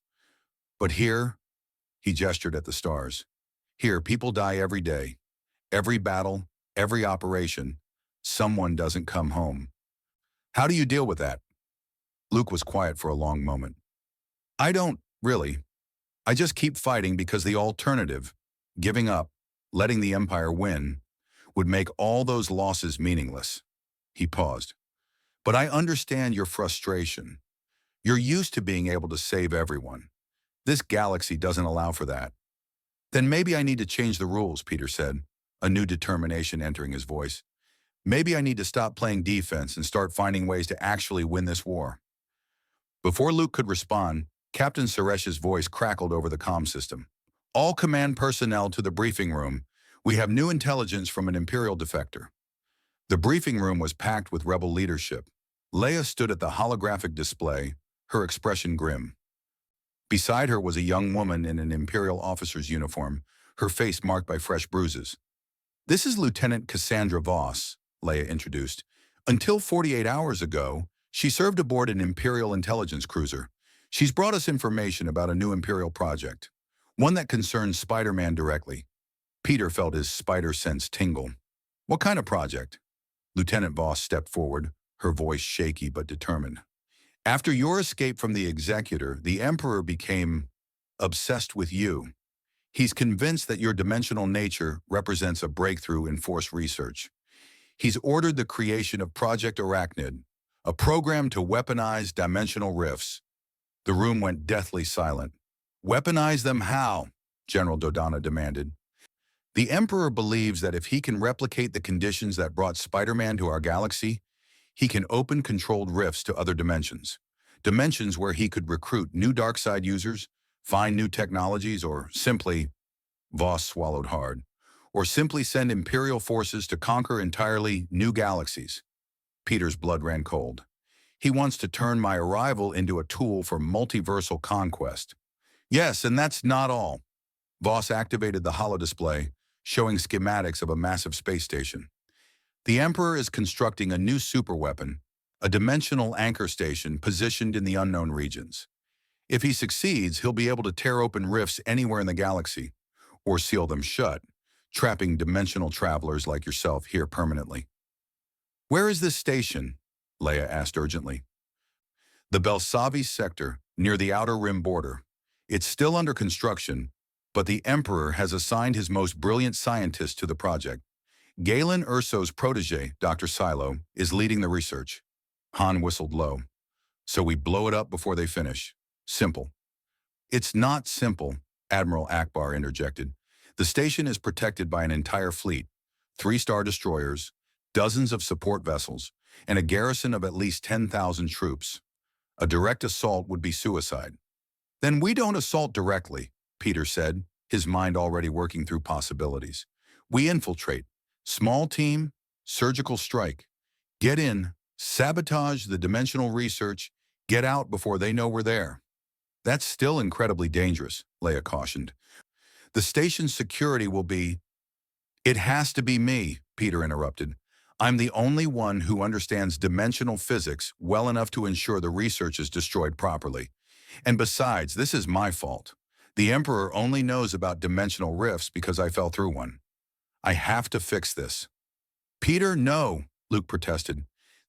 But here," he gestured at the stars, "here people die every day. Every battle, every operation, someone doesn't come home. How do you deal with that?" Luke was quiet for a long moment. "I don't, really. I just keep fighting because the alternative, giving up, letting the Empire win, would make all those losses meaningless." He paused. "But I understand your frustration. You're used to being able to save everyone. This galaxy doesn't allow for that." "Then maybe I need to change the rules," Peter said, a new determination entering his voice. "Maybe I need to stop playing defense and start finding ways to actually win this war." Before Luke could respond, Captain Suresh's voice crackled over the comm system. "All command personnel to the briefing room. We have new intelligence from an Imperial defector." The briefing room was packed with rebel leadership. Leia stood at the holographic display, her expression grim. Beside her was a young woman in an Imperial officer's uniform, her face marked by fresh bruises. "This is Lieutenant Cassandra Voss," Leia introduced. "Until 48 hours ago, she served aboard an Imperial intelligence cruiser. She's brought us information about a new Imperial project, one that concerns Spider-Man directly." Peter felt his spider sense tingle. "What kind of project?" Lieutenant Voss stepped forward, her voice shaky but determined. "After your escape from the Executor, the Emperor became obsessed with you. He's convinced that your dimensional nature represents a breakthrough in Force research. He's ordered the creation of Project Arachnid, a program to weaponize dimensional rifts." The room went deathly silent. "Weaponize them how?" General Dodonna demanded. "The Emperor believes that if he can replicate the conditions that brought Spider-Man to our galaxy, he can open controlled rifts to other dimensions. Dimensions where he could recruit new darkside users, find new technologies, or simply," Voss swallowed hard, "or simply send Imperial forces to conquer entirely new galaxies." Peter's blood ran cold. "He wants to turn my arrival into a tool for multiversal conquest." "Yes, and that's not all." Voss activated the holodisplay, showing schematics of a massive space station. "The Emperor is constructing a new superweapon, a dimensional anchor station positioned in the unknown regions. If he succeeds, he'll be able to tear open rifts anywhere in the galaxy, or seal them shut, trapping dimensional travelers like yourself here permanently." "Where is this station?" Leia asked urgently. "The Belsavi sector, near the Outer Rim border. It's still under construction, but the Emperor has assigned his most brilliant scientist to the project. Galen Erso's protege, Dr. Silo, is leading the research." Han whistled low. "So we blow it up before they finish. Simple." "It's not simple," Admiral Akbar interjected. "The station is protected by an entire fleet, 3-star destroyers, dozens of support vessels, and a garrison of at least 10,000 troops. A direct assault would be suicide." "Then we don't assault directly," Peter said, his mind already working through possibilities. "We infiltrate. Small team, surgical strike. Get in, sabotage the dimensional research, get out before they know we're there." "That's still incredibly dangerous," Leia cautioned. "The station's security will be—" "It has to be me," Peter interrupted. I'm the only one who understands dimensional physics well enough to ensure the research is destroyed properly. And besides, this is my fault. The Emperor only knows about dimensional rifts because I fell through one. I have to fix this." "Peter, no," Luke protested.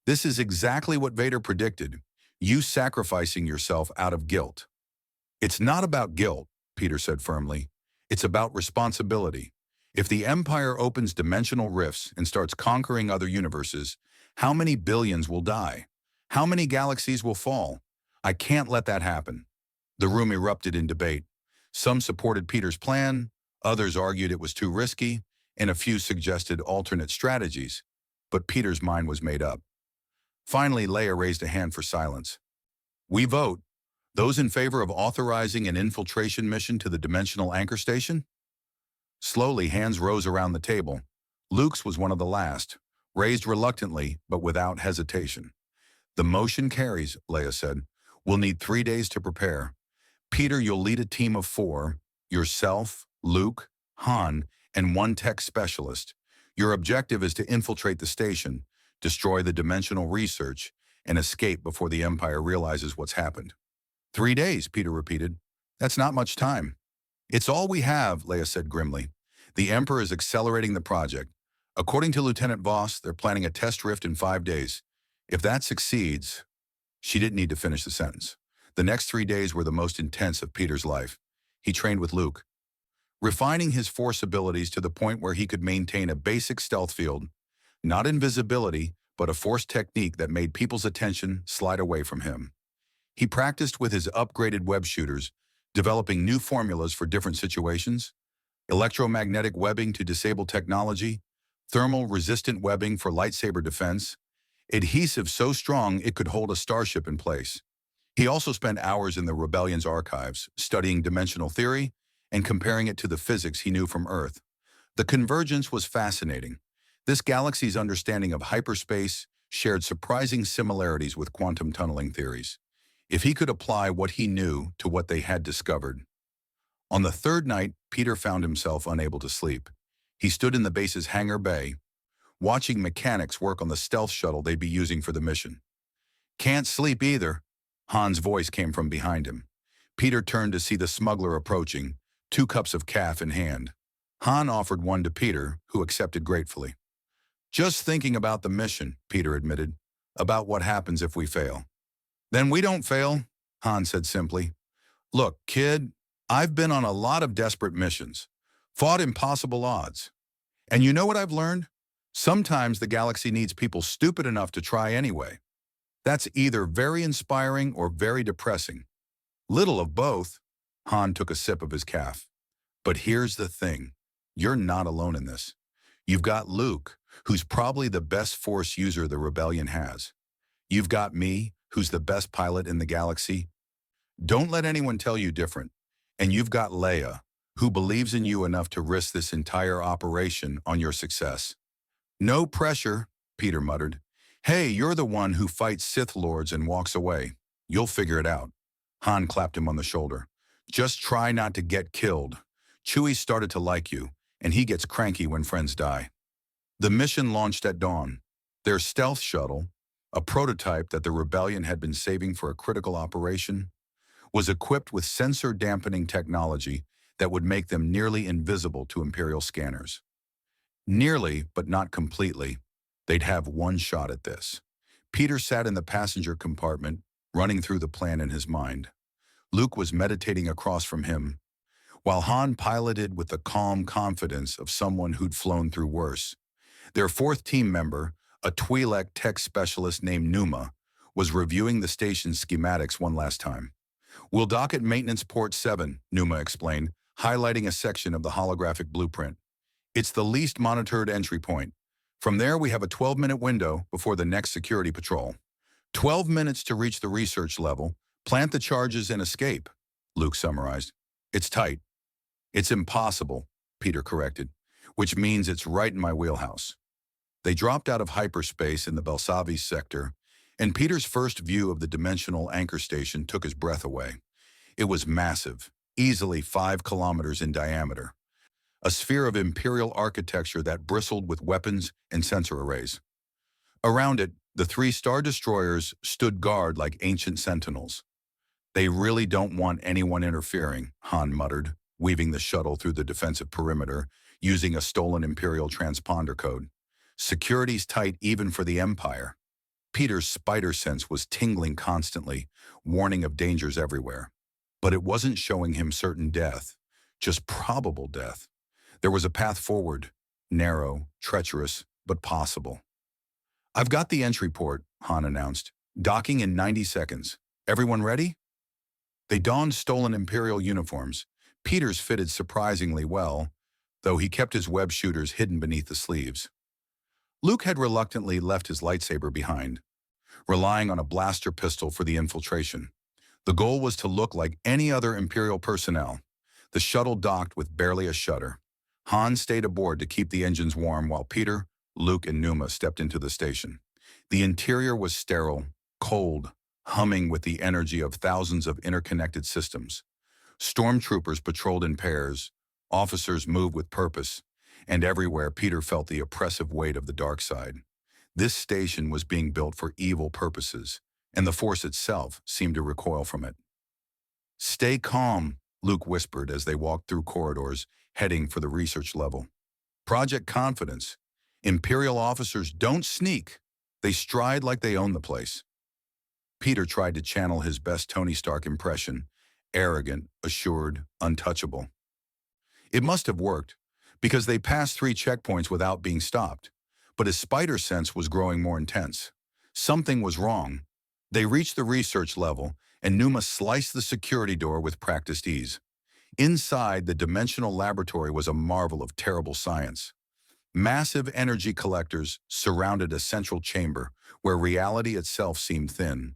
"This is exactly what Vader predicted. You sacrificing yourself out of guilt." "It's not about guilt," Peter said firmly. "It's about responsibility. If the Empire opens dimensional rifts and starts conquering other universes, how many billions will die? How many galaxies will fall? I can't let that happen." The room erupted in debate. Some supported Peter's plan, others argued it was too risky, and a few suggested alternate strategies. But Peter's mind was made up. Finally, Leia raised a hand for silence. "We vote. Those in favor of authorizing an infiltration mission to the Dimensional Anchor Station?" Slowly, hands rose around the table. Luke's was one of the last, raised reluctantly but without hesitation. "The motion carries," Leia said. "We'll need 3 days to prepare. Peter, you'll lead a team of 4, yourself, Luke, Han, and 1 tech specialist. Your objective is to infiltrate the station, destroy the dimensional research, and escape before the Empire realizes what's happened." 3 days, Peter repeated. "That's not much time." "It's all we have," Leia said grimly. "The Emperor is accelerating the project. According to Lieutenant Voss, they're planning a test rift in 5 days. If that succeeds—" She didn't need to finish the sentence. The next 3 days were the most intense of Peter's life. He trained with Luke, refining his force abilities to the point where he could maintain a basic stealth field, not invisibility, but a force technique that made people's attention slide away from him. He practiced with his upgraded web shooters, developing new formulas for different situations: electromagnetic webbing to disable technology, thermal-resistant webbing for lightsaber defense, adhesive so strong it could hold a starship in place. He also spent hours in the Rebellion's archives, studying dimensional theory and comparing it to the physics he knew from Earth. The convergence was fascinating. This galaxy's understanding of hyperspace shared surprising similarities with quantum tunneling theories. If he could apply what he knew to what they had discovered. On the 3rd night, Peter found himself unable to sleep. He stood in the base's hangar bay, watching mechanics work on the stealth shuttle they'd be using for the mission. "Can't sleep either," Han's voice came from behind him. Peter turned to see the smuggler approaching, 2 cups of caf in hand. Han offered one to Peter, who accepted gratefully. "Just thinking about the mission," Peter admitted. "About what happens if we fail." "Then we don't fail," Han said simply. "Look, kid, I've been on a lot of desperate missions, fought impossible odds. And you know what I've learned? Sometimes the galaxy needs people stupid enough to try anyway. That's either very inspiring or very depressing. Little of both." Han took a sip of his caf. "But here's the thing. You're not alone in this. You've got Luke, who's probably the best Force user the Rebellion has. You've got me, who's the best pilot in the galaxy. Don't let anyone tell you different. And you've got Leia, who believes in you enough to risk this entire operation on your success." "No pressure," Peter muttered. "Hey, you're the one who fights Sith Lords and walks away. You'll figure it out." Han clapped him on the shoulder. "Just try not to get killed. Chewie started to like you, and he gets cranky when friends die." The mission launched at dawn. Their stealth shuttle, a prototype that the Rebellion had been saving for a critical operation, was equipped with sensor-dampening technology that would make them nearly invisible to Imperial scanners. Nearly, but not completely. They'd have one shot at this. Peter sat in the passenger compartment, running through the plan in his mind. Luke was meditating across from him, while Han piloted with the calm confidence of someone who'd flown through worse. Their 4th team member, a Twi'lek tech specialist named Numa, was reviewing the station's schematics one last time. "We'll dock at Maintenance Port 7, Numa explained, highlighting a section of the holographic blueprint. "It's the least monitored entry point. From there, we have a 12-minute window before the next security patrol. 12 minutes to reach the research level, plant the charges, and escape," Luke summarized. "It's tight." "It's impossible," Peter corrected, "which means it's right in my wheelhouse." They dropped out of hyperspace in the Belsavi sector, and Peter's first view of the dimensional anchor station took his breath away. It was massive, easily 5 kilometers in diameter, a sphere of imperial architecture that bristled with weapons and sensor arrays. Around it, the three Star Destroyers stood guard like ancient sentinels. They really don't want anyone interfering, Han muttered, weaving the shuttle through the defensive perimeter, using a stolen Imperial transponder code. Security's tight even for the Empire. Peter's spider sense was tingling constantly, warning of dangers everywhere. But it wasn't showing him certain death, just probable death. There was a path forward, narrow, treacherous, but possible. "I've got the entry port," Han announced. "Docking in 90 seconds. Everyone ready?" They donned stolen Imperial uniforms. Peter's fitted surprisingly well, though he kept his web shooters hidden beneath the sleeves. Luke had reluctantly left his lightsaber behind, relying on a blaster pistol for the infiltration. The goal was to look like any other Imperial personnel. The shuttle docked with barely a shudder. Han stayed aboard to keep the engines warm while Peter, Luke, and Pneuma stepped into the station. The interior was sterile, cold, humming with the energy of thousands of interconnected systems. Stormtroopers patrolled in pairs, officers moved with purpose, and everywhere Peter felt the oppressive weight of the dark side. This station was being built for evil purposes, and the Force itself seemed to recoil from it. "Stay calm," Luke whispered as they walked through corridors, heading for the research level. "Project Confidence. Imperial officers don't sneak. They stride like they own the place." Peter tried to channel his best Tony Stark impression, arrogant, assured, untouchable. It must have worked, because they passed 3 checkpoints without being stopped. But his spider sense was growing more intense. Something was wrong. They reached the research level, and Pneuma sliced the security door with practiced ease. Inside, the dimensional laboratory was a marvel of terrible science. Massive energy collectors surrounded a central chamber where reality itself seemed thin,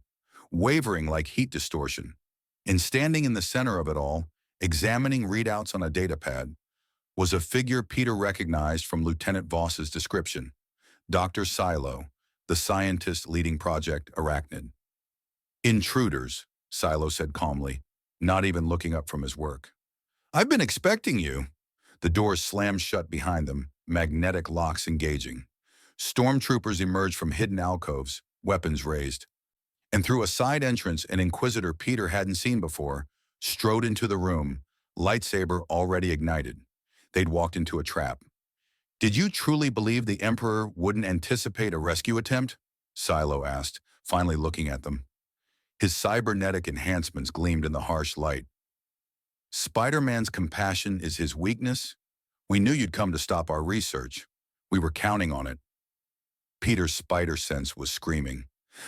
wavering like heat distortion. And standing in the center of it all, examining readouts on a datapad, was a figure Peter recognized from Lieutenant Voss's description, Dr. Silo, the scientist leading Project Arachnid. "Intruders," Silo said calmly, not even looking up from his work. "I've been expecting you." The doors slammed shut behind them, magnetic locks engaging. Stormtroopers emerged from hidden alcoves, weapons raised. And through a side entrance an Inquisitor Peter hadn't seen before strode into the room, lightsaber already ignited. They'd walked into a trap. "Did you truly believe the Emperor wouldn't anticipate a rescue attempt?" Silo asked, finally looking at them. His cybernetic enhancements gleamed in the harsh light. "Spider-Man's compassion is his weakness. We knew you'd come to stop our research. We were counting on it." Peter's spider sense was screaming.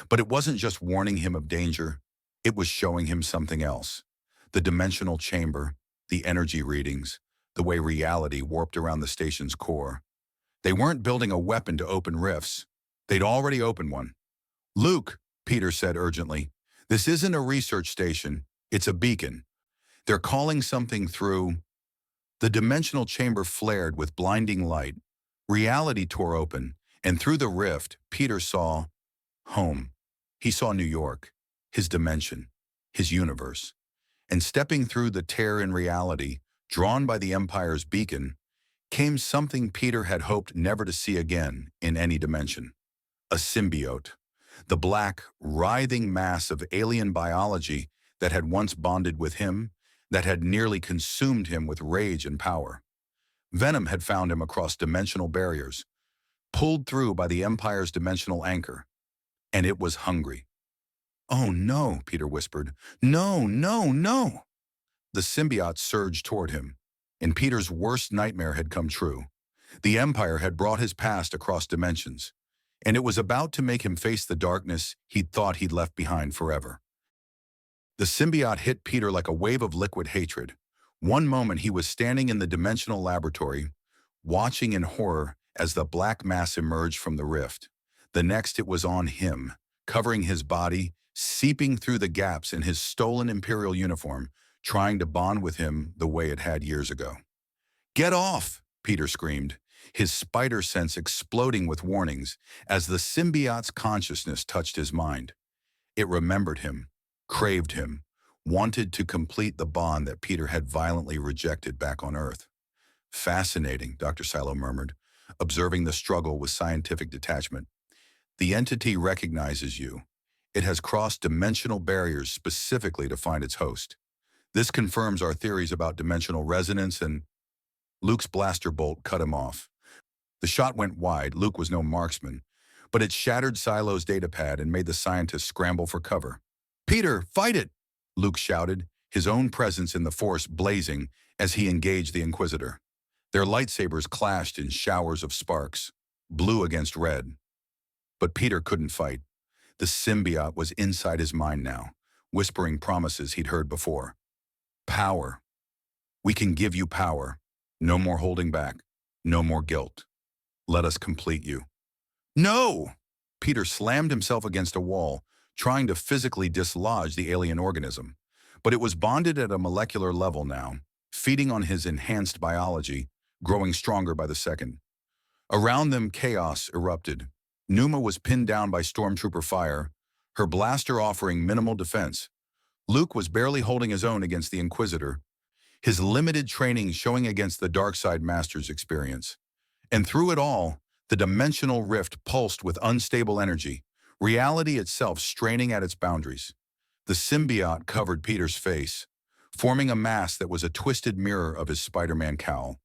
But it wasn't just warning him of danger, it was showing him something else. The dimensional chamber, the energy readings, the way reality warped around the station's core. They weren't building a weapon to open rifts. They'd already opened one. "Luke," Peter said urgently, "this isn't a research station, it's a beacon. They're calling something through." The dimensional chamber flared with blinding light. Reality tore open, and through the rift, Peter saw home. He saw New York, his dimension, his universe. And stepping through the tear in reality, drawn by the Empire's beacon, came something Peter had hoped never to see again in any dimension. A symbiote. The black, writhing mass of alien biology that had once bonded with him, that had nearly consumed him with rage and power. Venom had found him across dimensional barriers, pulled through by the Empire's dimensional anchor. And it was hungry. "Oh no," Peter whispered. "No, no, no." The symbiote surged toward him, and Peter's worst nightmare had come true. The Empire had brought his past across dimensions, and it was about to make him face the darkness he'd thought he'd left behind forever. The symbiote hit Peter like a wave of liquid hatred. One moment he was standing in the dimensional laboratory, watching in horror as the black mass emerged from the rift. The next it was on him, covering his body, seeping through the gaps in his stolen Imperial uniform, trying to bond with him the way it had years ago. "Get off!" Peter screamed, his spider sense exploding with warnings as the symbiote's consciousness touched his mind. It remembered him, craved him, wanted to complete the bond that Peter had violently rejected back on Earth. "Fascinating," Dr. Silo murmured, observing the struggle with scientific detachment. The entity recognizes you. It has crossed dimensional barriers specifically to find its host. This confirms our theories about dimensional resonance, and Luke's blaster bolt cut him off. The shot went wide. Luke was no marksman, but it shattered Silo's datapad and made the scientist scramble for cover. "Peter, fight it!" Luke shouted, his own presence in the Force blazing as he engaged the Inquisitor. Their lightsabers clashed in showers of sparks, blue against red. But Peter couldn't fight. The symbiote was inside his mind now, whispering promises he'd heard before. Power. We can give you power. No more holding back. No more guilt. Let us complete you. No! Peter slammed himself against a wall, trying to physically dislodge the alien organism. But it was bonded at a molecular level now, feeding on his enhanced biology, growing stronger by the second. Around them, chaos erupted. Numa was pinned down by stormtrooper fire, her blaster offering minimal defense. Luke was barely holding his own against the Inquisitor, his limited training showing against the Darkseid Master's experience. And through it all, the dimensional rift pulsed with unstable energy, reality itself straining at its boundaries. The symbiote covered Peter's face, forming a mask that was a twisted mirror of his Spider-Man cowl,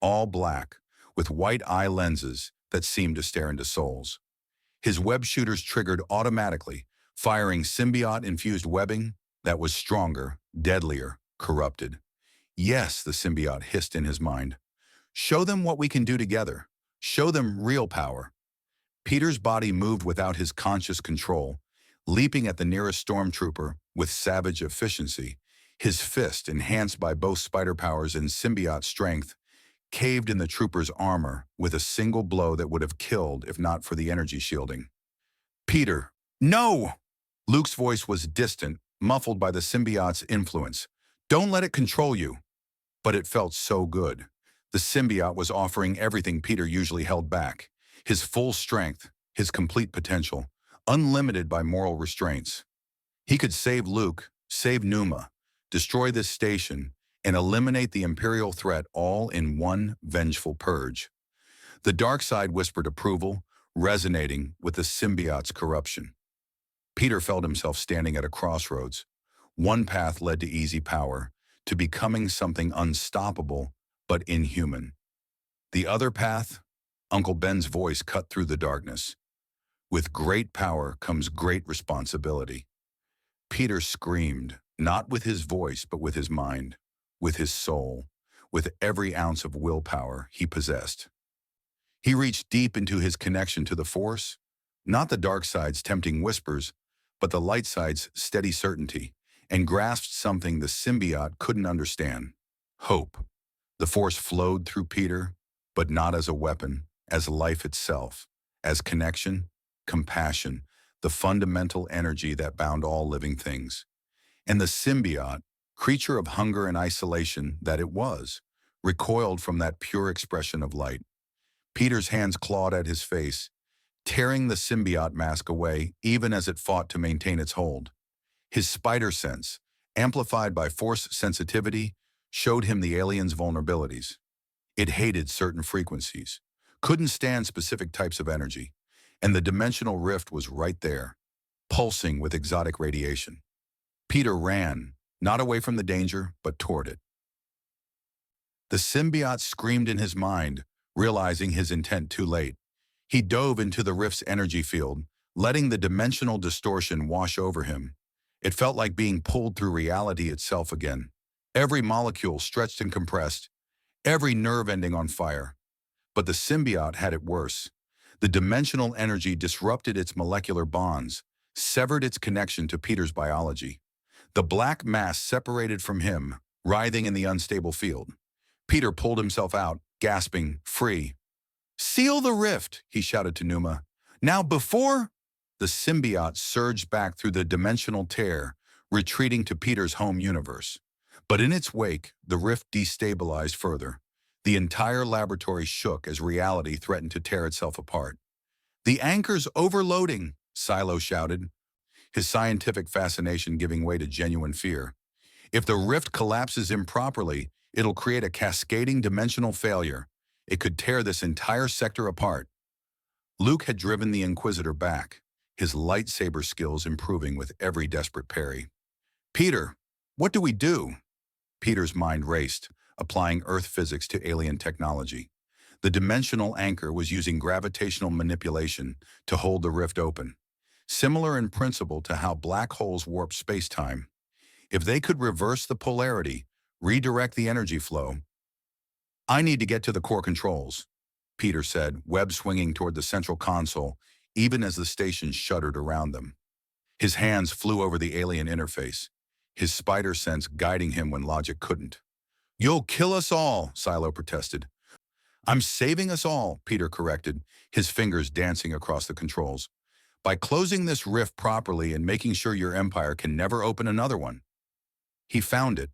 all black, with white eye lenses that seemed to stare into souls. His web shooters triggered automatically, firing symbiote-infused webbing that was stronger, deadlier, corrupted. Yes, the symbiote hissed in his mind. Show them what we can do together. Show them real power. Peter's body moved without his conscious control, leaping at the nearest stormtrooper with savage efficiency. His fist, enhanced by both spider powers and symbiote strength, caved in the trooper's armor with a single blow that would have killed if not for the energy shielding. "Peter, no!" Luke's voice was distant, muffled by the symbiote's influence. "Don't let it control you." But it felt so good. The symbiote was offering everything Peter usually held back. His full strength, his complete potential, unlimited by moral restraints. He could save Luke, save Numa, destroy this station, and eliminate the Imperial threat all in one vengeful purge. The dark side whispered approval, resonating with the symbiote's corruption. Peter felt himself standing at a crossroads. One path led to easy power, to becoming something unstoppable but inhuman. The other path, Uncle Ben's voice cut through the darkness. With great power comes great responsibility. Peter screamed, not with his voice but with his mind, with his soul, with every ounce of willpower he possessed. He reached deep into his connection to the Force, not the dark side's tempting whispers, but the light side's steady certainty, and grasped something the symbiote couldn't understand: hope. The Force flowed through Peter, but not as a weapon, as life itself, as connection, compassion, the fundamental energy that bound all living things. And the symbiote, creature of hunger and isolation that it was, recoiled from that pure expression of light. Peter's hands clawed at his face, tearing the symbiote mask away even as it fought to maintain its hold. His spider sense, amplified by Force sensitivity, showed him the alien's vulnerabilities. It hated certain frequencies, couldn't stand specific types of energy, and the dimensional rift was right there, pulsing with exotic radiation. Peter ran, not away from the danger, but toward it. The symbiote screamed in his mind, realizing his intent too late. He dove into the rift's energy field, letting the dimensional distortion wash over him. It felt like being pulled through reality itself again. Every molecule stretched and compressed, every nerve ending on fire. But the symbiote had it worse. The dimensional energy disrupted its molecular bonds, severed its connection to Peter's biology. The black mass separated from him, writhing in the unstable field. Peter pulled himself out, gasping, free. "Seal the rift," he shouted to Numa. "Now before—" The symbiote surged back through the dimensional tear, retreating to Peter's home universe. But in its wake, the rift destabilized further. The entire laboratory shook as reality threatened to tear itself apart. "The anchor's overloading," Silo shouted, his scientific fascination giving way to genuine fear. "If the rift collapses improperly, it'll create a cascading dimensional failure. It could tear this entire sector apart." Luke had driven the Inquisitor back, his lightsaber skills improving with every desperate parry. "Peter, what do we do?" Peter's mind raced, applying Earth physics to alien technology. The dimensional anchor was using gravitational manipulation to hold the rift open, similar in principle to how black holes warp space-time. If they could reverse the polarity, redirect the energy flow. "I need to get to the core controls," Peter said, web swinging toward the central console, even as the station shuddered around them. His hands flew over the alien interface, his spider sense guiding him when logic couldn't. "You'll kill us all," Silo protested. "I'm saving us all," Peter corrected, his fingers dancing across the controls. "By closing this rift properly and making sure your empire can never open another one." He found it,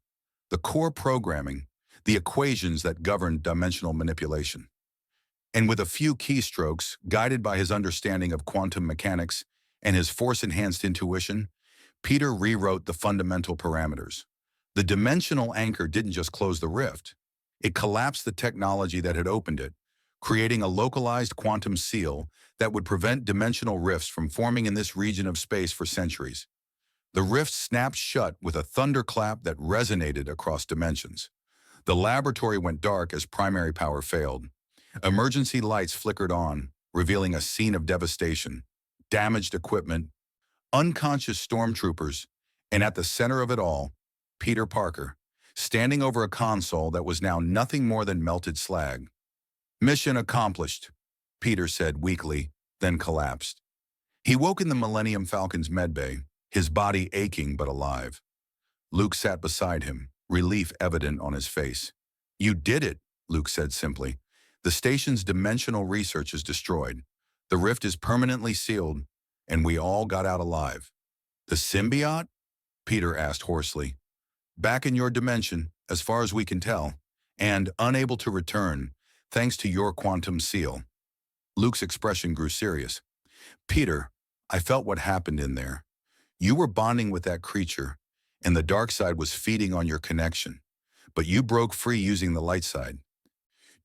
the core programming, the equations that governed dimensional manipulation. And with a few keystrokes, guided by his understanding of quantum mechanics and his force-enhanced intuition, Peter rewrote the fundamental parameters. The dimensional anchor didn't just close the rift. It collapsed the technology that had opened it, creating a localized quantum seal that would prevent dimensional rifts from forming in this region of space for centuries. The rift snapped shut with a thunderclap that resonated across dimensions. The laboratory went dark as primary power failed. Emergency lights flickered on, revealing a scene of devastation, damaged equipment, unconscious stormtroopers, and at the center of it all, Peter Parker, standing over a console that was now nothing more than melted slag. "Mission accomplished," Peter said weakly, then collapsed. He woke in the Millennium Falcon's medbay, his body aching but alive. Luke sat beside him, relief evident on his face. "You did it," Luke said simply. "The station's dimensional research is destroyed. The rift is permanently sealed, and we all got out alive." "The symbiote?" Peter asked hoarsely. "Back in your dimension, as far as we can tell, and unable to return, thanks to your quantum seal." Luke's expression grew serious. "Peter, I felt what happened in there. You were bonding with that creature, and the dark side was feeding on your connection. But you broke free using the light side.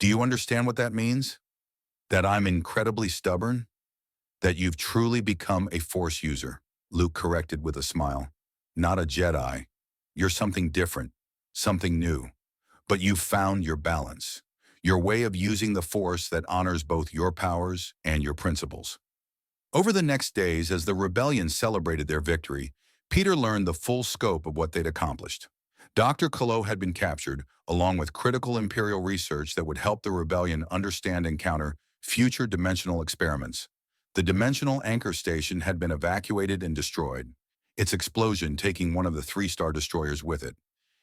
Do you understand what that means? That I'm incredibly stubborn? That you've truly become a Force user," Luke corrected with a smile. "Not a Jedi. You're something different, something new. But you've found your balance, your way of using the Force that honors both your powers and your principles." Over the next days, as the rebellion celebrated their victory, Peter learned the full scope of what they'd accomplished. Dr. Kalo had been captured, along with critical Imperial research that would help the rebellion understand and counter future dimensional experiments. The dimensional anchor station had been evacuated and destroyed, its explosion taking one of the 3-star destroyers with it.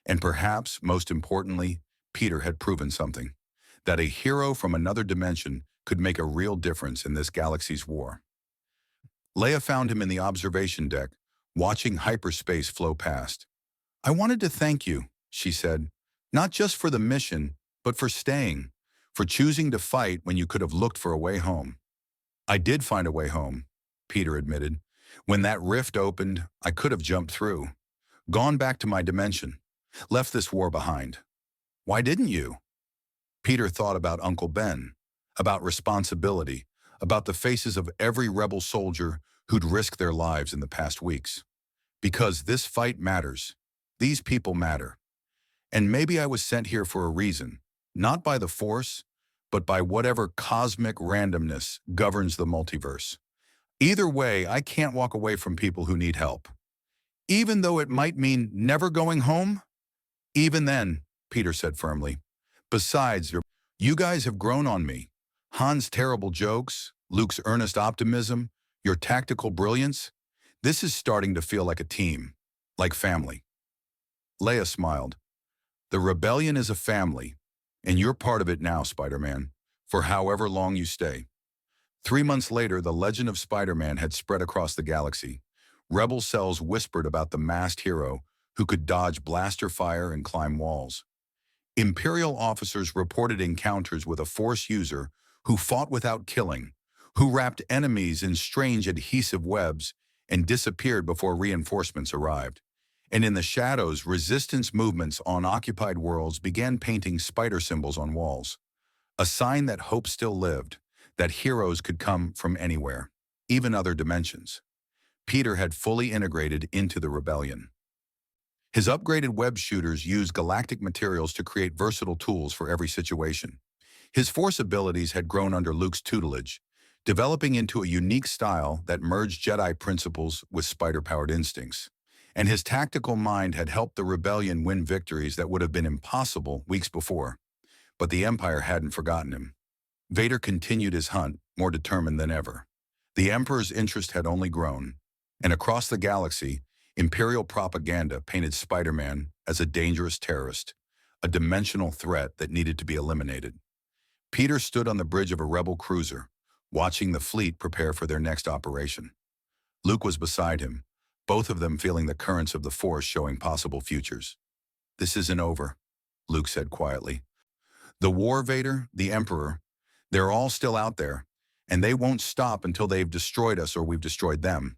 And perhaps, most importantly, Peter had proven something, that a hero from another dimension could make a real difference in this galaxy's war. Leia found him in the observation deck, watching hyperspace flow past. "I wanted to thank you," she said, "not just for the mission, but for staying, for choosing to fight when you could have looked for a way home." "I did find a way home," Peter admitted. "When that rift opened, I could have jumped through, gone back to my dimension, left this war behind." "Why didn't you?" Peter thought about Uncle Ben, about responsibility, about the faces of every rebel soldier who'd risked their lives in the past weeks. "Because this fight matters. These people matter. And maybe I was sent here for a reason, not by the Force, but by whatever cosmic randomness governs the multiverse. Either way, I can't walk away from people who need help. Even though it might mean never going home?" "Even then," Peter said firmly. "Besides, you guys have grown on me. Han's terrible jokes, Luke's earnest optimism, your tactical brilliance. This is starting to feel like a team, like family." Leia smiled. "The rebellion is a family, and you're part of it now, Spider-Man, for however long you stay." 3 months later, the legend of Spider-Man had spread across the galaxy. Rebel cells whispered about the masked hero who could dodge blaster fire and climb walls. Imperial officers reported encounters with a Force user who fought without killing, who wrapped enemies in strange adhesive webs and disappeared before reinforcements arrived. And in the shadows, resistance movements on occupied worlds began painting spider symbols on walls, a sign that hope still lived, that heroes could come from anywhere, even other dimensions. Peter had fully integrated into the rebellion. His upgraded web shooters used galactic materials to create versatile tools for every situation. His force abilities had grown under Luke's tutelage, developing into a unique style that merged Jedi principles with spider-powered instincts. And his tactical mind had helped the rebellion win victories that would have been impossible weeks before. But the Empire hadn't forgotten him. Vader continued his hunt, more determined than ever. The Emperor's interest had only grown, and across the galaxy, Imperial propaganda painted Spider-Man as a dangerous terrorist, a dimensional threat that needed to be eliminated. Peter stood on the bridge of a rebel cruiser, watching the fleet prepare for their next operation. Luke was beside him, both of them feeling the currents of the Force showing possible futures. "This isn't over," Luke said quietly. "The War Vader, the Emperor, they're all still out there, and they won't stop until they've destroyed us or we've destroyed them."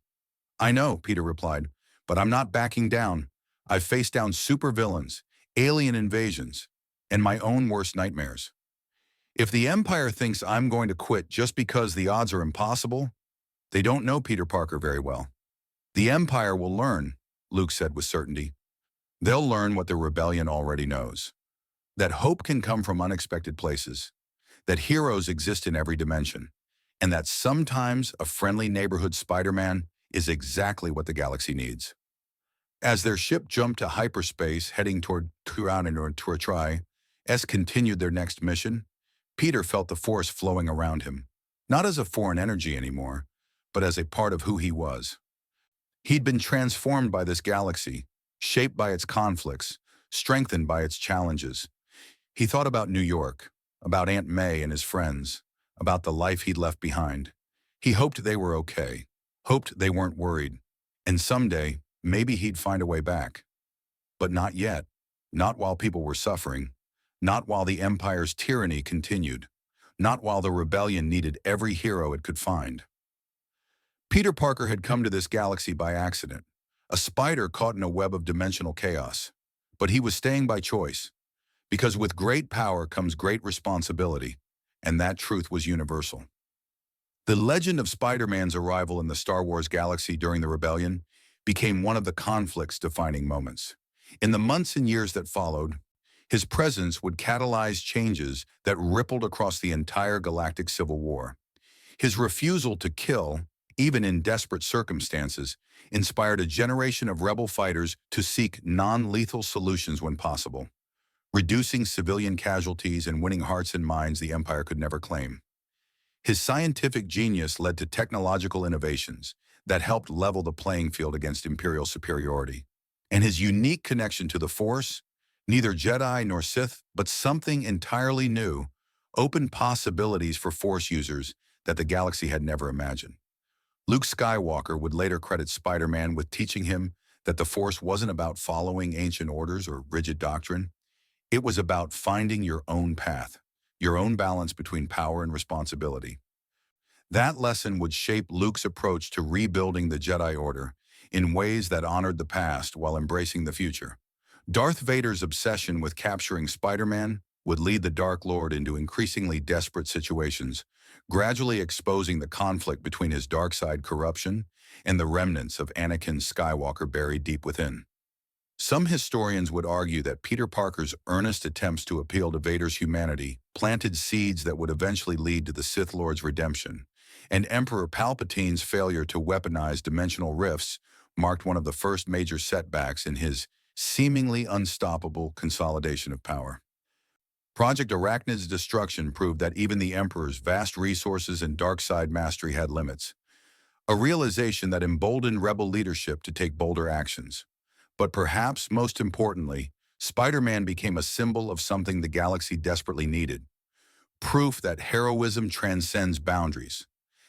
"I know," Peter replied, "but I'm not backing down. I've faced down supervillains, alien invasions, and my own worst nightmares. If the Empire thinks I'm going to quit just because the odds are impossible, they don't know Peter Parker very well. The Empire will learn," Luke said with certainty. "They'll learn what the rebellion already knows. That hope can come from unexpected places, that heroes exist in every dimension, and that sometimes a friendly neighborhood Spider-Man is exactly what the galaxy needs." As their ship jumped to hyperspace, heading toward Turan S continued their next mission, Peter felt the Force flowing around him, not as a foreign energy anymore, but as a part of who he was. He'd been transformed by this galaxy, shaped by its conflicts, strengthened by its challenges. He thought about New York, about Aunt May and his friends, about the life he'd left behind. He hoped they were okay, hoped they weren't worried, and someday, maybe he'd find a way back. But not yet, not while people were suffering, not while the Empire's tyranny continued, not while the rebellion needed every hero it could find. Peter Parker had come to this galaxy by accident, a spider caught in a web of dimensional chaos. But he was staying by choice, because with great power comes great responsibility, and that truth was universal. The legend of Spider-Man's arrival in the Star Wars galaxy during the rebellion became one of the conflict's defining moments. In the months and years that followed, his presence would catalyze changes that rippled across the entire Galactic Civil War. His refusal to kill, even in desperate circumstances, inspired a generation of rebel fighters to seek non-lethal solutions when possible, reducing civilian casualties and winning hearts and minds the Empire could never claim. His scientific genius led to technological innovations that helped level the playing field against Imperial superiority. And his unique connection to the Force, neither Jedi nor Sith, but something entirely new, opened possibilities for Force users that the galaxy had never imagined. Luke Skywalker would later credit Spider-Man with teaching him that the Force wasn't about following ancient orders or rigid doctrine. It was about finding your own path, your own balance between power and responsibility. That lesson would shape Luke's approach to rebuilding the Jedi Order in ways that honored the past while embracing the future. Darth Vader's obsession with capturing Spider-Man would lead the Dark Lord into increasingly desperate situations, gradually exposing the conflict between his dark side corruption and the remnants of Anakin Skywalker buried deep within. Some historians would argue that Peter Parker's earnest attempts to appeal to Vader's humanity planted seeds that would eventually lead to the Sith Lord's redemption, and Emperor Palpatine's failure to weaponize dimensional rifts marked one of the first major setbacks in his seemingly unstoppable consolidation of power. Project Arachnid's destruction proved that even the Emperor's vast resources and dark side mastery had limits, a realization that emboldened rebel leadership to take bolder actions. But perhaps most importantly, Spider-Man became a symbol of something the galaxy desperately needed: proof that heroism transcends boundaries,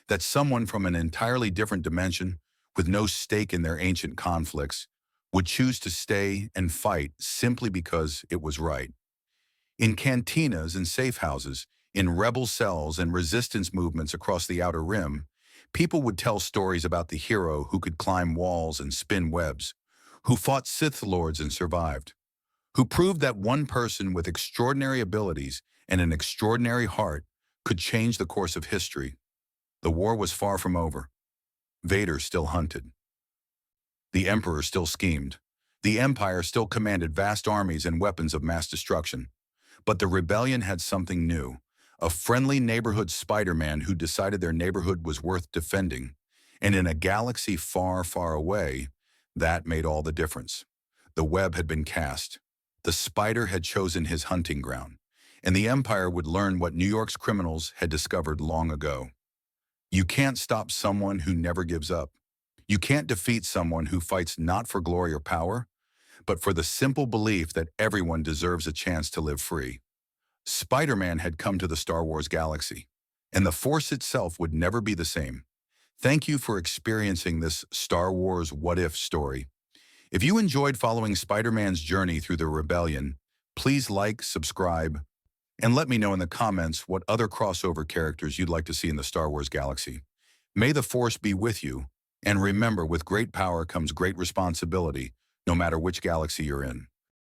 that someone from an entirely different dimension, with no stake in their ancient conflicts, would choose to stay and fight simply because it was right. In cantinas and safe houses, in rebel cells and resistance movements across the Outer Rim, people would tell stories about the hero who could climb walls and spin webs, who fought Sith Lords and survived, who proved that one person with extraordinary abilities and an extraordinary heart could change the course of history. The war was far from over. Vader still hunted. The Emperor still schemed. The Empire still commanded vast armies and weapons of mass destruction. But the rebellion had something new. A friendly neighborhood Spider-Man who decided their neighborhood was worth defending. And in a galaxy far, far away, that made all the difference. The web had been cast. The spider had chosen his hunting ground. And the Empire would learn what New York's criminals had discovered long ago. You can't stop someone who never gives up. You can't defeat someone who fights not for glory or power, but for the simple belief that everyone deserves a chance to live free. Spider-Man had come to the Star Wars galaxy, and the Force itself would never be the same. Thank you for experiencing this Star Wars what-if story. If you enjoyed following Spider-Man's journey through the rebellion, please like, subscribe, and let me know in the comments what other crossover characters you'd like to see in the Star Wars galaxy. May the Force be with you, and remember, with great power comes great responsibility, no matter which galaxy you're in.